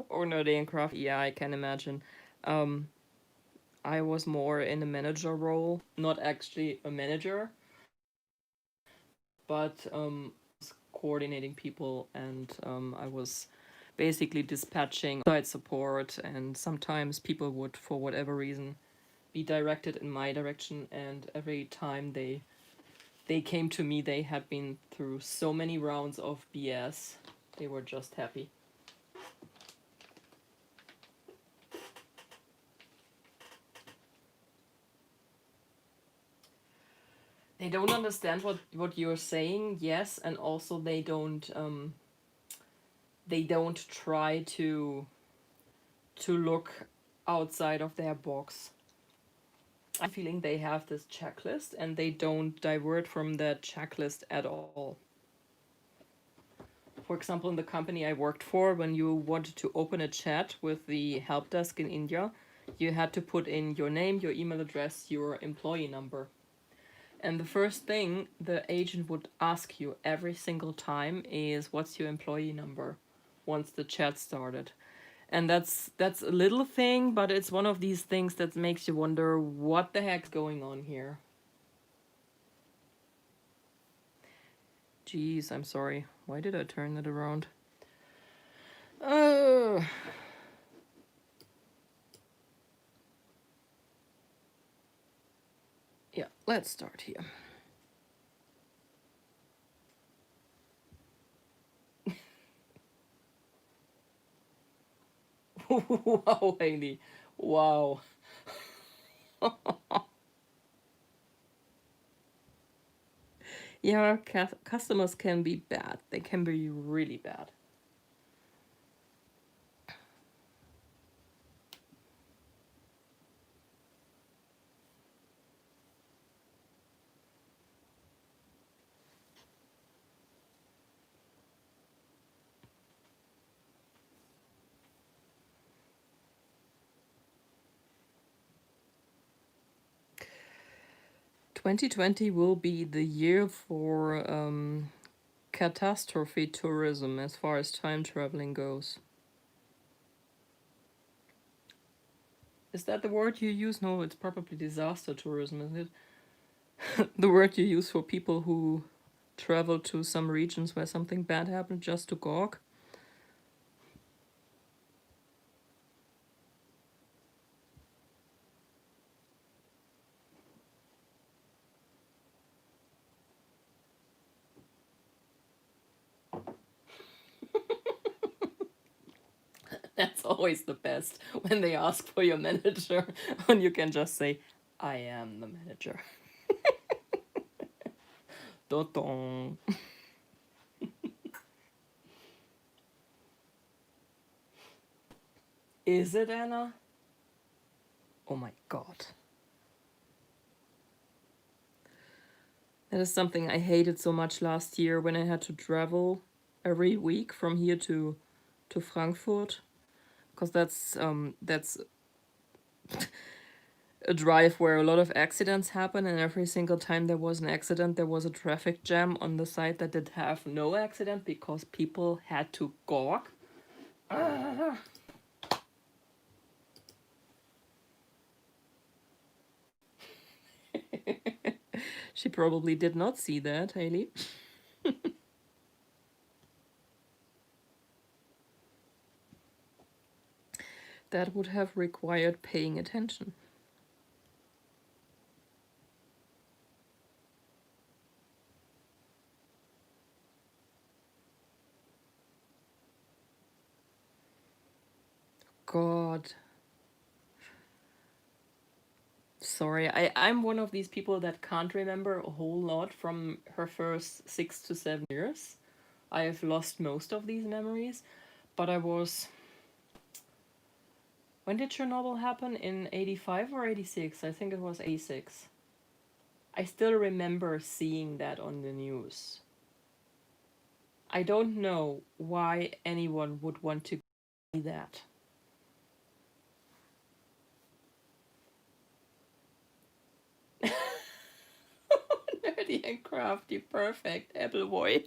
Or no, day in craft. Yeah, I can imagine. Um, I was more in a manager role, not actually a manager, but coordinating people, and I was basically dispatching site support, and sometimes people would, for whatever reason, be directed in my direction, and every time they came to me, they had been through so many rounds of BS. They were just happy. They don't understand what you're saying, yes, and also they don't try to look outside of their box. I'm feeling they have this checklist and they don't divert from that checklist at all. For example, in the company I worked for, when you wanted to open a chat with the help desk in India, you had to put in your name, your email address, your employee number. And the first thing the agent would ask you every single time is, what's your employee number, once the chat started. And that's a little thing, but it's one of these things that makes you wonder what the heck's going on here. Jeez, I'm sorry. Why did I turn it around? Uh, yeah, let's start here. Wow, Haley. Wow. Yeah, customers can be bad. They can be really bad. 2020 will be the year for catastrophe tourism as far as time traveling goes. Is that the word you use? No, it's probably disaster tourism, isn't it? The word you use for people who travel to some regions where something bad happened just to gawk. That's always the best when they ask for your manager, and you can just say, I am the manager. Dun-dun. Is it, Anna? Oh my god. That is something I hated so much last year when I had to travel every week from here to Frankfurt, because that's a drive where a lot of accidents happen, and every single time there was an accident, there was a traffic jam on the side that did have no accident because people had to gawk. She probably did not see that, Haley. That would have required paying attention. God. Sorry, I'm one of these people that can't remember a whole lot from her first 6 to 7 years. I have lost most of these memories, but I was. When did Chernobyl happen? In 85 or 86? I think it was 86. I still remember seeing that on the news. I don't know why anyone would want to see that. Nerdy and crafty, perfect, apple boy.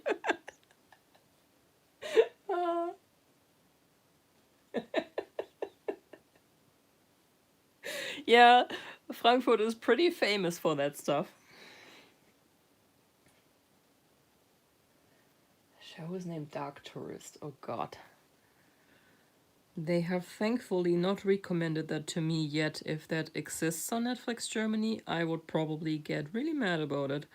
Yeah, Frankfurt is pretty famous for that stuff. Show is named Dark Tourist. Oh god. They have thankfully not recommended that to me yet. If that exists on Netflix Germany, I would probably get really mad about it.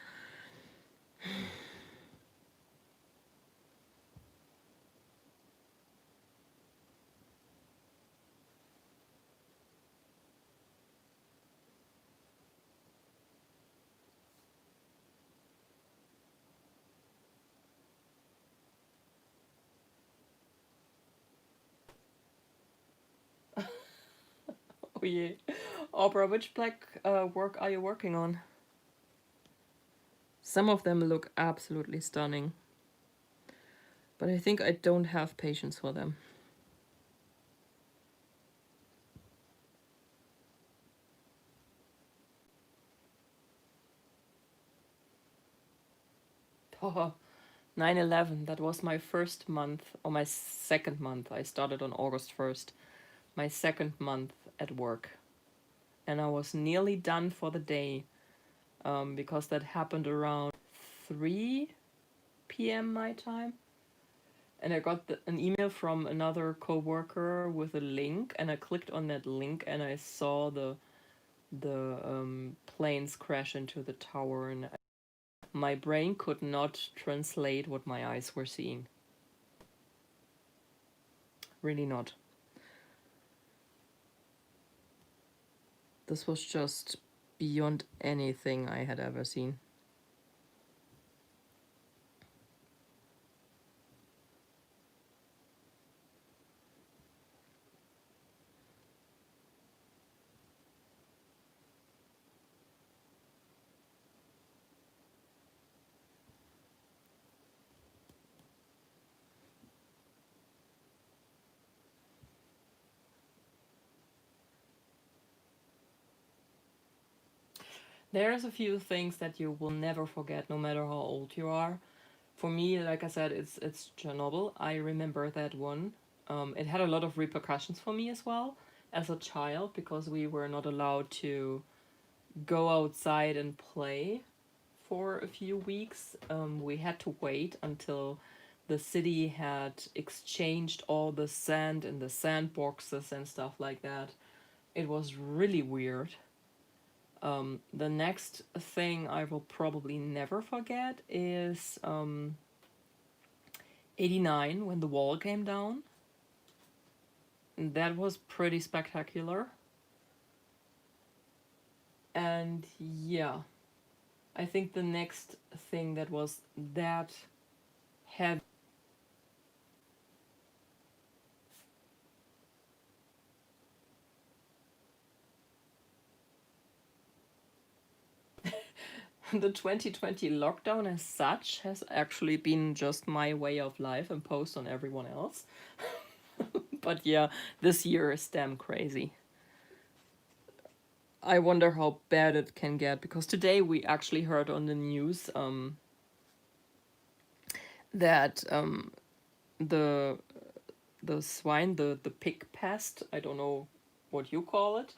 Oh yeah. Oprah, which black work are you working on? Some of them look absolutely stunning. But I think I don't have patience for them. Oh, 9/11, that was my first month, or my second month. I started on August 1st. My second month at work. And I was nearly done for the day because that happened around 3 p.m. my time. And I got an email from another coworker with a link, and I clicked on that link and I saw the planes crash into the tower, and my brain could not translate what my eyes were seeing. Really not. This was just beyond anything I had ever seen. There's a few things that you will never forget, no matter how old you are. For me, like I said, it's Chernobyl. I remember that one. It had a lot of repercussions for me as well as a child because we were not allowed to go outside and play for a few weeks. We had to wait until the city had exchanged all the sand in the sandboxes and stuff like that. It was really weird. The next thing I will probably never forget is 89 when the wall came down. That was pretty spectacular. And yeah, I think the next thing that was that heavy the 2020 lockdown as such has actually been just my way of life imposed on everyone else. But yeah, this year is damn crazy. I wonder how bad it can get, because today we actually heard on the news that the swine, the pig pest, I don't know what you call it,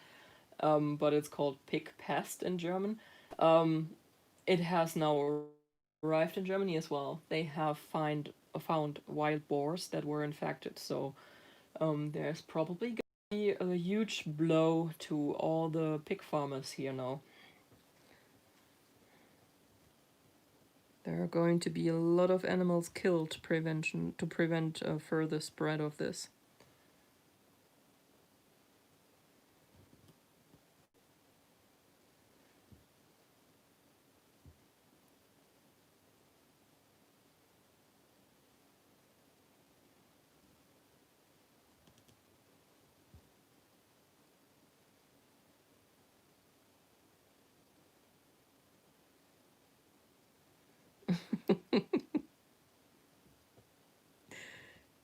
but it's called pig pest in German. Um, it has now arrived in Germany as well. They have found wild boars that were infected, so there's probably going to be a huge blow to all the pig farmers here now. There are going to be a lot of animals killed to prevent further spread of this.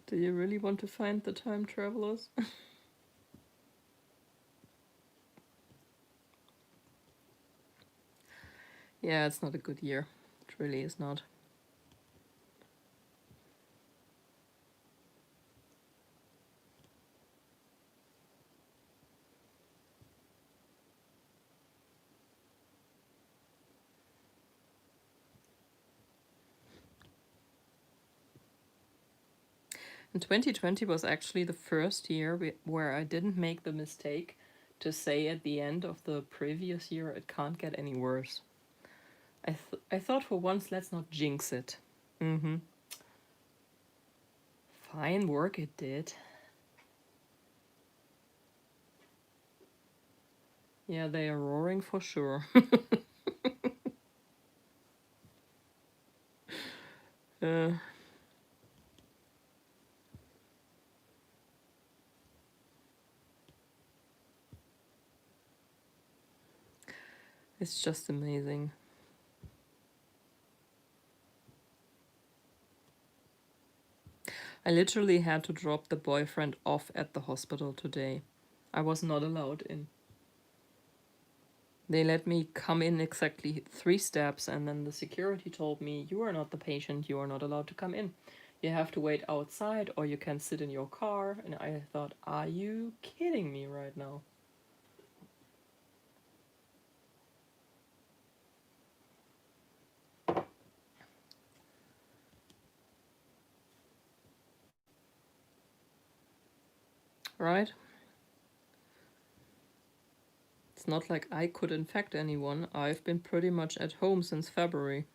Do you really want to find the time travelers? Yeah, it's not a good year. It really is not. And 2020 was actually the first year where I didn't make the mistake to say at the end of the previous year it can't get any worse. I thought for once, let's not jinx it. Mm-hmm. Fine work it did. Yeah, they are roaring for sure. uh, it's just amazing. I literally had to drop the boyfriend off at the hospital today. I was not allowed in. They let me come in exactly 3 steps, and then the security told me, "You are not the patient, you are not allowed to come in. You have to wait outside, or you can sit in your car." And I thought, are you kidding me right now? Right? It's not like I could infect anyone. I've been pretty much at home since February.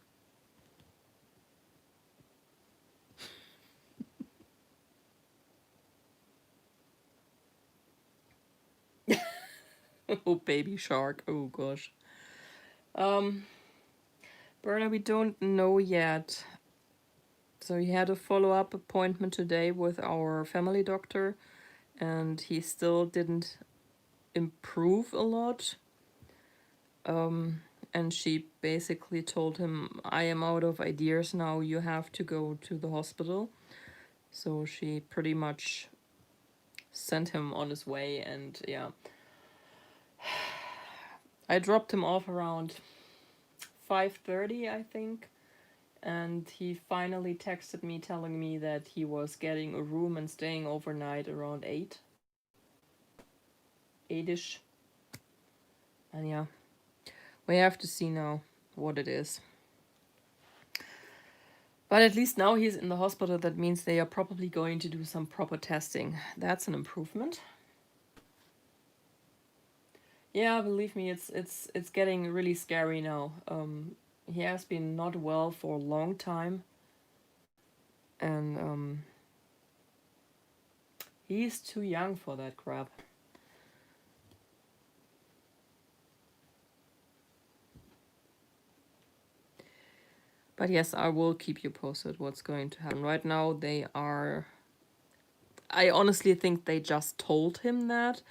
Oh, baby shark. Oh, gosh. Um, Berna, we don't know yet. So he had a follow-up appointment today with our family doctor, and he still didn't improve a lot. And she basically told him, "I am out of ideas now, you have to go to the hospital." So she pretty much sent him on his way, and yeah. I dropped him off around 5:30, I think, and he finally texted me telling me that he was getting a room and staying overnight around 8ish. And yeah, we have to see now what it is. But at least now he's in the hospital. That means they are probably going to do some proper testing. That's an improvement. Yeah, believe me, it's getting really scary now. He has been not well for a long time, and he's too young for that crap. But yes, I will keep you posted what's going to happen. Right now, they are. I honestly think they just told him that.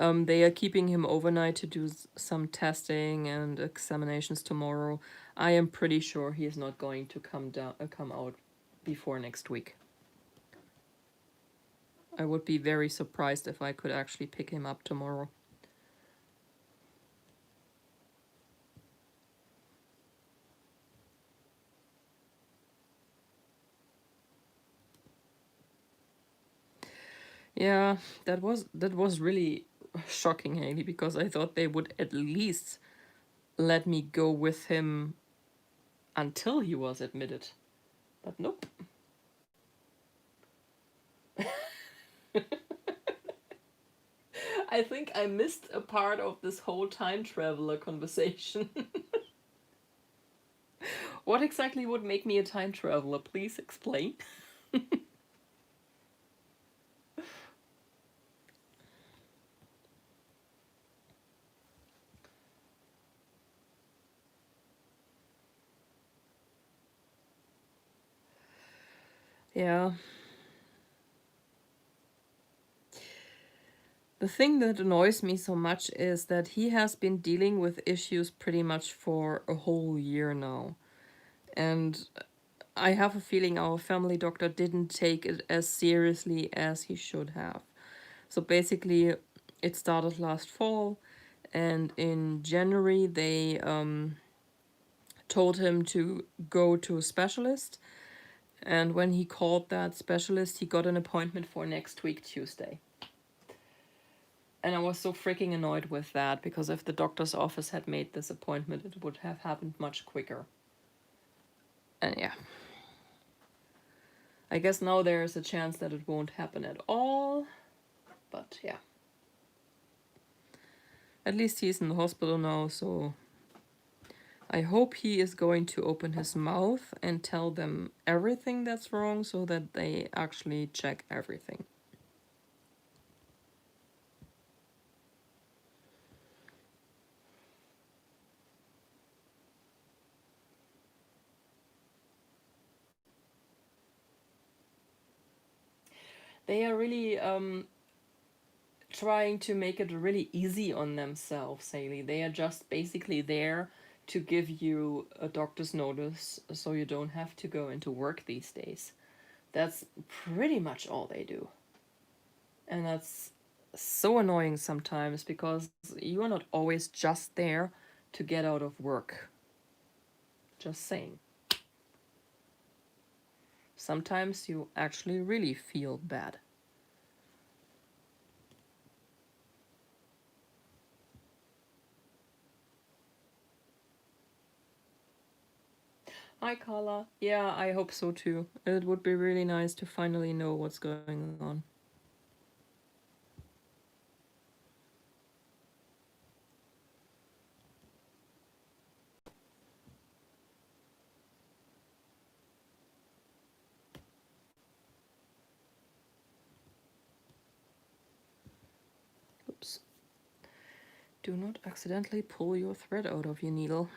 They are keeping him overnight to do some testing and examinations tomorrow. I am pretty sure he is not going to come out before next week. I would be very surprised if I could actually pick him up tomorrow. Yeah, that was really shocking, Haley, because I thought they would at least let me go with him until he was admitted. But nope. I think I missed a part of this whole time traveler conversation. What exactly would make me a time traveler? Please explain. Yeah. The thing that annoys me so much is that he has been dealing with issues pretty much for a whole year now. And I have a feeling our family doctor didn't take it as seriously as he should have. So basically, it started last fall, and in January, they told him to go to a specialist. And when he called that specialist, he got an appointment for next week, Tuesday. And I was so freaking annoyed with that because if the doctor's office had made this appointment, it would have happened much quicker. And yeah. I guess now there is a chance that it won't happen at all. But yeah. At least he's in the hospital now, so I hope he is going to open his mouth and tell them everything that's wrong so that they actually check everything. They are really trying to make it really easy on themselves, Haley. They are just basically there to give you a doctor's notice so you don't have to go into work these days. That's pretty much all they do. And that's so annoying sometimes because you are not always just there to get out of work. Just saying. Sometimes you actually really feel bad. Hi, Carla. Yeah, I hope so too. It would be really nice to finally know what's going on. Oops. Do not accidentally pull your thread out of your needle.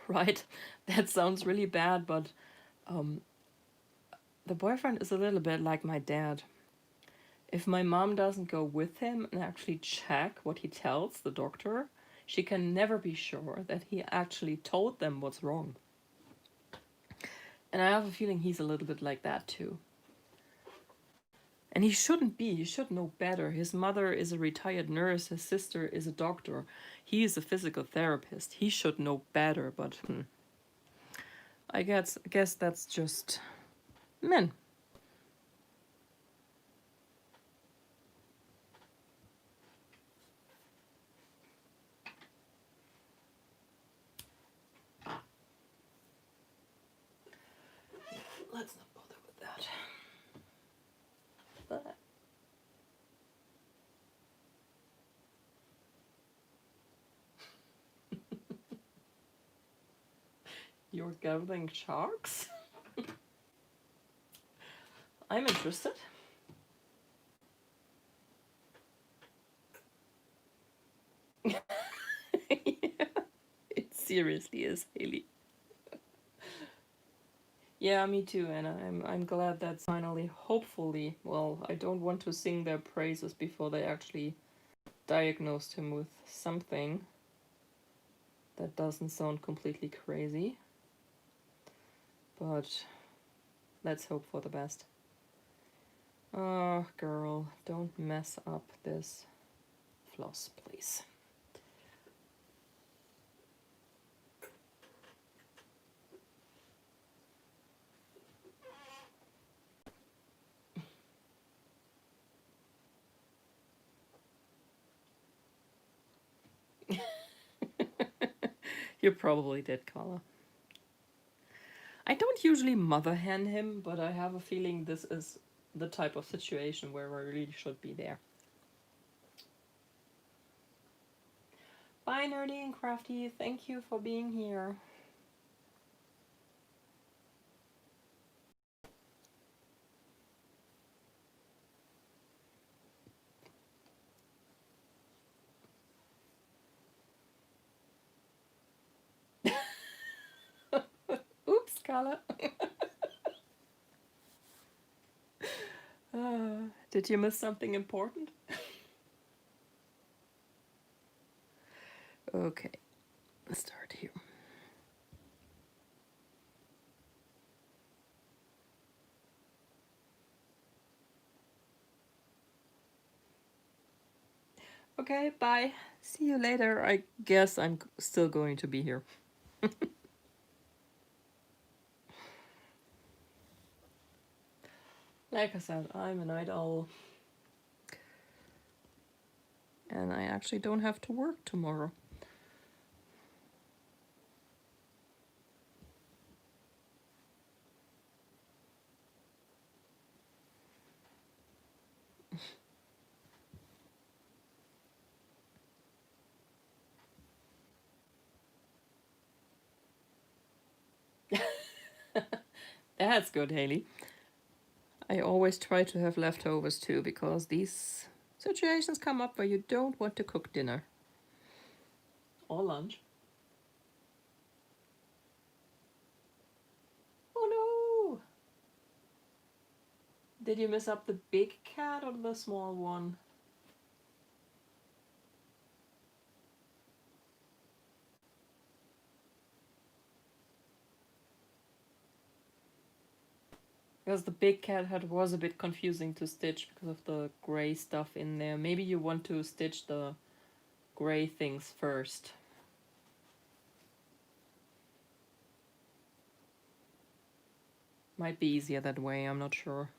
Right? That sounds really bad, but the boyfriend is a little bit like my dad. If my mom doesn't go with him and actually check what he tells the doctor, she can never be sure that he actually told them what's wrong. And I have a feeling he's a little bit like that too. And he shouldn't be. He should know better. His mother is a retired nurse. His sister is a doctor. He is a physical therapist. He should know better, but I guess that's just men. Let's not bother with that. But you're gathering sharks? I'm interested. Yeah, it seriously is, Haley. Yeah, me too, Anna. I'm glad that's finally, hopefully, well, I don't want to sing their praises before they actually diagnosed him with something that doesn't sound completely crazy. But let's hope for the best. Oh, girl, don't mess up this floss, please. You probably did, Carla. I don't usually mother hen him, but I have a feeling this is the type of situation where I really should be there. Bye, Nerdy and Crafty. Thank you for being here. Oops, Carla. Did you miss something important? Okay, let's start here. Okay, bye. See you later. I guess I'm still going to be here. Like I said, I'm a night owl. And I actually don't have to work tomorrow. That's good, Haley. I always try to have leftovers too, because these situations come up where you don't want to cook dinner. Or lunch. Oh no! Did you mess up the big cat or the small one? Because the big cat head was a bit confusing to stitch because of the grey stuff in there. Maybe you want to stitch the grey things first. Might be easier that way, I'm not sure.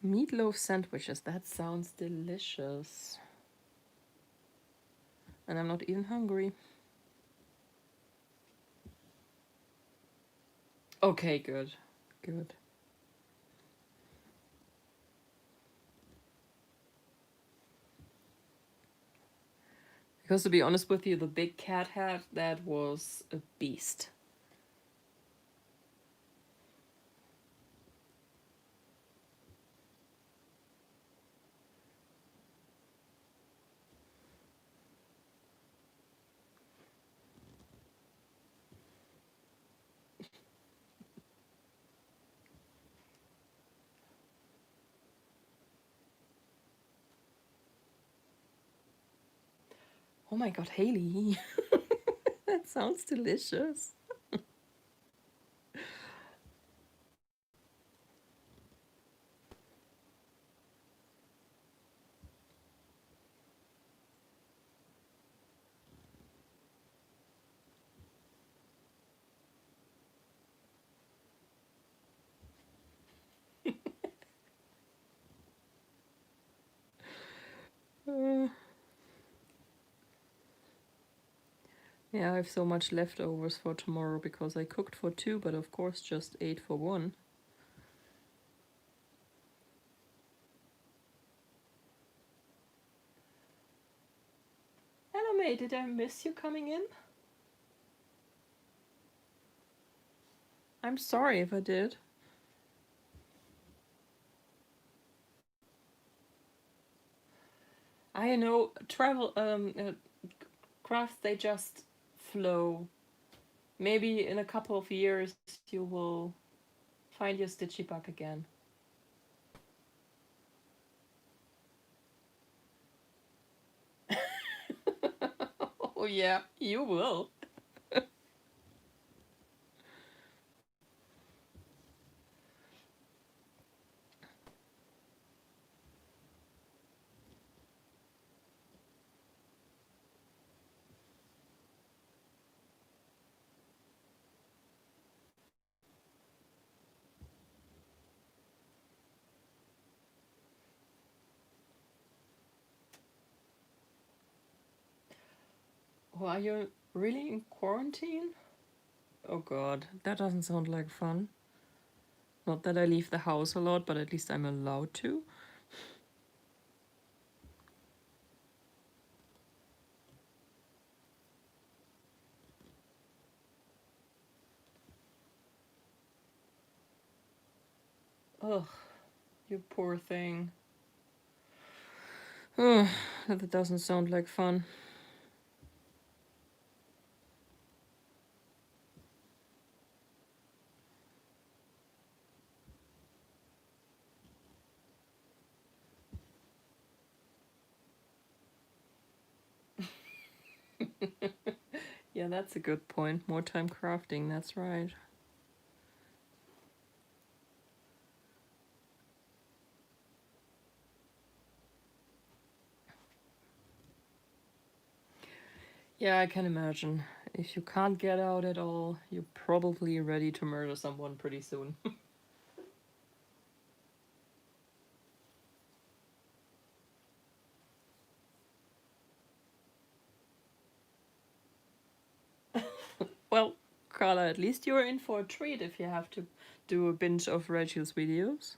Meatloaf sandwiches, that sounds delicious. And I'm not even hungry. Okay, good. Good. Because to be honest with you, the big cat hat, that was a beast. Oh my god, Haley. That sounds delicious. Yeah, I have so much leftovers for tomorrow because I cooked for 2, but of course just ate for 1. Hello, mate. Did I miss you coming in? I'm sorry if I did. I know crafts, they just flow. Maybe in a couple of years you will find your Stitchy bug again. Oh yeah, you will. Oh, are you really in quarantine? Oh god, that doesn't sound like fun. Not that I leave the house a lot, but at least I'm allowed to. Ugh, you poor thing. Ugh, that doesn't sound like fun. Yeah, that's a good point. More time crafting, that's right. Yeah, I can imagine. If you can't get out at all, you're probably ready to murder someone pretty soon. Well, Carla, at least you're in for a treat if you have to do a binge of Reggie's videos.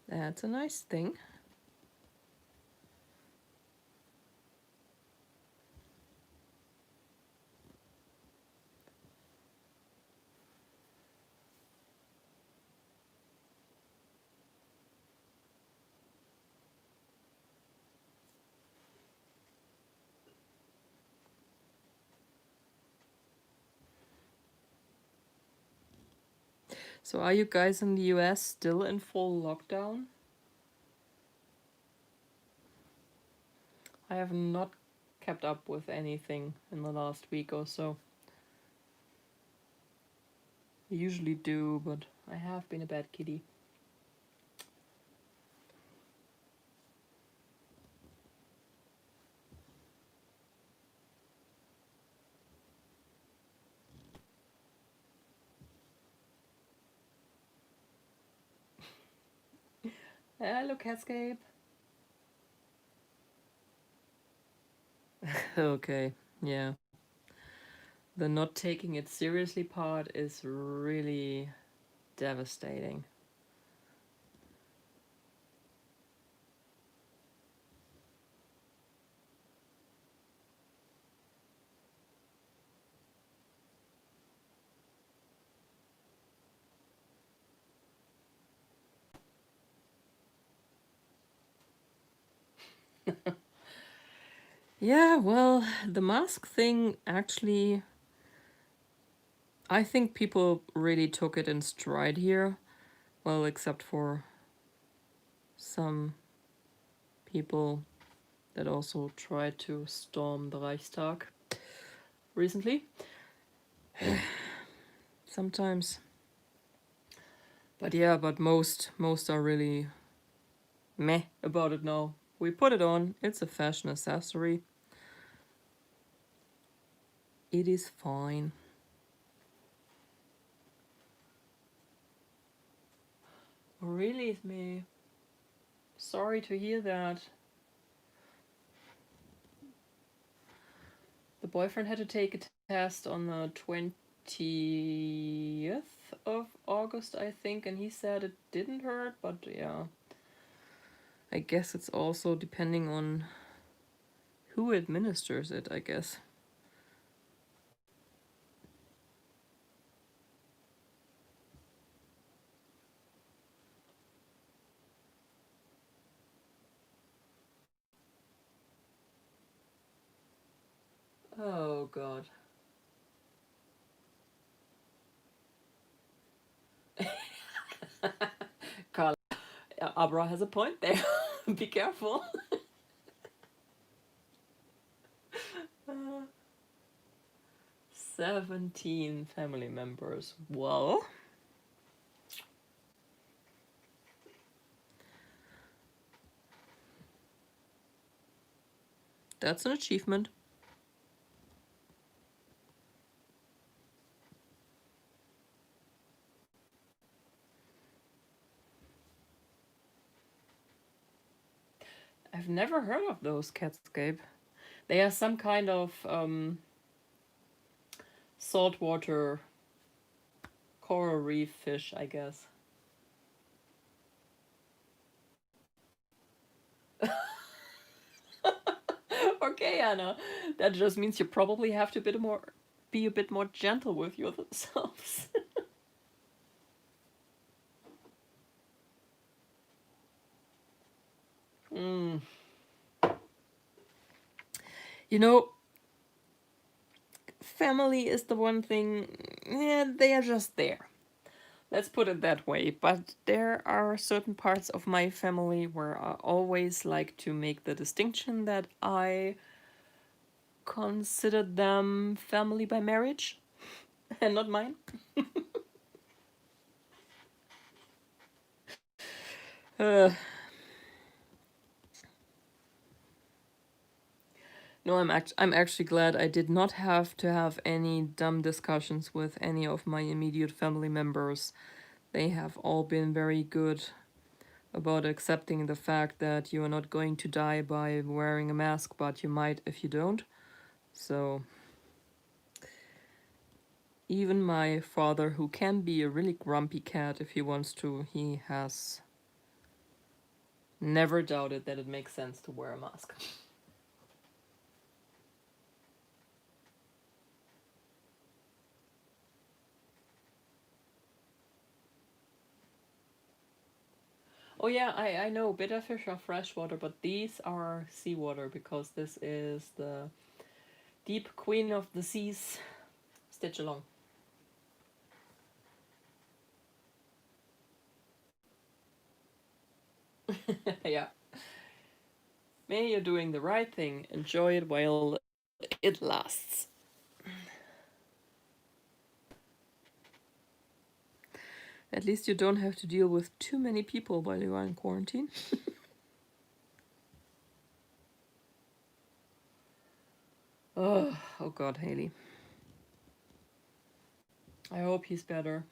That's a nice thing. So, are you guys in the US still in full lockdown? I have not kept up with anything in the last week or so. I usually do, but I have been a bad kitty. Hello, Catscape. Okay, yeah. The not taking it seriously part is really devastating. Yeah, well, the mask thing actually, I think people really took it in stride here. Well, except for some people that also tried to storm the Reichstag recently. Sometimes. But yeah, but most are really meh about it now. We put it on, it's a fashion accessory. It is fine. Really, me. Sorry to hear that. The boyfriend had to take a test on the 20th of August, I think, and he said it didn't hurt, but yeah. I guess it's also depending on who administers it, I guess. Oh god. Carl, Abra has a point there. Be careful. 17 family members. Well, that's an achievement. I've never heard of those, Catscape. They are some kind of saltwater coral reef fish, I guess. Okay, Anna. That just means you probably have to be a bit more gentle with yourselves. mm. You know, family is the one thing, yeah, they are just there. Let's put it that way. But there are certain parts of my family where I always like to make the distinction that I consider them family by marriage and not mine. uh, no, I'm actually glad I did not have to have any dumb discussions with any of my immediate family members. They have all been very good about accepting the fact that you are not going to die by wearing a mask, but you might if you don't. So, even my father, who can be a really grumpy cat if he wants to, he has never doubted that it makes sense to wear a mask. Oh yeah, I know bitter fish are freshwater, but these are seawater because this is the deep queen of the seas, Stitch along. Yeah. May you're doing the right thing. Enjoy it while it lasts. At least you don't have to deal with too many people while you are in quarantine. Oh god, Haley. I hope he's better.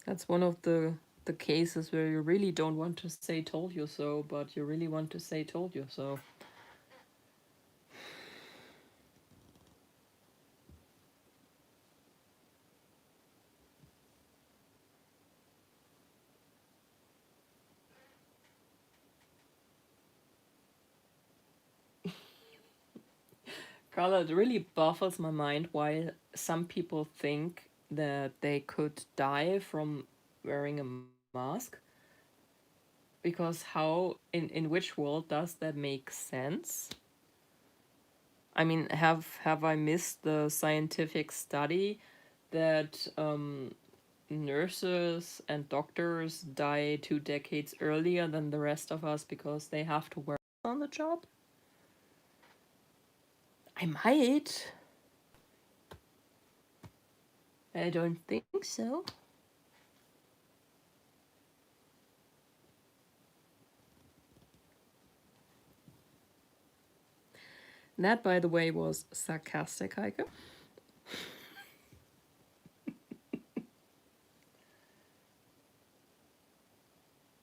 That's one of the cases where you really don't want to say told you so, but you really want to say told you so. Carla, it really baffles my mind why some people think that they could die from wearing a mask. Because how in which world does that make sense? I mean, have I missed the scientific study that nurses and doctors die 2 decades earlier than the rest of us because they have to work on the job? I might. I don't think so. That, by the way, was sarcastic, Heike.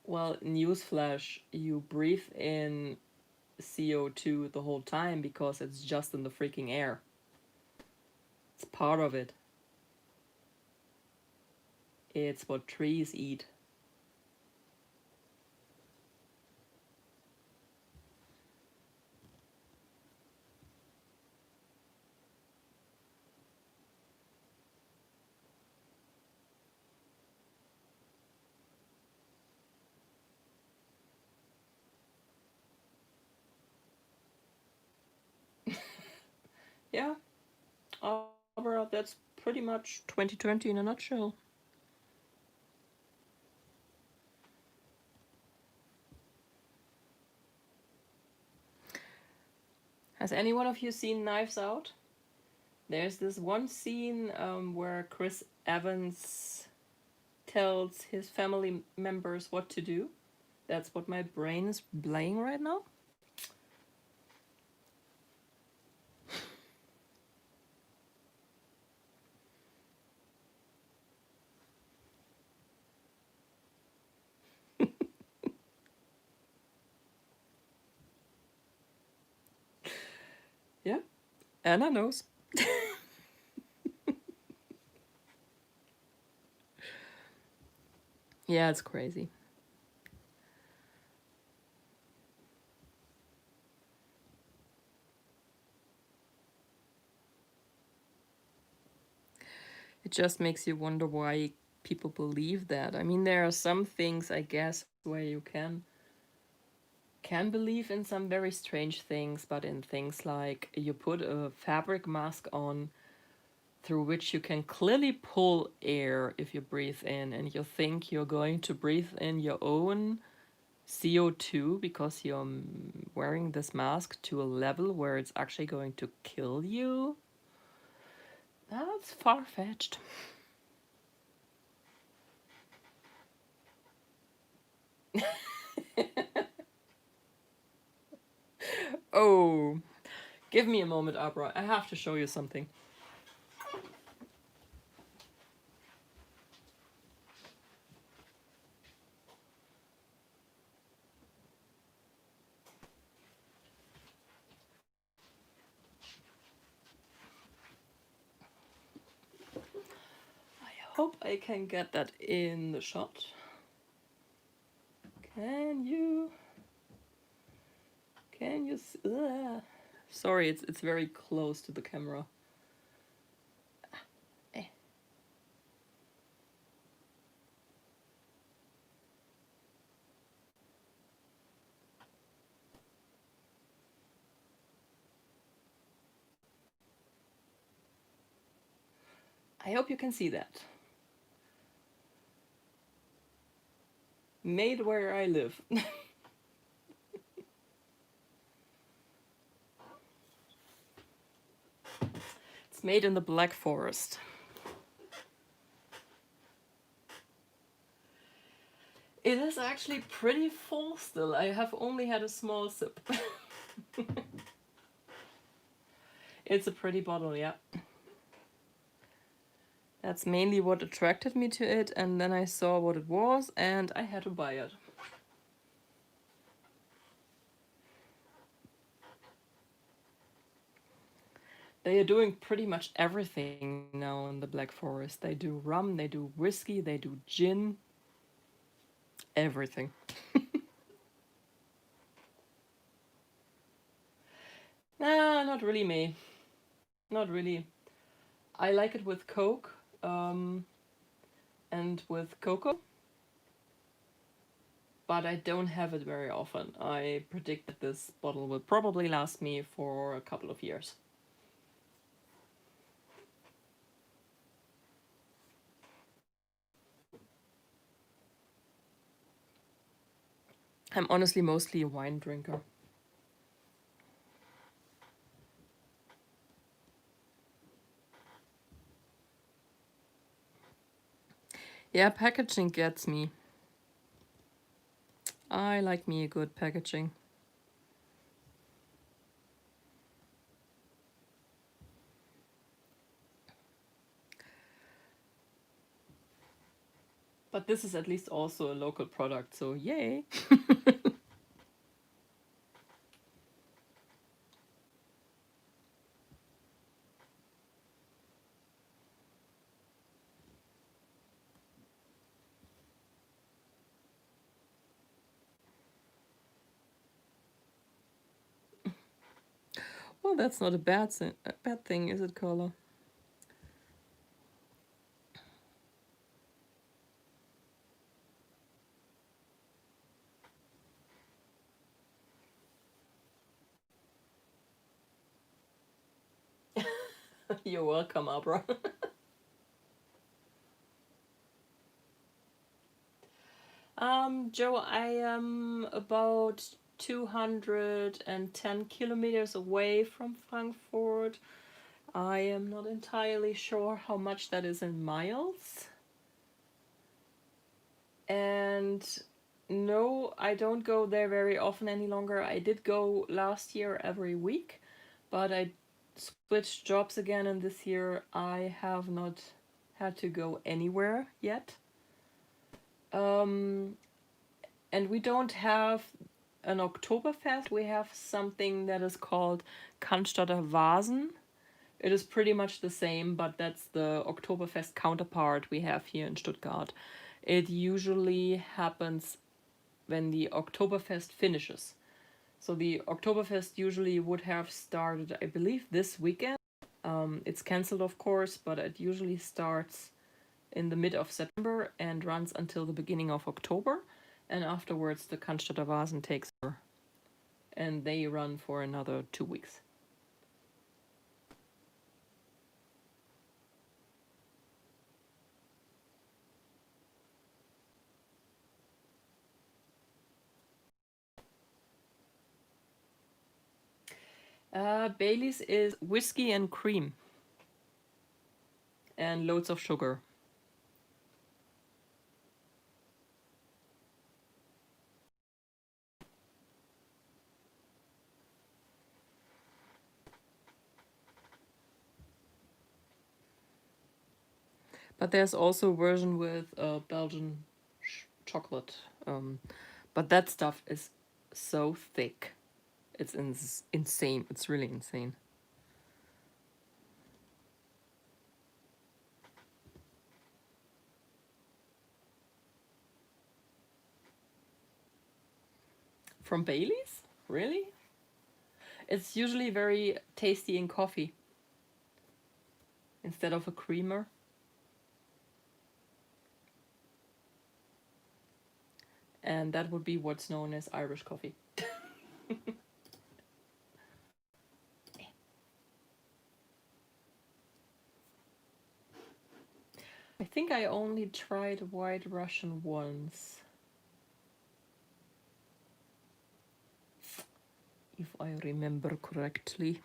Well, newsflash, you breathe in CO2 the whole time because it's just in the freaking air. It's part of it. It's what trees eat. Yeah, overall, that's pretty much 2020 in a nutshell. Has any one of you seen Knives Out? There's this one scene where Chris Evans tells his family members what to do. That's what my brain is playing right now. Yeah, Anna knows. Yeah, it's crazy. It just makes you wonder why people believe that. I mean, there are some things, I guess, where you can believe in some very strange things, but in things like you put a fabric mask on through which you can clearly pull air if you breathe in, and you think you're going to breathe in your own CO2 because you're wearing this mask to a level where it's actually going to kill you. That's far fetched. Oh, give me a moment, Abra. I have to show you something. I hope I can get that in the shot. Can you? Can you see? Sorry, it's very close to the camera. Eh. I hope you can see that. Made where I live. It's made in the Black Forest. It is actually pretty full still. I have only had a small sip. It's a pretty bottle, yeah. That's mainly what attracted me to it, and then I saw what it was and I had to buy it. They are doing pretty much everything now in the Black Forest. They do rum, they do whiskey, they do gin, everything. Nah, not really me. Not really. I like it with Coke and with cocoa, but I don't have it very often. I predict that this bottle will probably last me for a couple of years. I'm honestly mostly a wine drinker. Yeah, packaging gets me. I like me a good packaging. But this is at least also a local product, so yay! Well, that's not a bad thing, is it, Carla? You're welcome, Abra. Joe, I am about 210 kilometers away from Frankfurt. I am not entirely sure how much that is in miles. And no, I don't go there very often any longer. I did go last year every week, but I switched jobs again, and this year I have not had to go anywhere yet. And we don't have an Oktoberfest. We have something that is called Cannstatter Vasen. It is pretty much the same, but that's the Oktoberfest counterpart we have here in Stuttgart. It usually happens when the Oktoberfest finishes. So the Oktoberfest usually would have started, I believe, this weekend. It's cancelled, of course, but it usually starts in the mid of September and runs until the beginning of October. And afterwards, the Cannstatter Vasen takes over. And they run for another 2 weeks. Bailey's is whiskey and cream. And loads of sugar. But there's also a version with Belgian chocolate. But that stuff is so thick. It's insane. It's really insane. From Bailey's? Really? It's usually very tasty in coffee instead of a creamer. And that would be what's known as Irish coffee. I think I only tried White Russian once. If I remember correctly.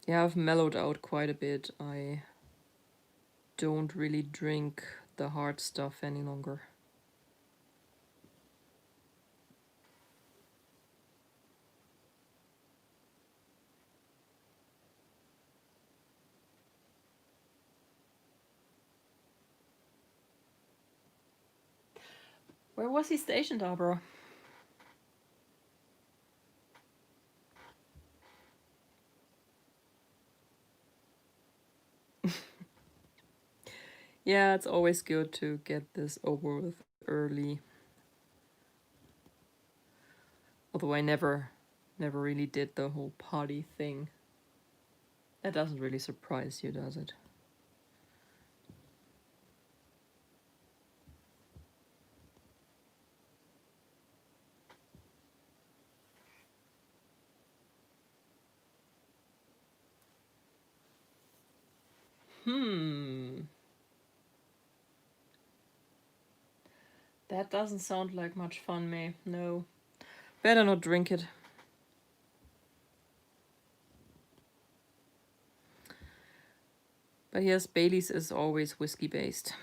Yeah, I've mellowed out quite a bit. I don't really drink the hard stuff any longer. Where was he stationed, Abra? Yeah, it's always good to get this over with early. Although I never really did the whole party thing. That doesn't really surprise you, does it? That doesn't sound like much fun, May. No. Better not drink it. But yes, Bailey's is always whiskey based.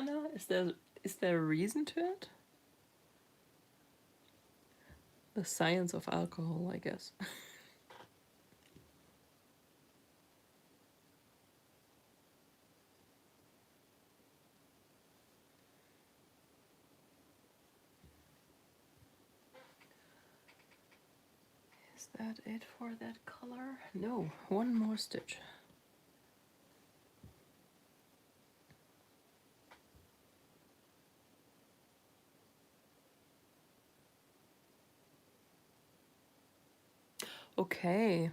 Anna? Is there a reason to it? The science of alcohol, I guess. Is that it for that color? No, one more stitch. Okay.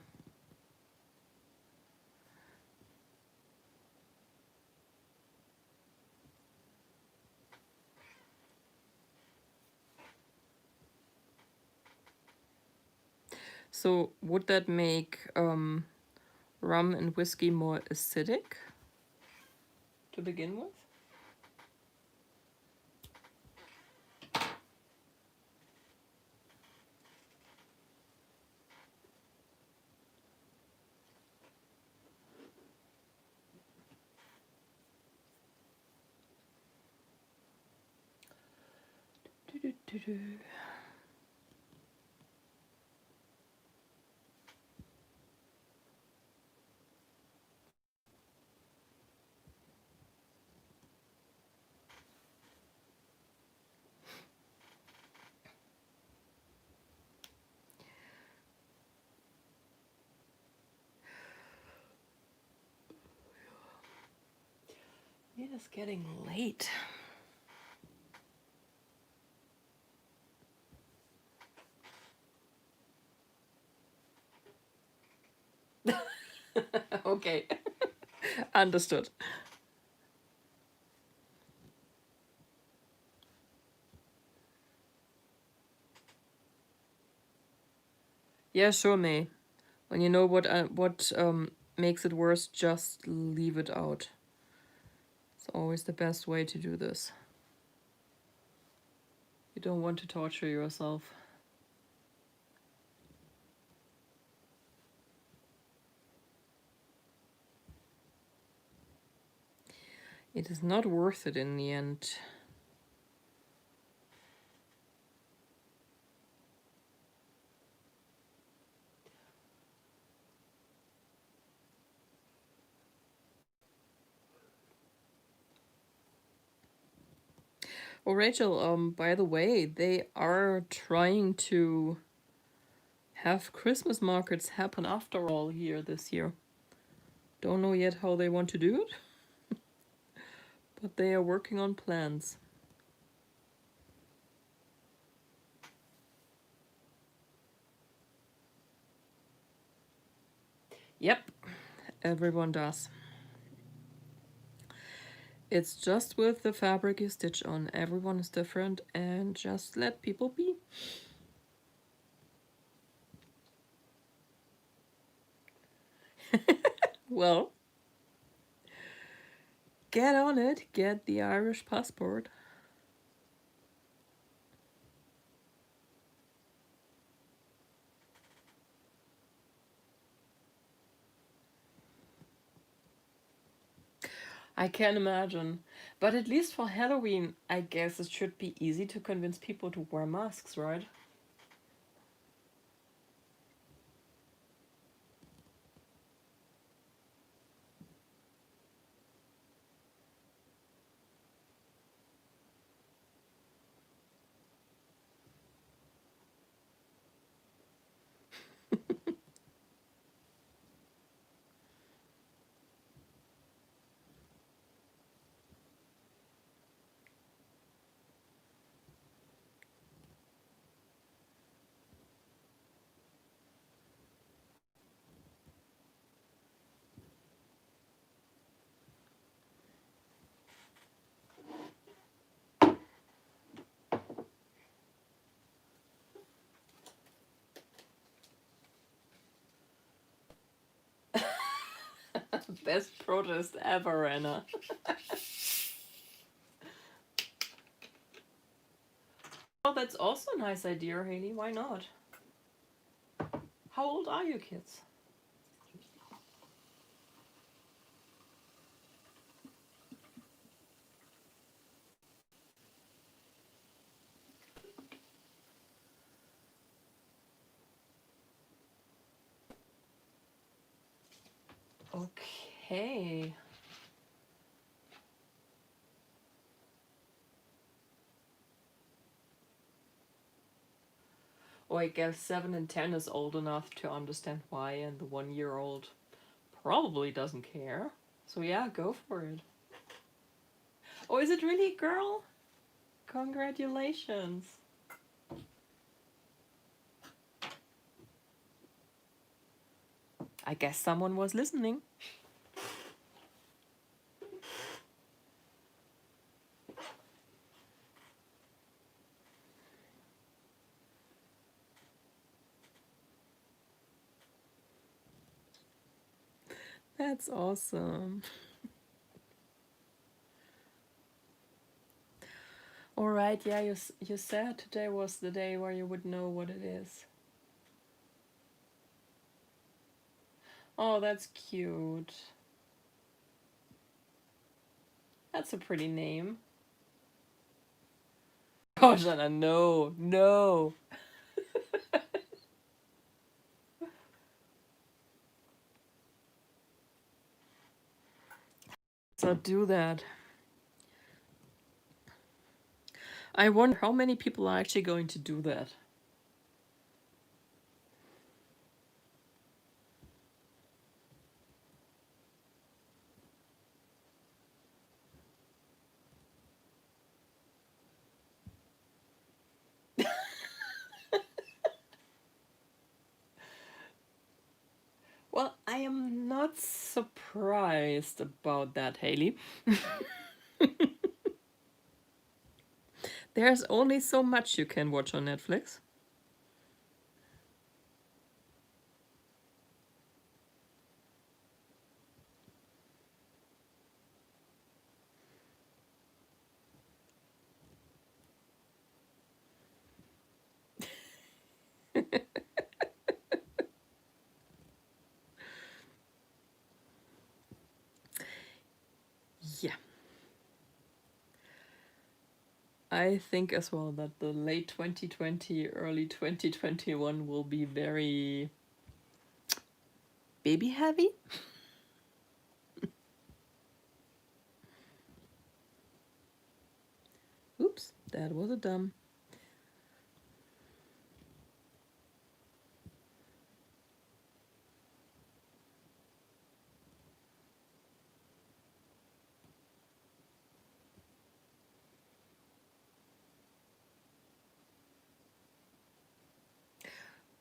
So would that make rum and whiskey more acidic to begin with? Do-do-do-do. It is getting late. Okay, understood. Yeah, sure, May. When you know what makes it worse, just leave it out. It's always the best way to do this. You don't want to torture yourself. It is not worth it in the end. Oh, Rachel, by the way, they are trying to have Christmas markets happen after all here this year. Don't know yet how they want to do it, but they are working on plans. Yep, everyone does. It's just with the fabric you stitch on. Everyone is different, and just let people be. Well, get on it. Get the Irish passport. I can imagine. But at least for Halloween, I guess it should be easy to convince people to wear masks, right? Best protest ever, Anna. Oh, that's also a nice idea, Haley. Why not? How old are you kids? Okay. Oh, I guess 7 and 10 is old enough to understand why, and the 1-year-old probably doesn't care. So yeah, go for it. Oh, is it really a girl? Congratulations. I guess someone was listening. That's awesome. All right, yeah, you said today was the day where you would know what it is. Oh, that's cute. That's a pretty name. Oh, Jana, no, no. Let's not do that. I wonder how many people are actually going to do that. Well, I am not surprised about that, Haley. There's only so much you can watch on Netflix. Yeah. I think as well that the late 2020, early 2021 will be very baby heavy. Oops, that was a dumb.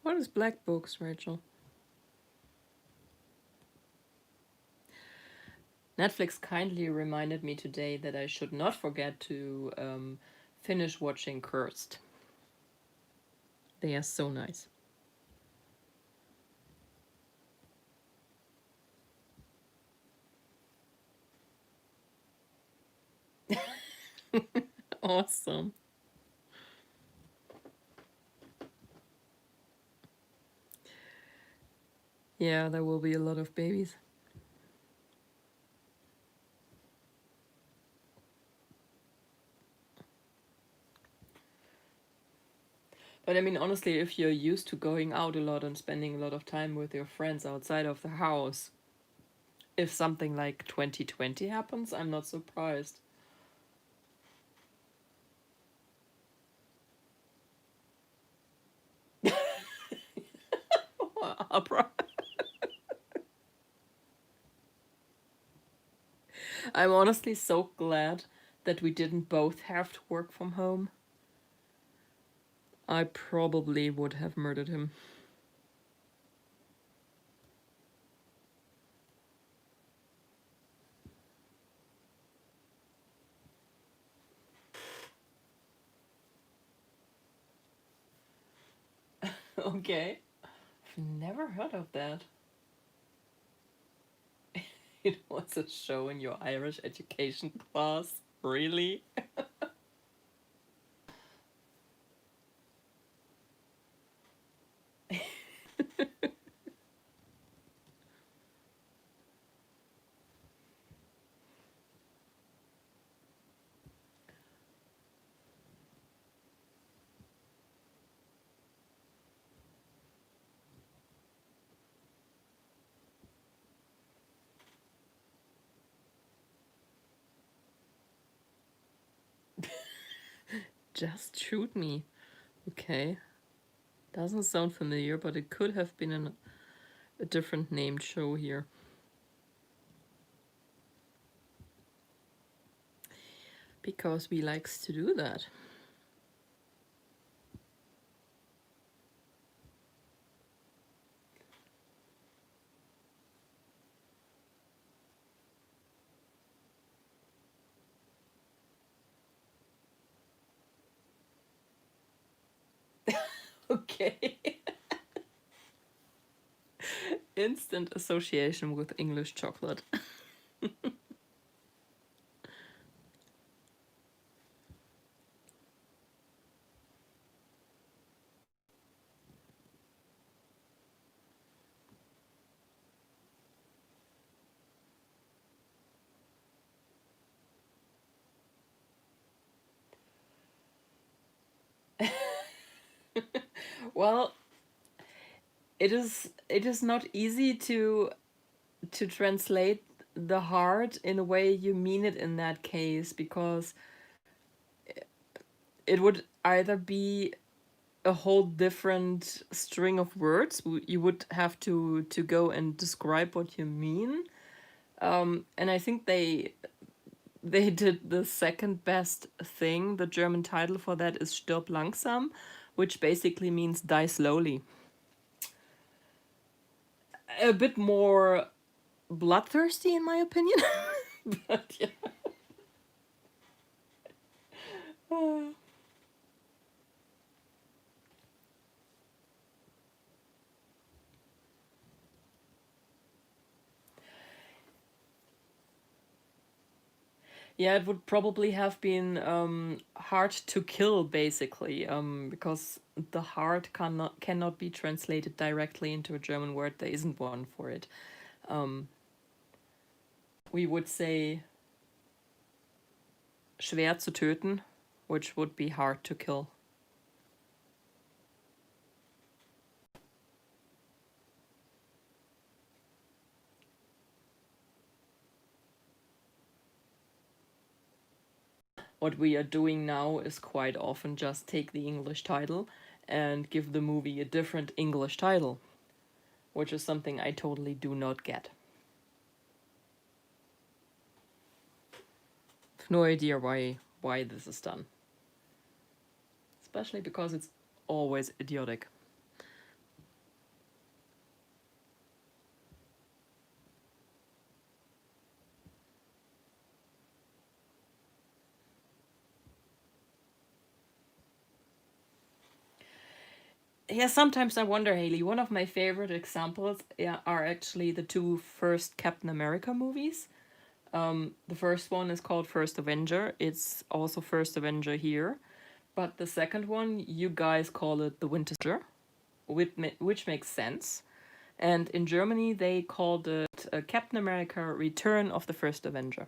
What is Black Books, Rachel? Netflix kindly reminded me today that I should not forget to finish watching Cursed. They are so nice. Awesome. Yeah, there will be a lot of babies. But I mean, honestly, if you're used to going out a lot and spending a lot of time with your friends outside of the house, if something like 2020 happens, I'm not surprised. Opera. I'm honestly so glad that we didn't both have to work from home. I probably would have murdered him. Okay. I've never heard of that. It was a show in your Irish education class. Really? Just Shoot Me. Okay. Doesn't sound familiar, but it could have been a different named show here. Because we likes to do that. Okay. Instant association with English chocolate. Well, it is not easy to translate the heart in a way you mean it in that case, because it would either be a whole different string of words. You would have to go and describe what you mean. And I think they did the second best thing. The German title for that is Stirb langsam, which basically means die slowly. A bit more bloodthirsty, in my opinion. But yeah. Yeah, it would probably have been hard to kill, basically, because the heart cannot be translated directly into a German word. There isn't one for it. We would say schwer zu töten, which would be hard to kill. What we are doing now is quite often just take the English title and give the movie a different English title, which is something I totally do not get. I've no idea why this is done. Especially because it's always idiotic. Yeah, sometimes I wonder, Haley. One of my favorite examples are actually the two first Captain America movies. The first one is called First Avenger. It's also First Avenger here. But the second one, you guys call it The Winter Soldier, which makes sense. And in Germany, they called it Captain America Return of the First Avenger.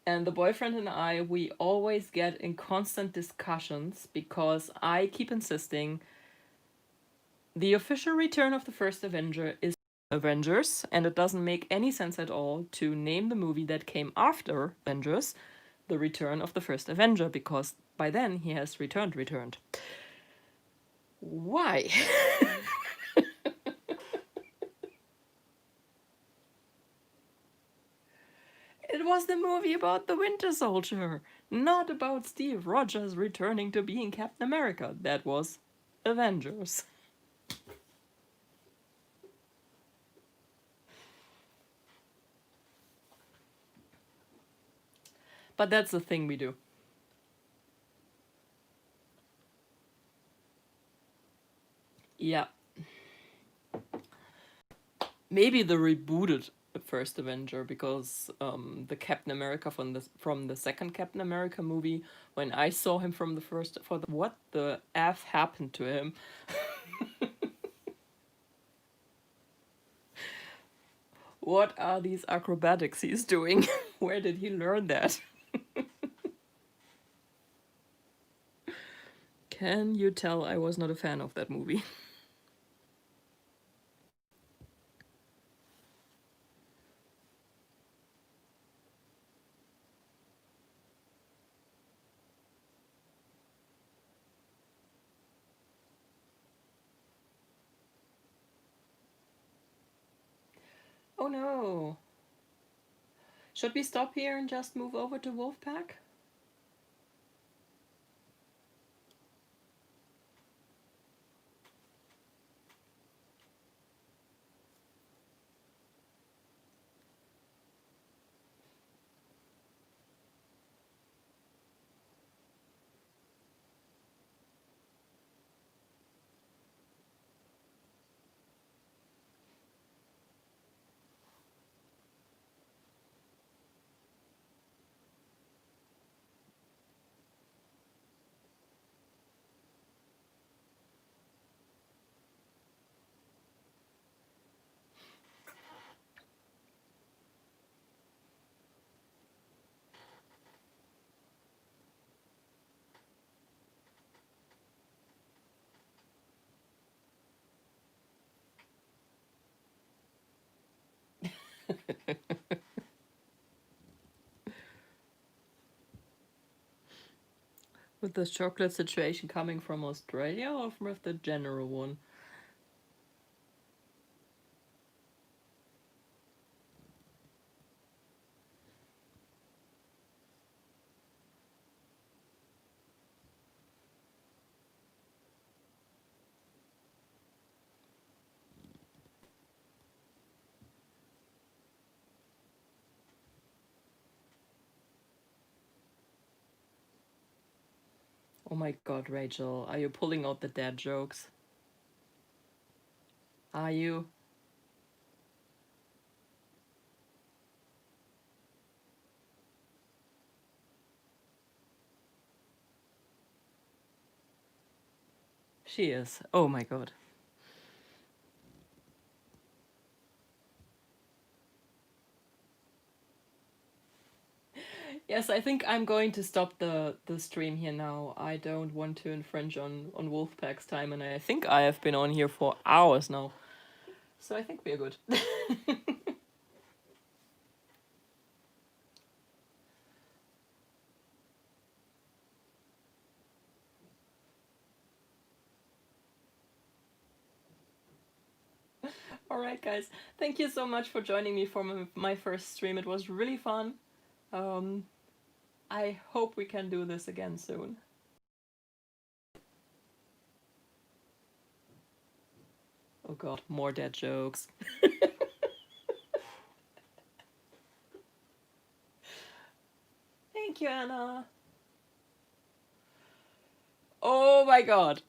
And the boyfriend and I, we always get in constant discussions because I keep insisting the official return of the first Avenger is Avengers, and it doesn't make any sense at all to name the movie that came after Avengers the return of the first Avenger, because by then he has returned. Why? It was the movie about the Winter Soldier, not about Steve Rogers returning to being Captain America. That was Avengers. But that's the thing we do. Yeah. Maybe the rebooted first Avenger, because the Captain America from the second Captain America movie, when I saw him from the first what the F happened to him? What are these acrobatics he's doing? Where did he learn that? Can you tell I was not a fan of that movie? Oh no. Should we stop here and just move over to Wolfpack? With the chocolate situation coming from Australia or from the general one? Oh my god, Rachel, are you pulling out the dad jokes? Are you? She is. Oh my god. Yes, I think I'm going to stop the stream here now. I don't want to infringe on Wolfpack's time, and I think I have been on here for hours now. So I think we're good. Alright, guys. Thank you so much for joining me for my first stream. It was really fun. I hope we can do this again soon. Oh god, more dead jokes. Thank you, Anna. Oh my god.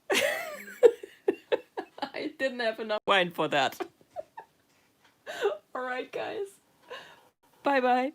I didn't have enough wine for that. Alright, guys. Bye bye.